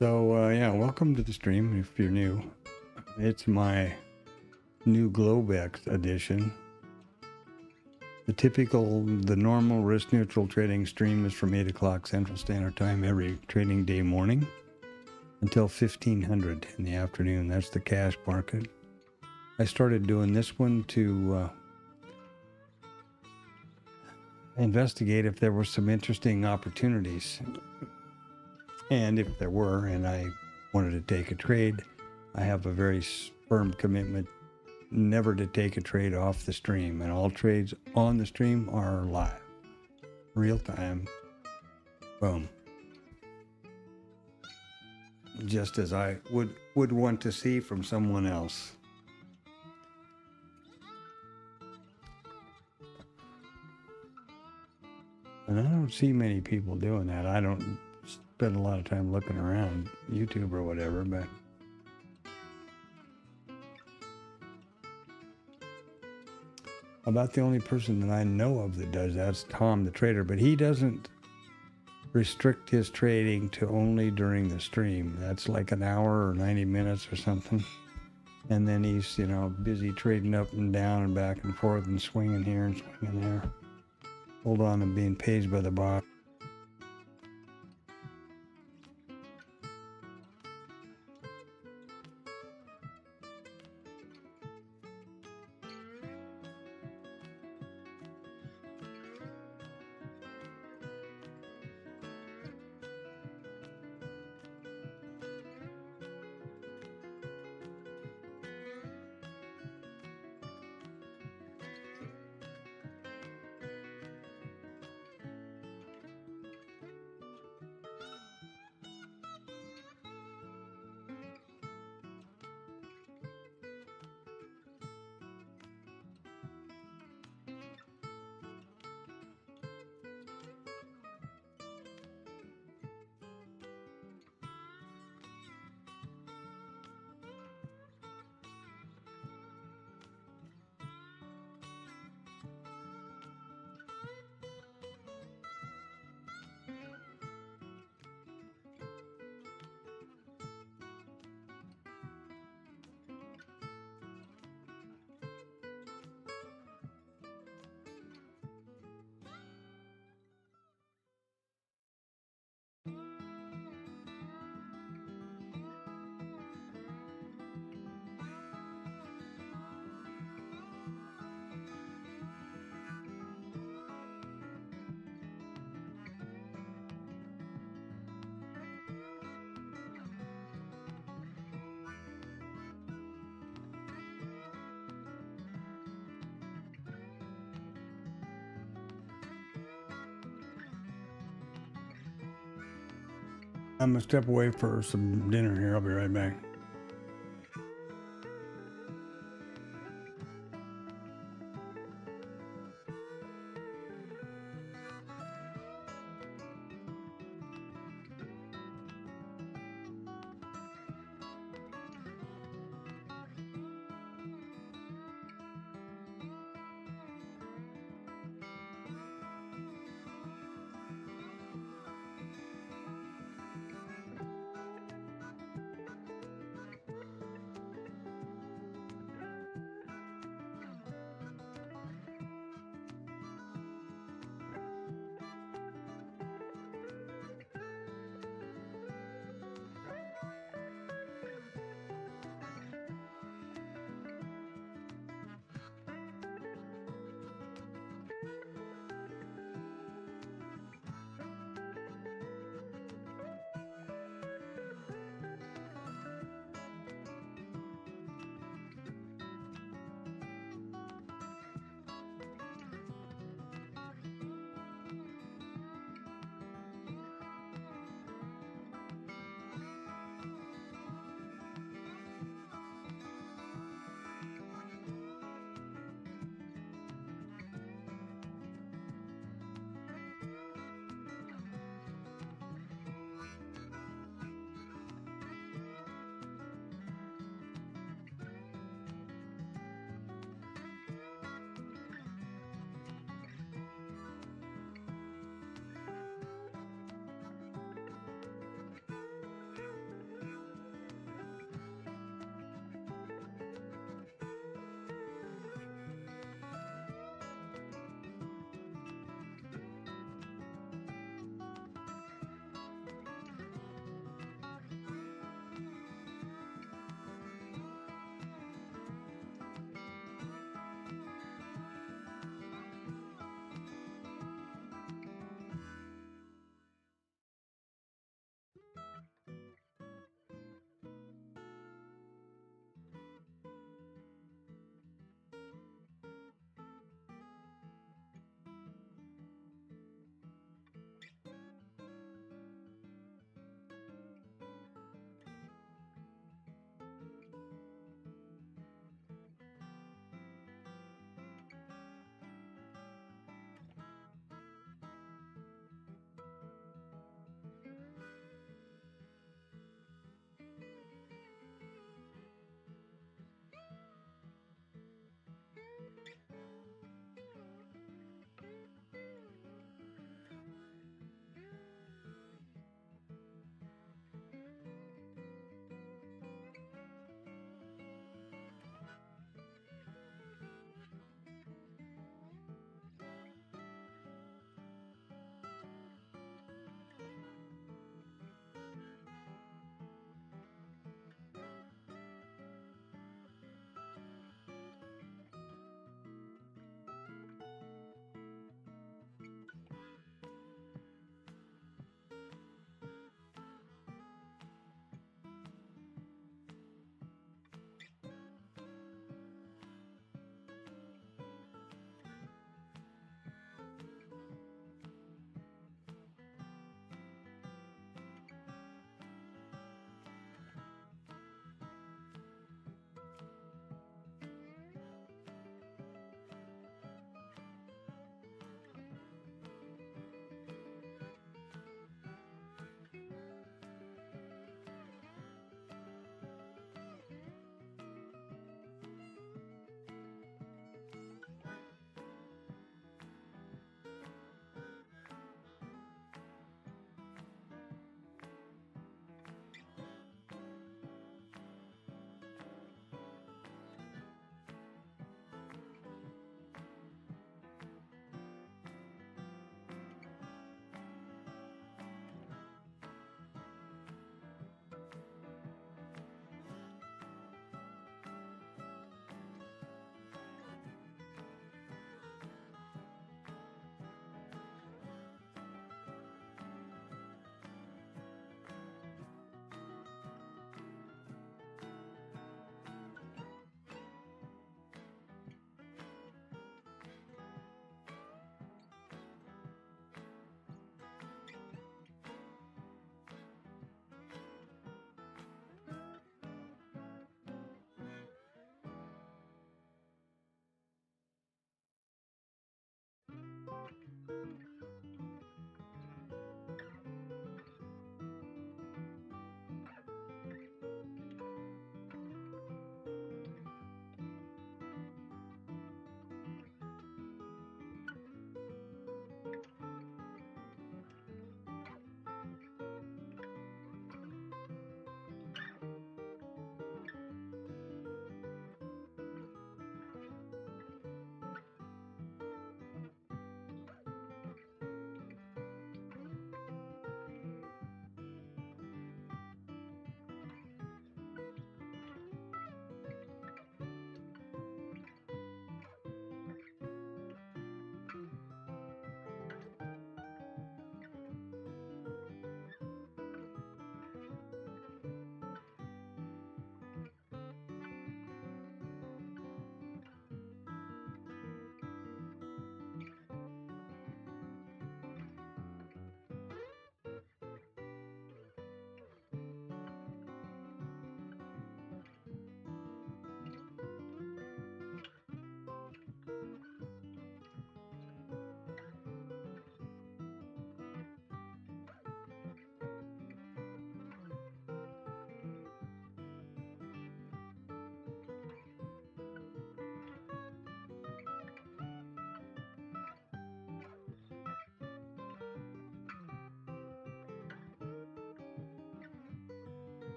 So, yeah, welcome to the stream if you're new. It's my new Globex edition. The normal risk-neutral trading stream is from 8 o'clock Central Standard Time every trading day morning until 1500 in the afternoon. That's the cash market. I started doing this one to investigate if there were some interesting opportunities. And if there were, and I wanted to take a trade, I have a very firm commitment never to take a trade off the stream. And all trades on the stream are live, real time. Boom. Just as I would want to see from someone else. And I don't see many people doing that. I don't spend a lot of time looking around YouTube or whatever, but about the only person that I know of that does that's Tom the trader, but he doesn't restrict his trading to only during the stream. That's like an hour or 90 minutes or something. And then he's, busy trading up and down and back and forth and swinging here and swinging there. Hold on, I'm being paged by the bot. I'm gonna step away for some dinner here. I'll be right back.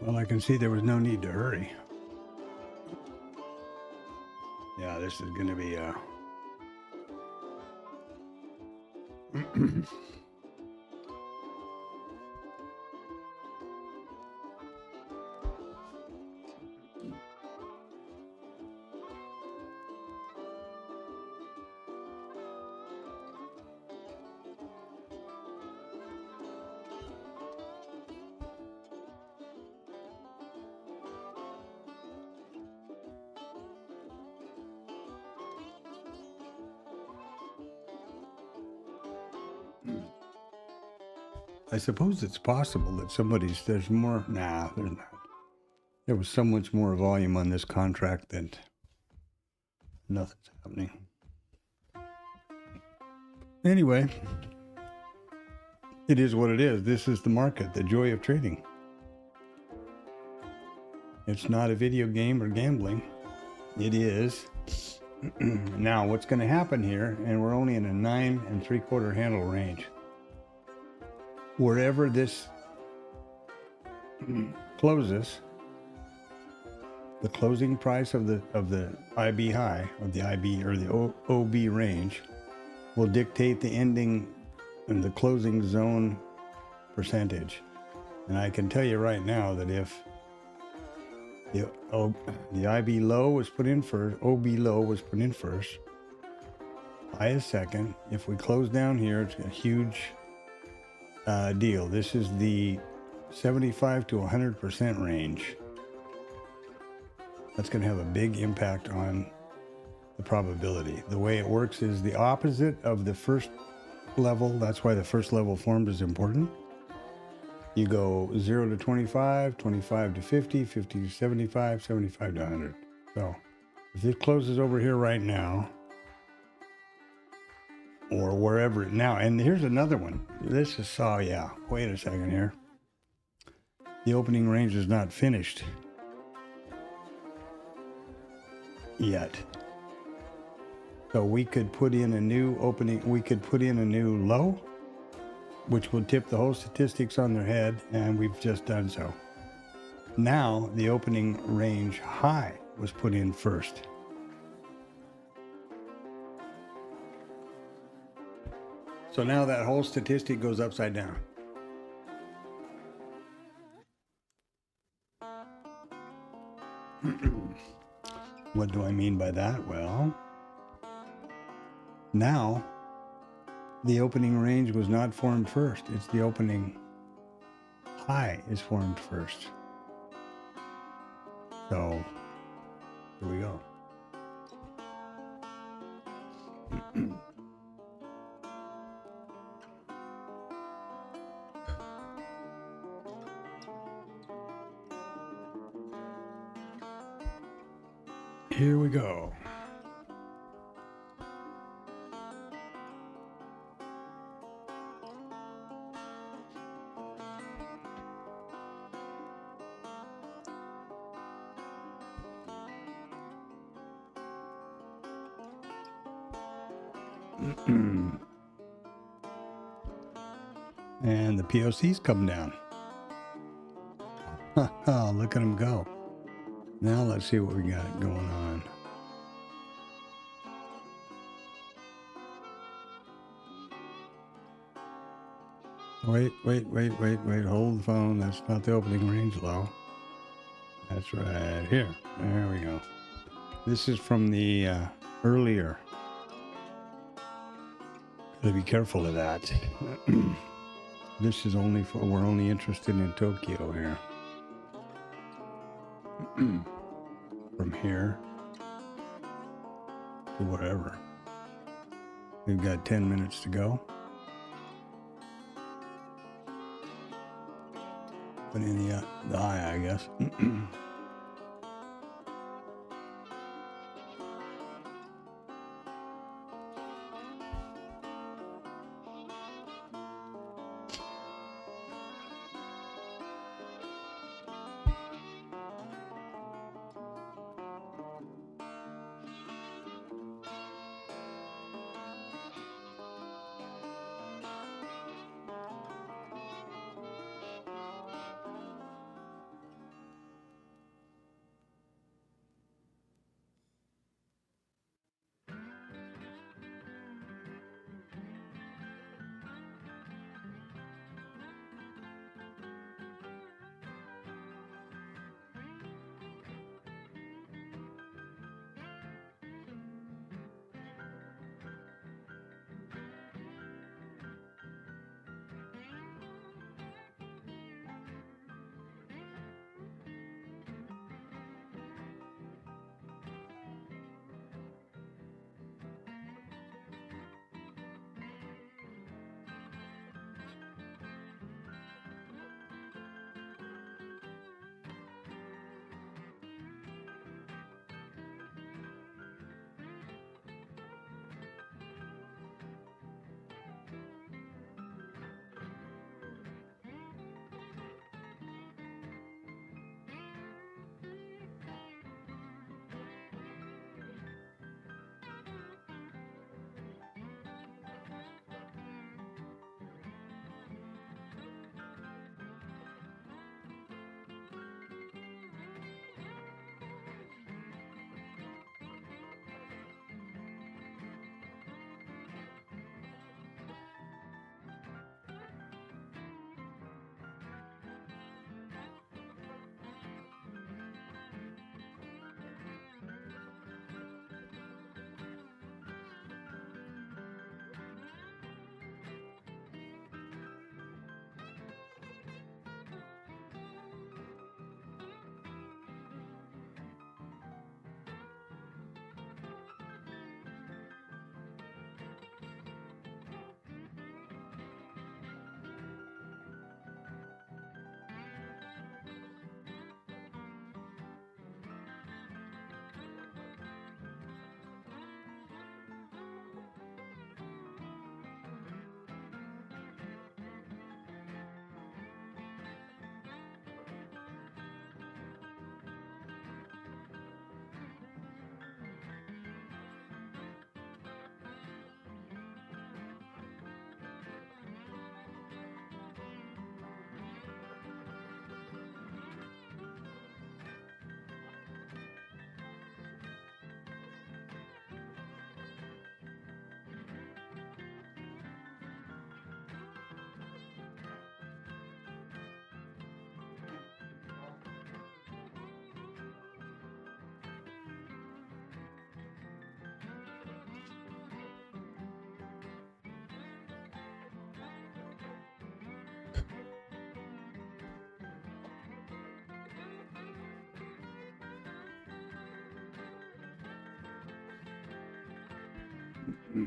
Well, I can see there was no need to hurry. Yeah, this is going to be I suppose it's possible that there's more. Nah, there's not. There was so much more volume on this contract that nothing's happening. Anyway, it is what it is. This is the market, the joy of trading. It's not a video game or gambling. It is. Now, what's going to happen here, and we're only in a 9 3/4 handle range. Wherever this closes, the closing price of the IB high, of the IB or the OB range, will dictate the ending and the closing zone percentage. And I can tell you right now that if the IB low was put in first, OB low was put in first, high is second. If we close down here, it's a huge deal. This is the 75 to 100% range. That's going to have a big impact on the probability. The way it works is the opposite of the first level. That's why the first level formed is important. You go 0 to 25, 25 to 50, 50 to 75, 75 to 100. So if it closes over here right now, or wherever now, and here's another one. This is yeah. Wait a second here. The opening range is not finished yet. So we could put in a new opening. We could put in a new low, which will tip the whole statistics on their head, and we've just done so. Now the opening range high was put in first. So now that whole statistic goes upside down. What do I mean by that? Well, now the opening range was not formed first. It's the opening high is formed first. So here we go. Here we go. And the POC's come down. Look at them go. Now let's see what we got going on. Wait. Hold the phone. That's not the opening range low. That's right here. There we go. This is from the earlier. Gotta be careful of that. This is only for, we're only interested in Tokyo here. From here to wherever. We've got 10 minutes to go. Put in the high, I guess.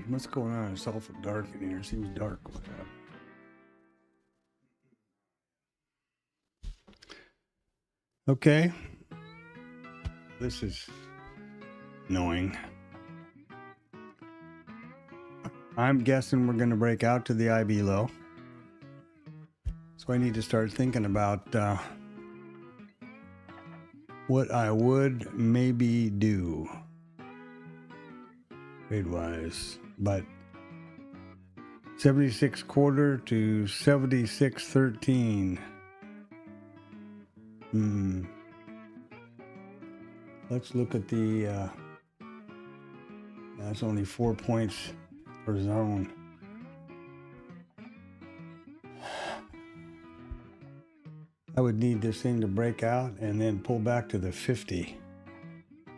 What's going on? It's awful dark in here. It seems dark. What's up? Okay. This is annoying. I'm guessing we're going to break out to the IB low. So I need to start thinking about what I would maybe do trade-wise. But 76.25 to 76.13. Let's look at the, that's only 4 points per zone. I would need this thing to break out and then pull back to the 50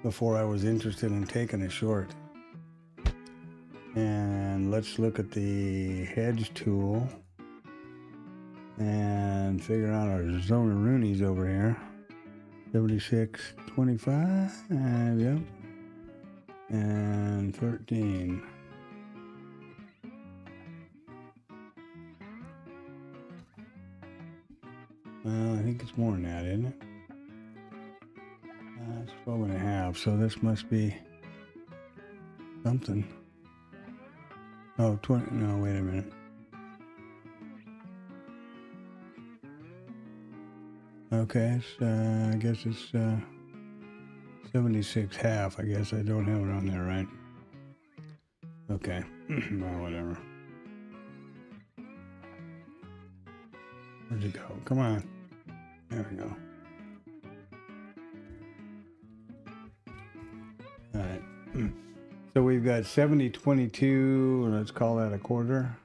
before I was interested in taking a short. And let's look at the hedge tool and figure out our zone of Roonies over here. 76.25, yep, and 13. Well, I think it's more than that, isn't it? It's 12.5, so this must be something. Oh, 20, no, wait a minute. Okay, it's, I guess it's 76.5. I guess I don't have it on there, right? Okay, well, whatever. Where'd it go? Come on. There we go. All right. So we've got 70.22. Let's call that a quarter.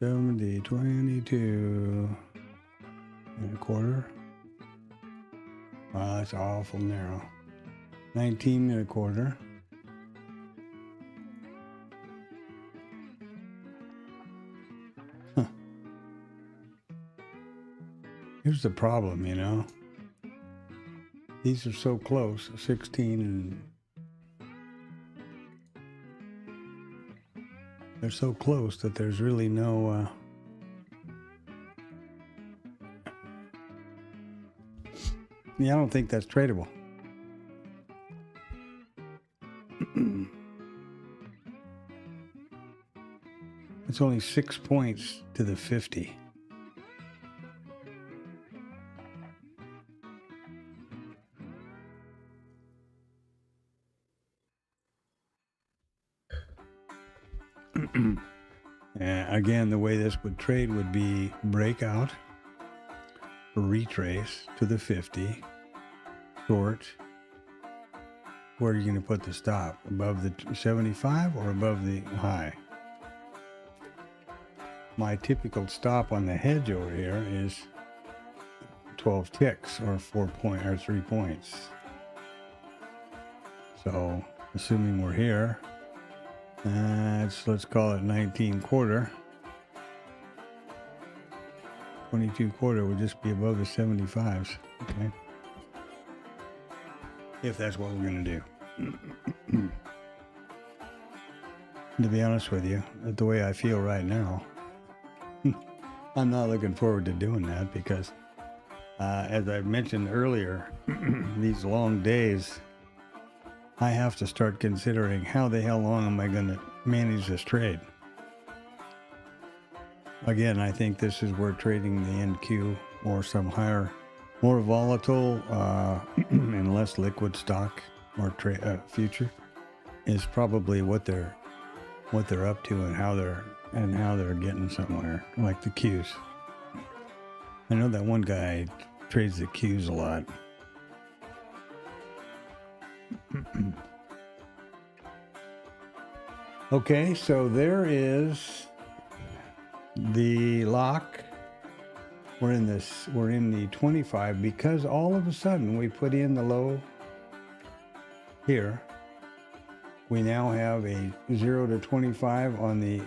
70.22 and a quarter. Wow, that's awful narrow. 19 and a quarter. Huh. Here's the problem, you know. These are so close, 16 and they're so close that there's really no yeah, I don't think that's tradable. It's only 6 points to the 50. Again, the way this would trade would be breakout, retrace to the 50, short. Where are you going to put the stop? Above the 75 or above the high? My typical stop on the hedge over here is 12 ticks or 3 points. So, assuming we're here, let's call it 19.25. 22.25 would just be above the 75s. Okay. If that's what we're going to do. To be honest with you, the way I feel right now, I'm not looking forward to doing that because, as I mentioned earlier, these long days, I have to start considering how the hell long am I going to manage this trade. Again, I think this is where trading the NQ or some higher, more volatile and less liquid stock or future is probably what they're up to and how they're getting somewhere, like the Qs. I know that one guy trades the Qs a lot. Okay, so there is the lock. We're in the 25 because all of a sudden we put in the low here. We now have a 0 to 25 on the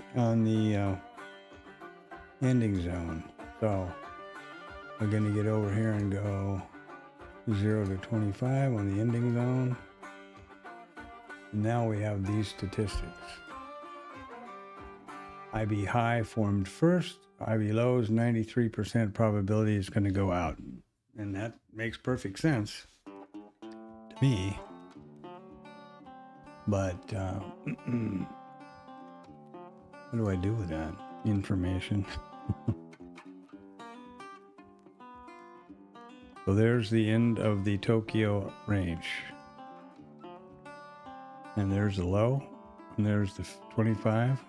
ending zone. So we're going to get over here and go 0 to 25 on the ending zone. Now we have these statistics. IB high formed first, IB lows, 93% probability is going to go out. And that makes perfect sense to me. But what do I do with that information? So there's the end of the Tokyo range. And there's the low, and there's the 25,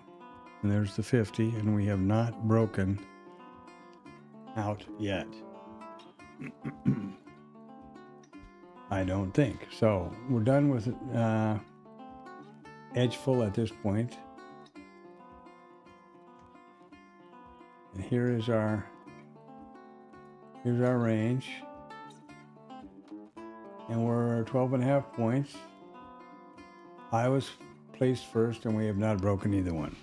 and there's the 50, and we have not broken out yet. I don't think. So we're done with edge full at this point. And here's our range. And we're 12.5 points. I was placed first, and we have not broken either one.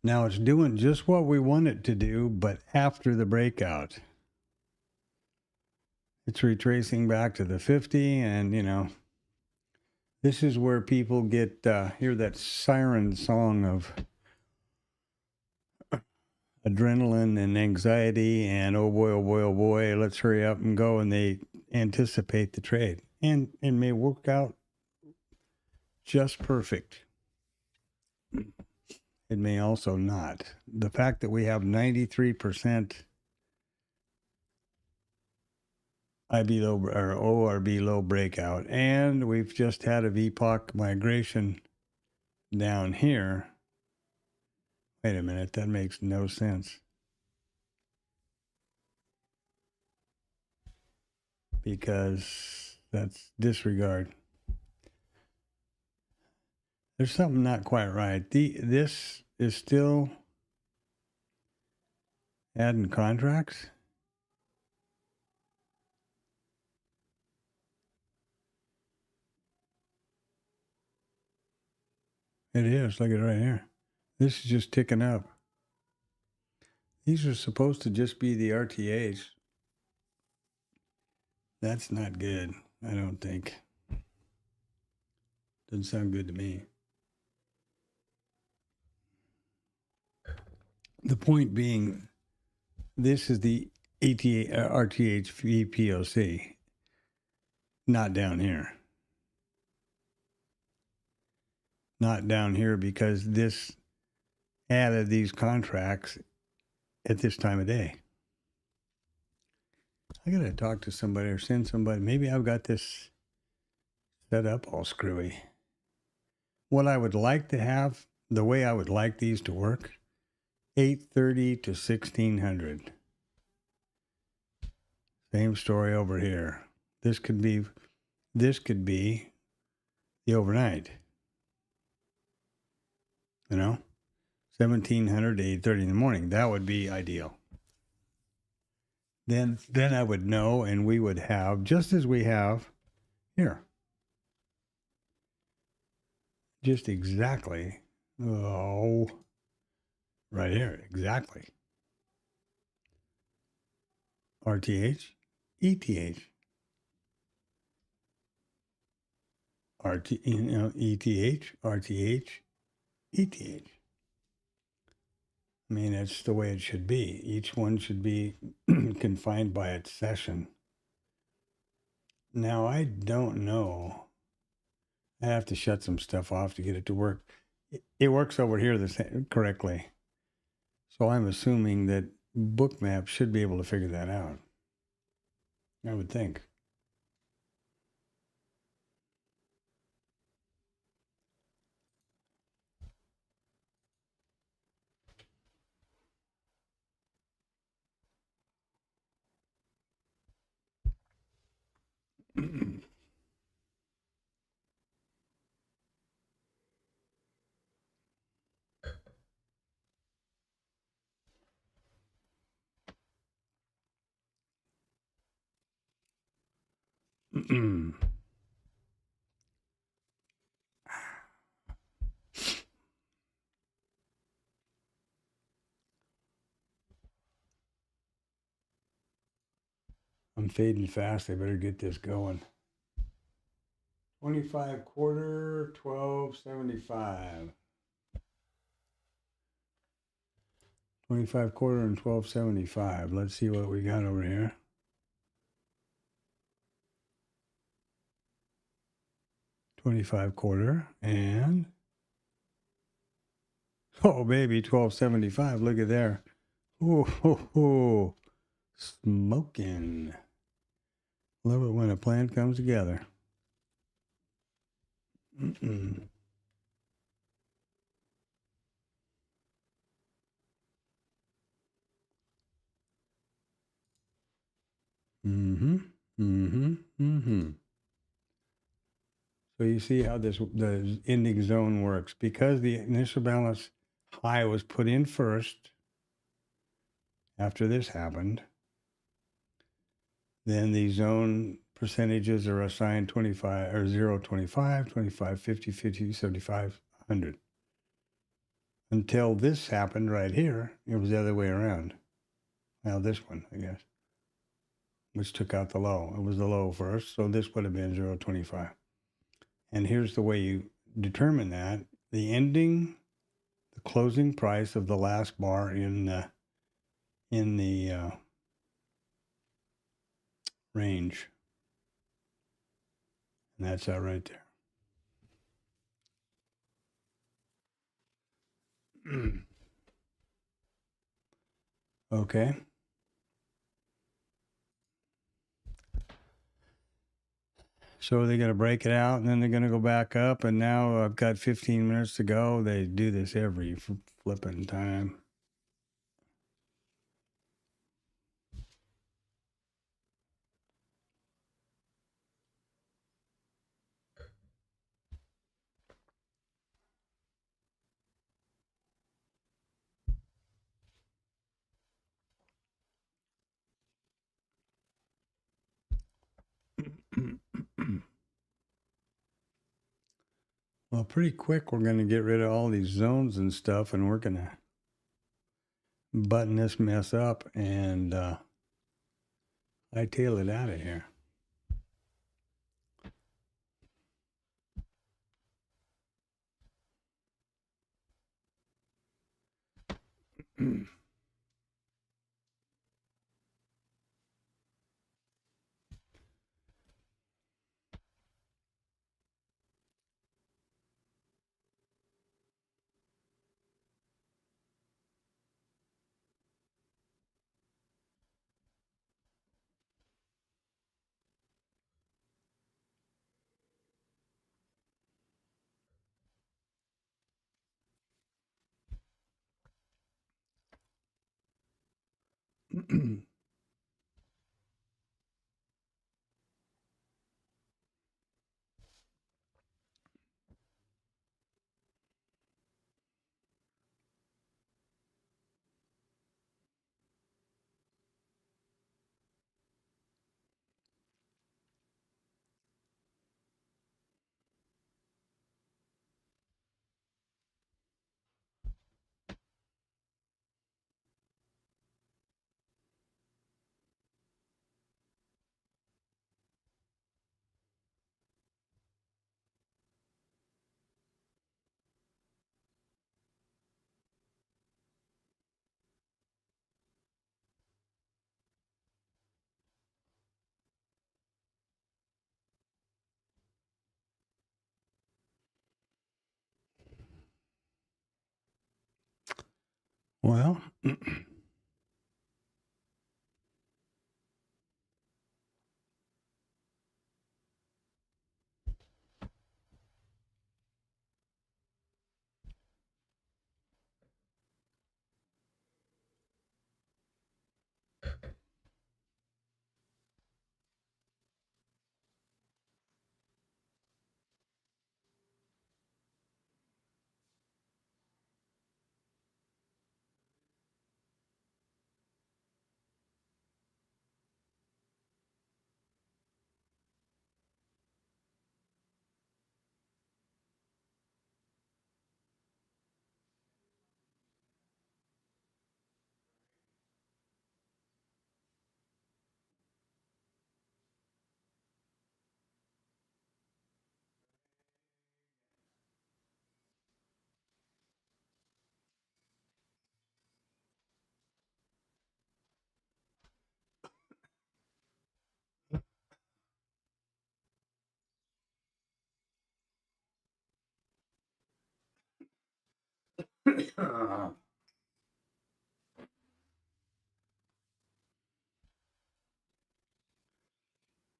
Now it's doing just what we want it to do, but after the breakout. It's retracing back to the 50, and, you know, this is where people get, hear that siren song of adrenaline and anxiety and, oh boy, let's hurry up and go, and they anticipate the trade. And it may work out just perfect. It may also not. The fact that we have 93% IB low or ORB low breakout, and we've just had a VPOC migration down here. Wait a minute, that makes no sense. Because that's disregard. There's something not quite right. This is still adding contracts. It is. Look at it right here. This is just ticking up. These are supposed to just be the RTAs. That's not good, I don't think. Doesn't sound good to me. The point being, this is the RTH VPOC, not down here. Not down here because this added these contracts at this time of day. I got to talk to somebody or send somebody. Maybe I've got this set up all screwy. What I would like to have, the way I would like these to work, 830 to 1600. Same story over here. This could be the overnight. You know, 1700 to 8:30 in the morning. That would be ideal. Then I would know, and we would have, just as we have here, just exactly. Oh, right here, exactly. RTH, ETH, ETH, RTH, ETH. I mean, that's the way it should be. Each one should be confined by its session. Now, I don't know. I have to shut some stuff off to get it to work. It works over here correctly. So I'm assuming that Bookmap should be able to figure that out. I would think. I'm fading fast. I better get this going. 25 quarter, 12.75. 25 quarter and 12.75. Let's see what we got over here. 25 quarter and oh baby, 12.75. Look at there. Ooh, smoking. Love it when a plan comes together. Mm-hmm. So you see how the ending zone works. Because the initial balance high was put in first, after this happened, then the zone percentages are assigned 25 or 0, 25, 25, 50, 50, 75, 100. Until this happened right here, it was the other way around. Now this one, I guess, which took out the low. It was the low first, so this would have been 0.25. And here's the way you determine that. The closing price of the last bar in the range. And that's that right there. Okay. So they're going to break it out, and then they're going to go back up. And now I've got 15 minutes to go. They do this every flipping time. Well, pretty quick, we're going to get rid of all these zones and stuff, and we're going to button this mess up and hightail it out of here. Well,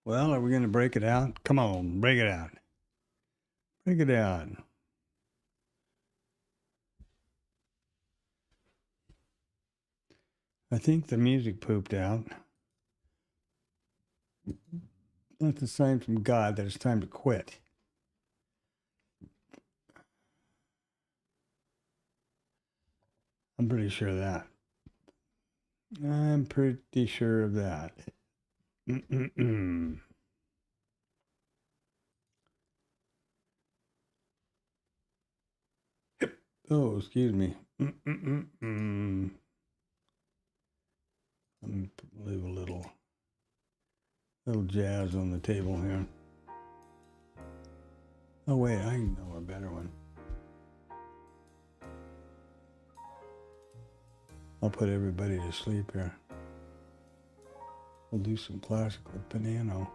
well, are we going to break it out? Come on, break it out. Break it out. I think the music pooped out. That's a sign from God that it's time to quit. I'm pretty sure of that. I'm pretty sure of that. Oh, excuse me. Let me leave a little jazz on the table here. Oh wait, I know a better one. I'll put everybody to sleep here. We'll do some classical piano.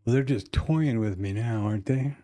Well, they're just toying with me now, aren't they?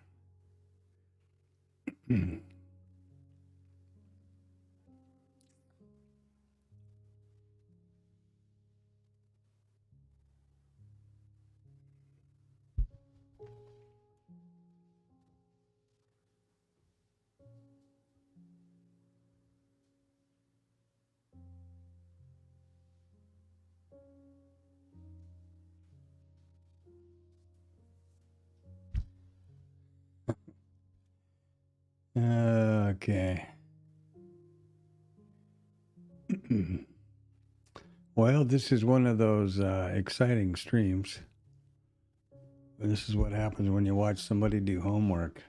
Okay. Well, this is one of those exciting streams. This is what happens when you watch somebody do homework.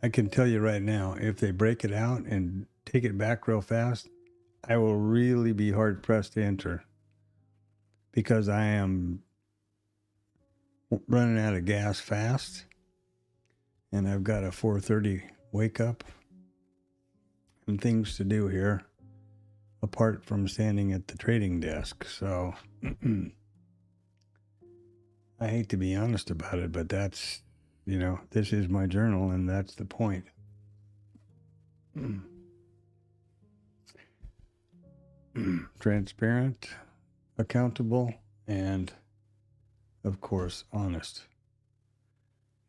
I can tell you right now, if they break it out and take it back real fast, I will really be hard pressed to enter because I am running out of gas fast, and I've got a 4:30 wake up and things to do here apart from standing at the trading desk. So I hate to be honest about it, but that's, this is my journal, and that's the point. Transparent, accountable, and of course, honest.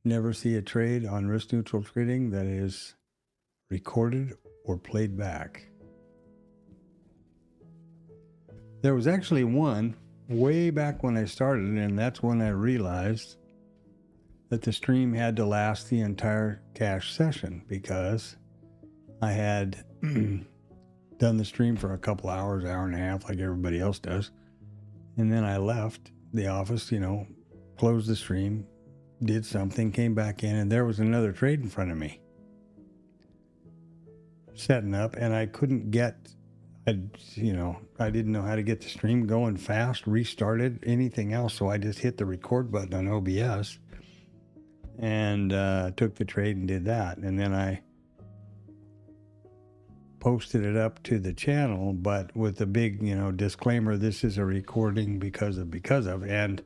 Never see a trade on risk neutral trading that is recorded or played back. There was actually one way back when I started, and that's when I realized that the stream had to last the entire cash session, because I had done the stream for a couple hours, hour and a half, like everybody else does. And then I left the office, closed the stream, did something, came back in, and there was another trade in front of me setting up, and I couldn't get, I didn't know how to get the stream going fast, restarted, anything else. So I just hit the record button on OBS and took the trade and did that. And then I posted it up to the channel, but with a big, disclaimer, this is a recording because of, and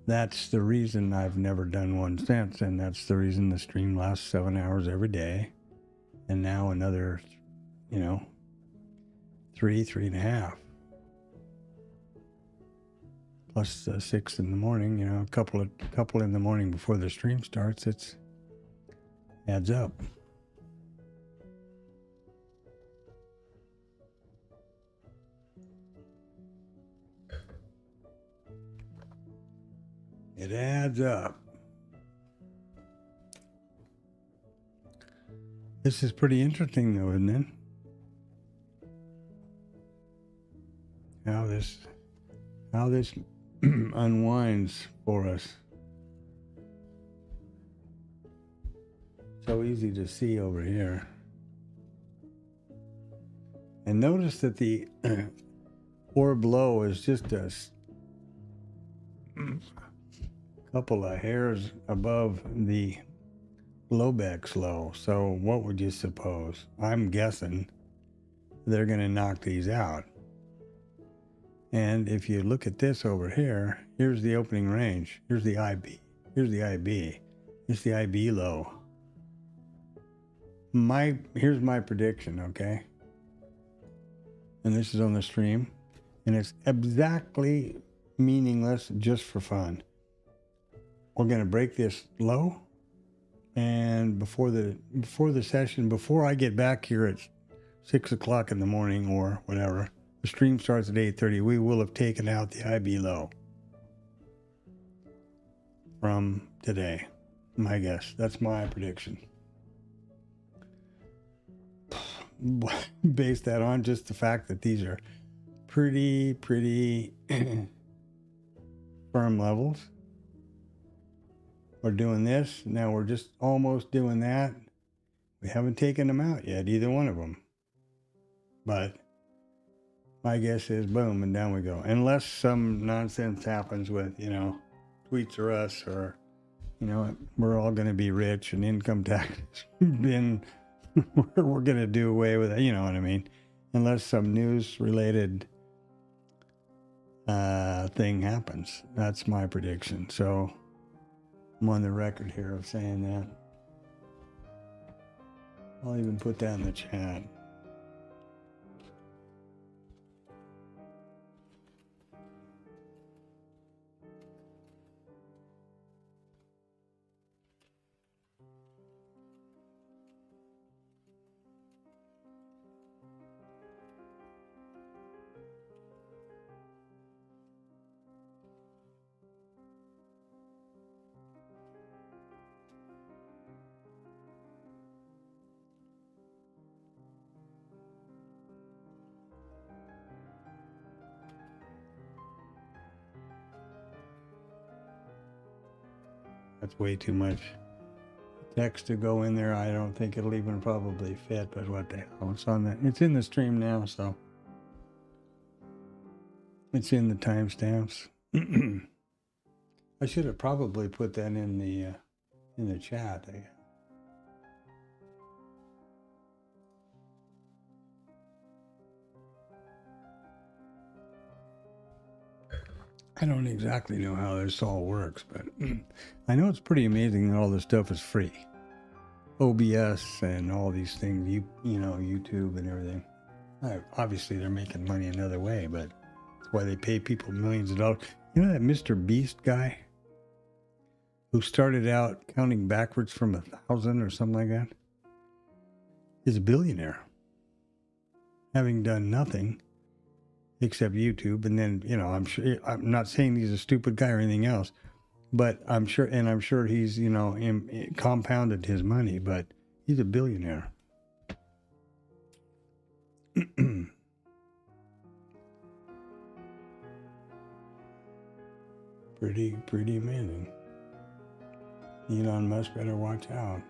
that's the reason I've never done one since. And that's the reason the stream lasts 7 hours every day. And now another, 3.5. Plus 6 in the morning, a couple in the morning before the stream starts. It's adds up. It adds up. This is pretty interesting, though, isn't it? How this unwinds for us. So easy to see over here. And notice that the orb low is just a couple of hairs above the Globex low. So what would you suppose? I'm guessing they're going to knock these out. And if you look at this over here, here's the opening range. Here's the IB. Here's the IB. Here's the IB low. Here's my prediction, okay? And this is on the stream. And it's exactly meaningless, just for fun. We're going to break this low. And before the session, before I get back here at 6 o'clock in the morning or whatever, the stream starts at 8:30. We will have taken out the IB low from today. My guess. That's my prediction. Base that on just the fact that these are pretty firm levels. We're doing this. Now we're just almost doing that. We haven't taken them out yet, either one of them. But my guess is boom, and down we go. Unless some nonsense happens with, Tweets or us, or, we're all going to be rich and income tax been, we're going to do away with it. You know what I mean? Unless some news related thing happens. That's my prediction. So I'm on the record here of saying that. I'll even put that in the chat. That's way too much text to go in there. I don't think it'll even probably fit, but what the hell? It's on the, it's in the stream now, so it's in the timestamps. I should have probably put that in the chat. I don't exactly know how this all works, but I know it's pretty amazing that all this stuff is free. OBS and all these things, you know, YouTube and everything. Obviously, they're making money another way, but that's why they pay people millions of dollars. You know that Mr. Beast guy who started out counting backwards from 1,000 or something like that is a billionaire, having done nothing except YouTube. And then, you know, I'm sure, I'm not saying he's a stupid guy or anything else, but I'm sure he's, you know, compounded his money, but he's a billionaire. Pretty amazing. Elon Musk better watch out.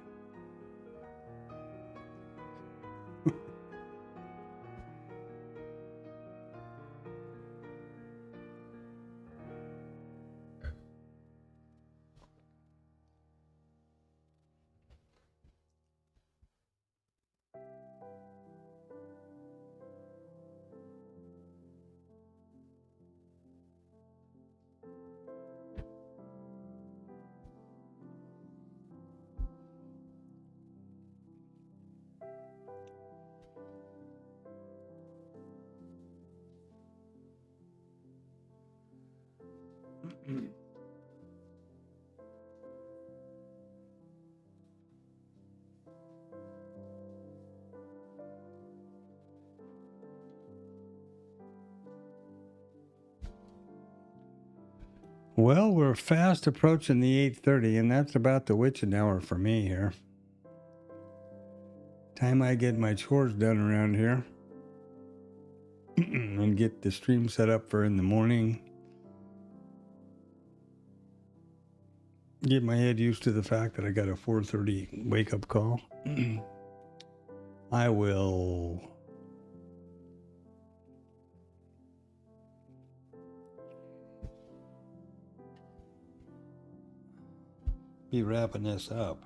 Well, we're fast approaching the 8:30, and that's about the witching hour for me here. Time I get my chores done around here and get the stream set up for in the morning. Get my head used to the fact that I got a 4:30 wake-up call. I will be wrapping this up.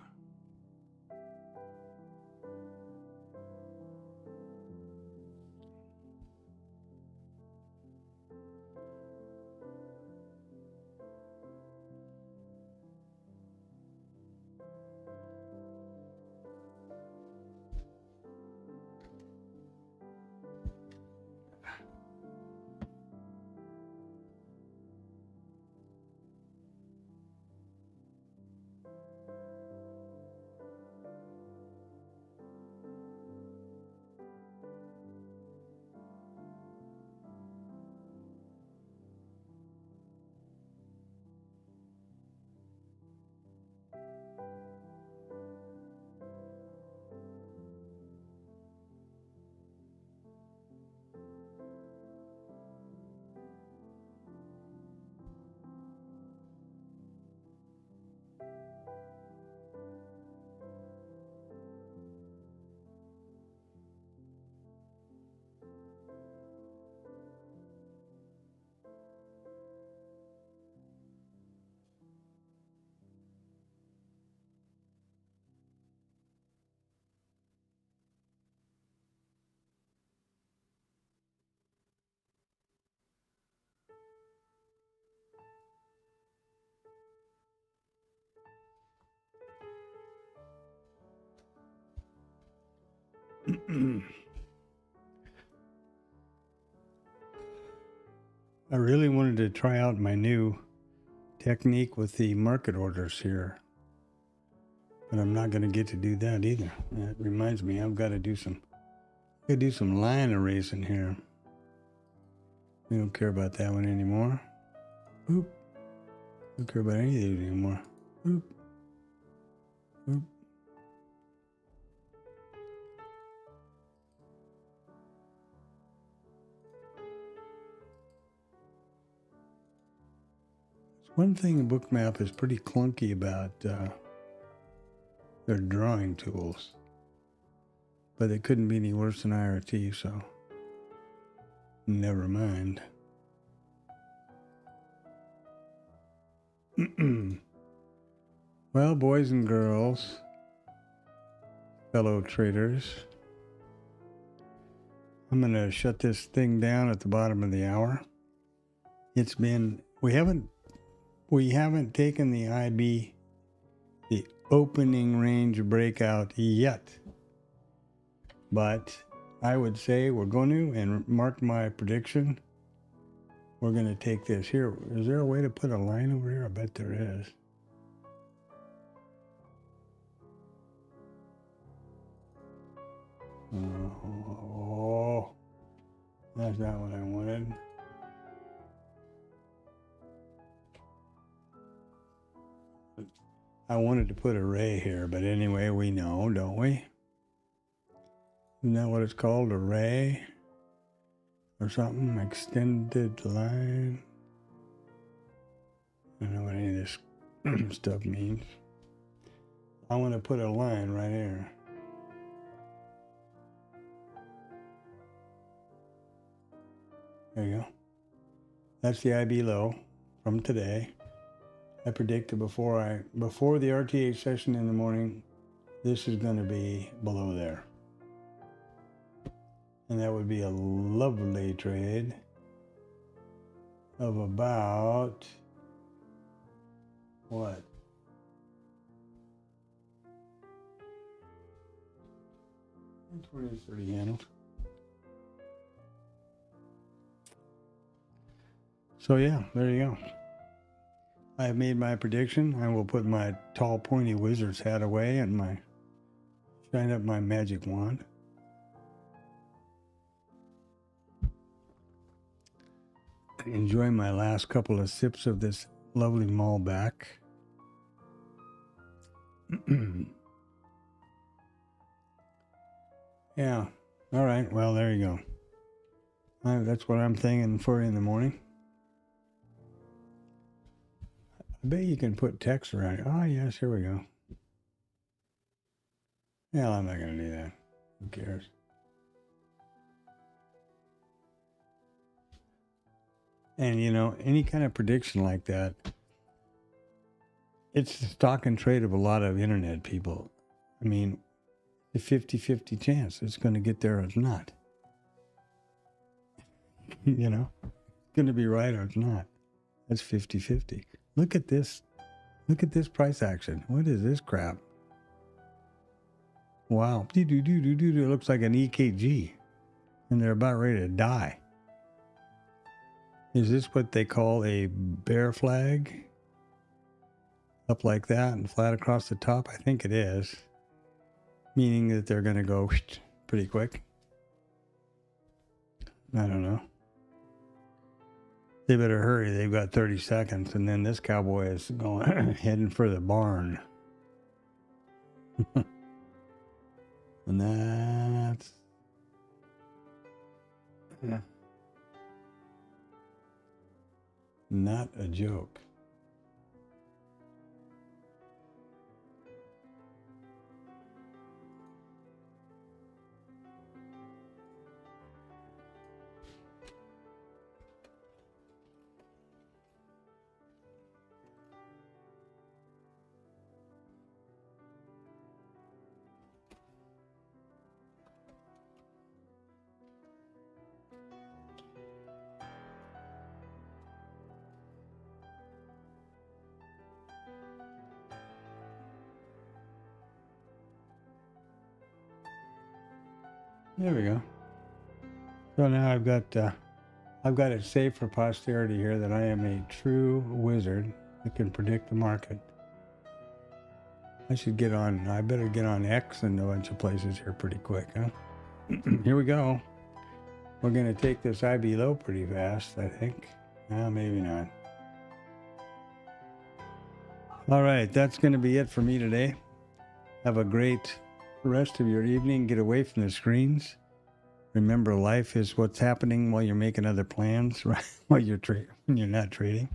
I really wanted to try out my new technique with the market orders here, but I'm not going to get to do that either. That reminds me, I've got to do some line erasing here. We don't care about that one anymore. Oop. Don't care about any of these anymore. Oop. Oop. One thing the book map is pretty clunky about They're drawing tools. But they couldn't be any worse than IRT, so never mind. Well, boys and girls, fellow traders, I'm going to shut this thing down at the bottom of the hour. It's been, we haven't taken the IB, the opening range breakout yet. But I would say we're going to, and mark my prediction, we're going to take this here. Is there a way to put a line over here? I bet there is. Oh, that's not what I wanted. I wanted to put a ray here, but anyway, we know, don't we? Isn't that what it's called? A ray? Or something? Extended line? I don't know what any of this stuff means. I want to put a line right here. There you go. That's the IB low from today. I predicted before the RTH session in the morning, this is going to be below there. And that would be a lovely trade of about, what? That's 20 to 30 handles. So yeah, there you go. I have made my prediction. I will put my tall, pointy wizard's hat away and shine up my magic wand. Enjoy my last couple of sips of this lovely Malbec. Yeah. All right. Well, there you go. That's what I'm thinking for you in the morning. I bet you can put text around it. Oh, yes, here we go. Yeah, I'm not going to do that. Who cares? And, you know, any kind of prediction like that, it's the stock and trade of a lot of internet people. I mean, a 50-50 chance it's going to get there or it's not. You know, it's going to be right or it's not. That's 50-50. Look at this. Look at this price action. What is this crap? Wow. It looks like an EKG. And they're about ready to die. Is this what they call a bear flag? Up like that and flat across the top? I think it is. Meaning that they're going to go pretty quick. I don't know. They better hurry. They've got 30 seconds. And then this cowboy is going heading for the barn. And that's... not a joke. There we go. So now I've got it saved for posterity here that I am a true wizard that can predict the market. I better get on X and a bunch of places here pretty quick, huh? Here we go. We're going to take this IB low pretty fast, I think. Maybe not. All right, that's going to be it for me today. Have a great rest of your evening. Get away from the screens. Remember, life is what's happening while you're making other plans, right? While you're not trading.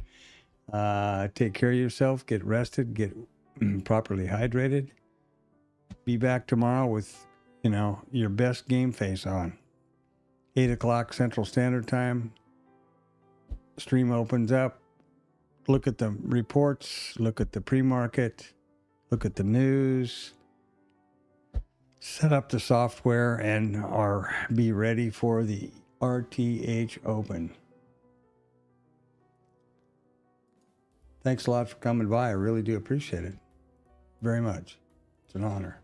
Take care of yourself. Get rested. Get properly hydrated. Be back tomorrow with, your best game face on. 8 o'clock Central Standard Time. Stream opens up. Look at the reports. Look at the pre-market. Look at the news. Set up the software and be ready for the RTH Open. Thanks a lot for coming by. I really do appreciate it very much. It's an honor.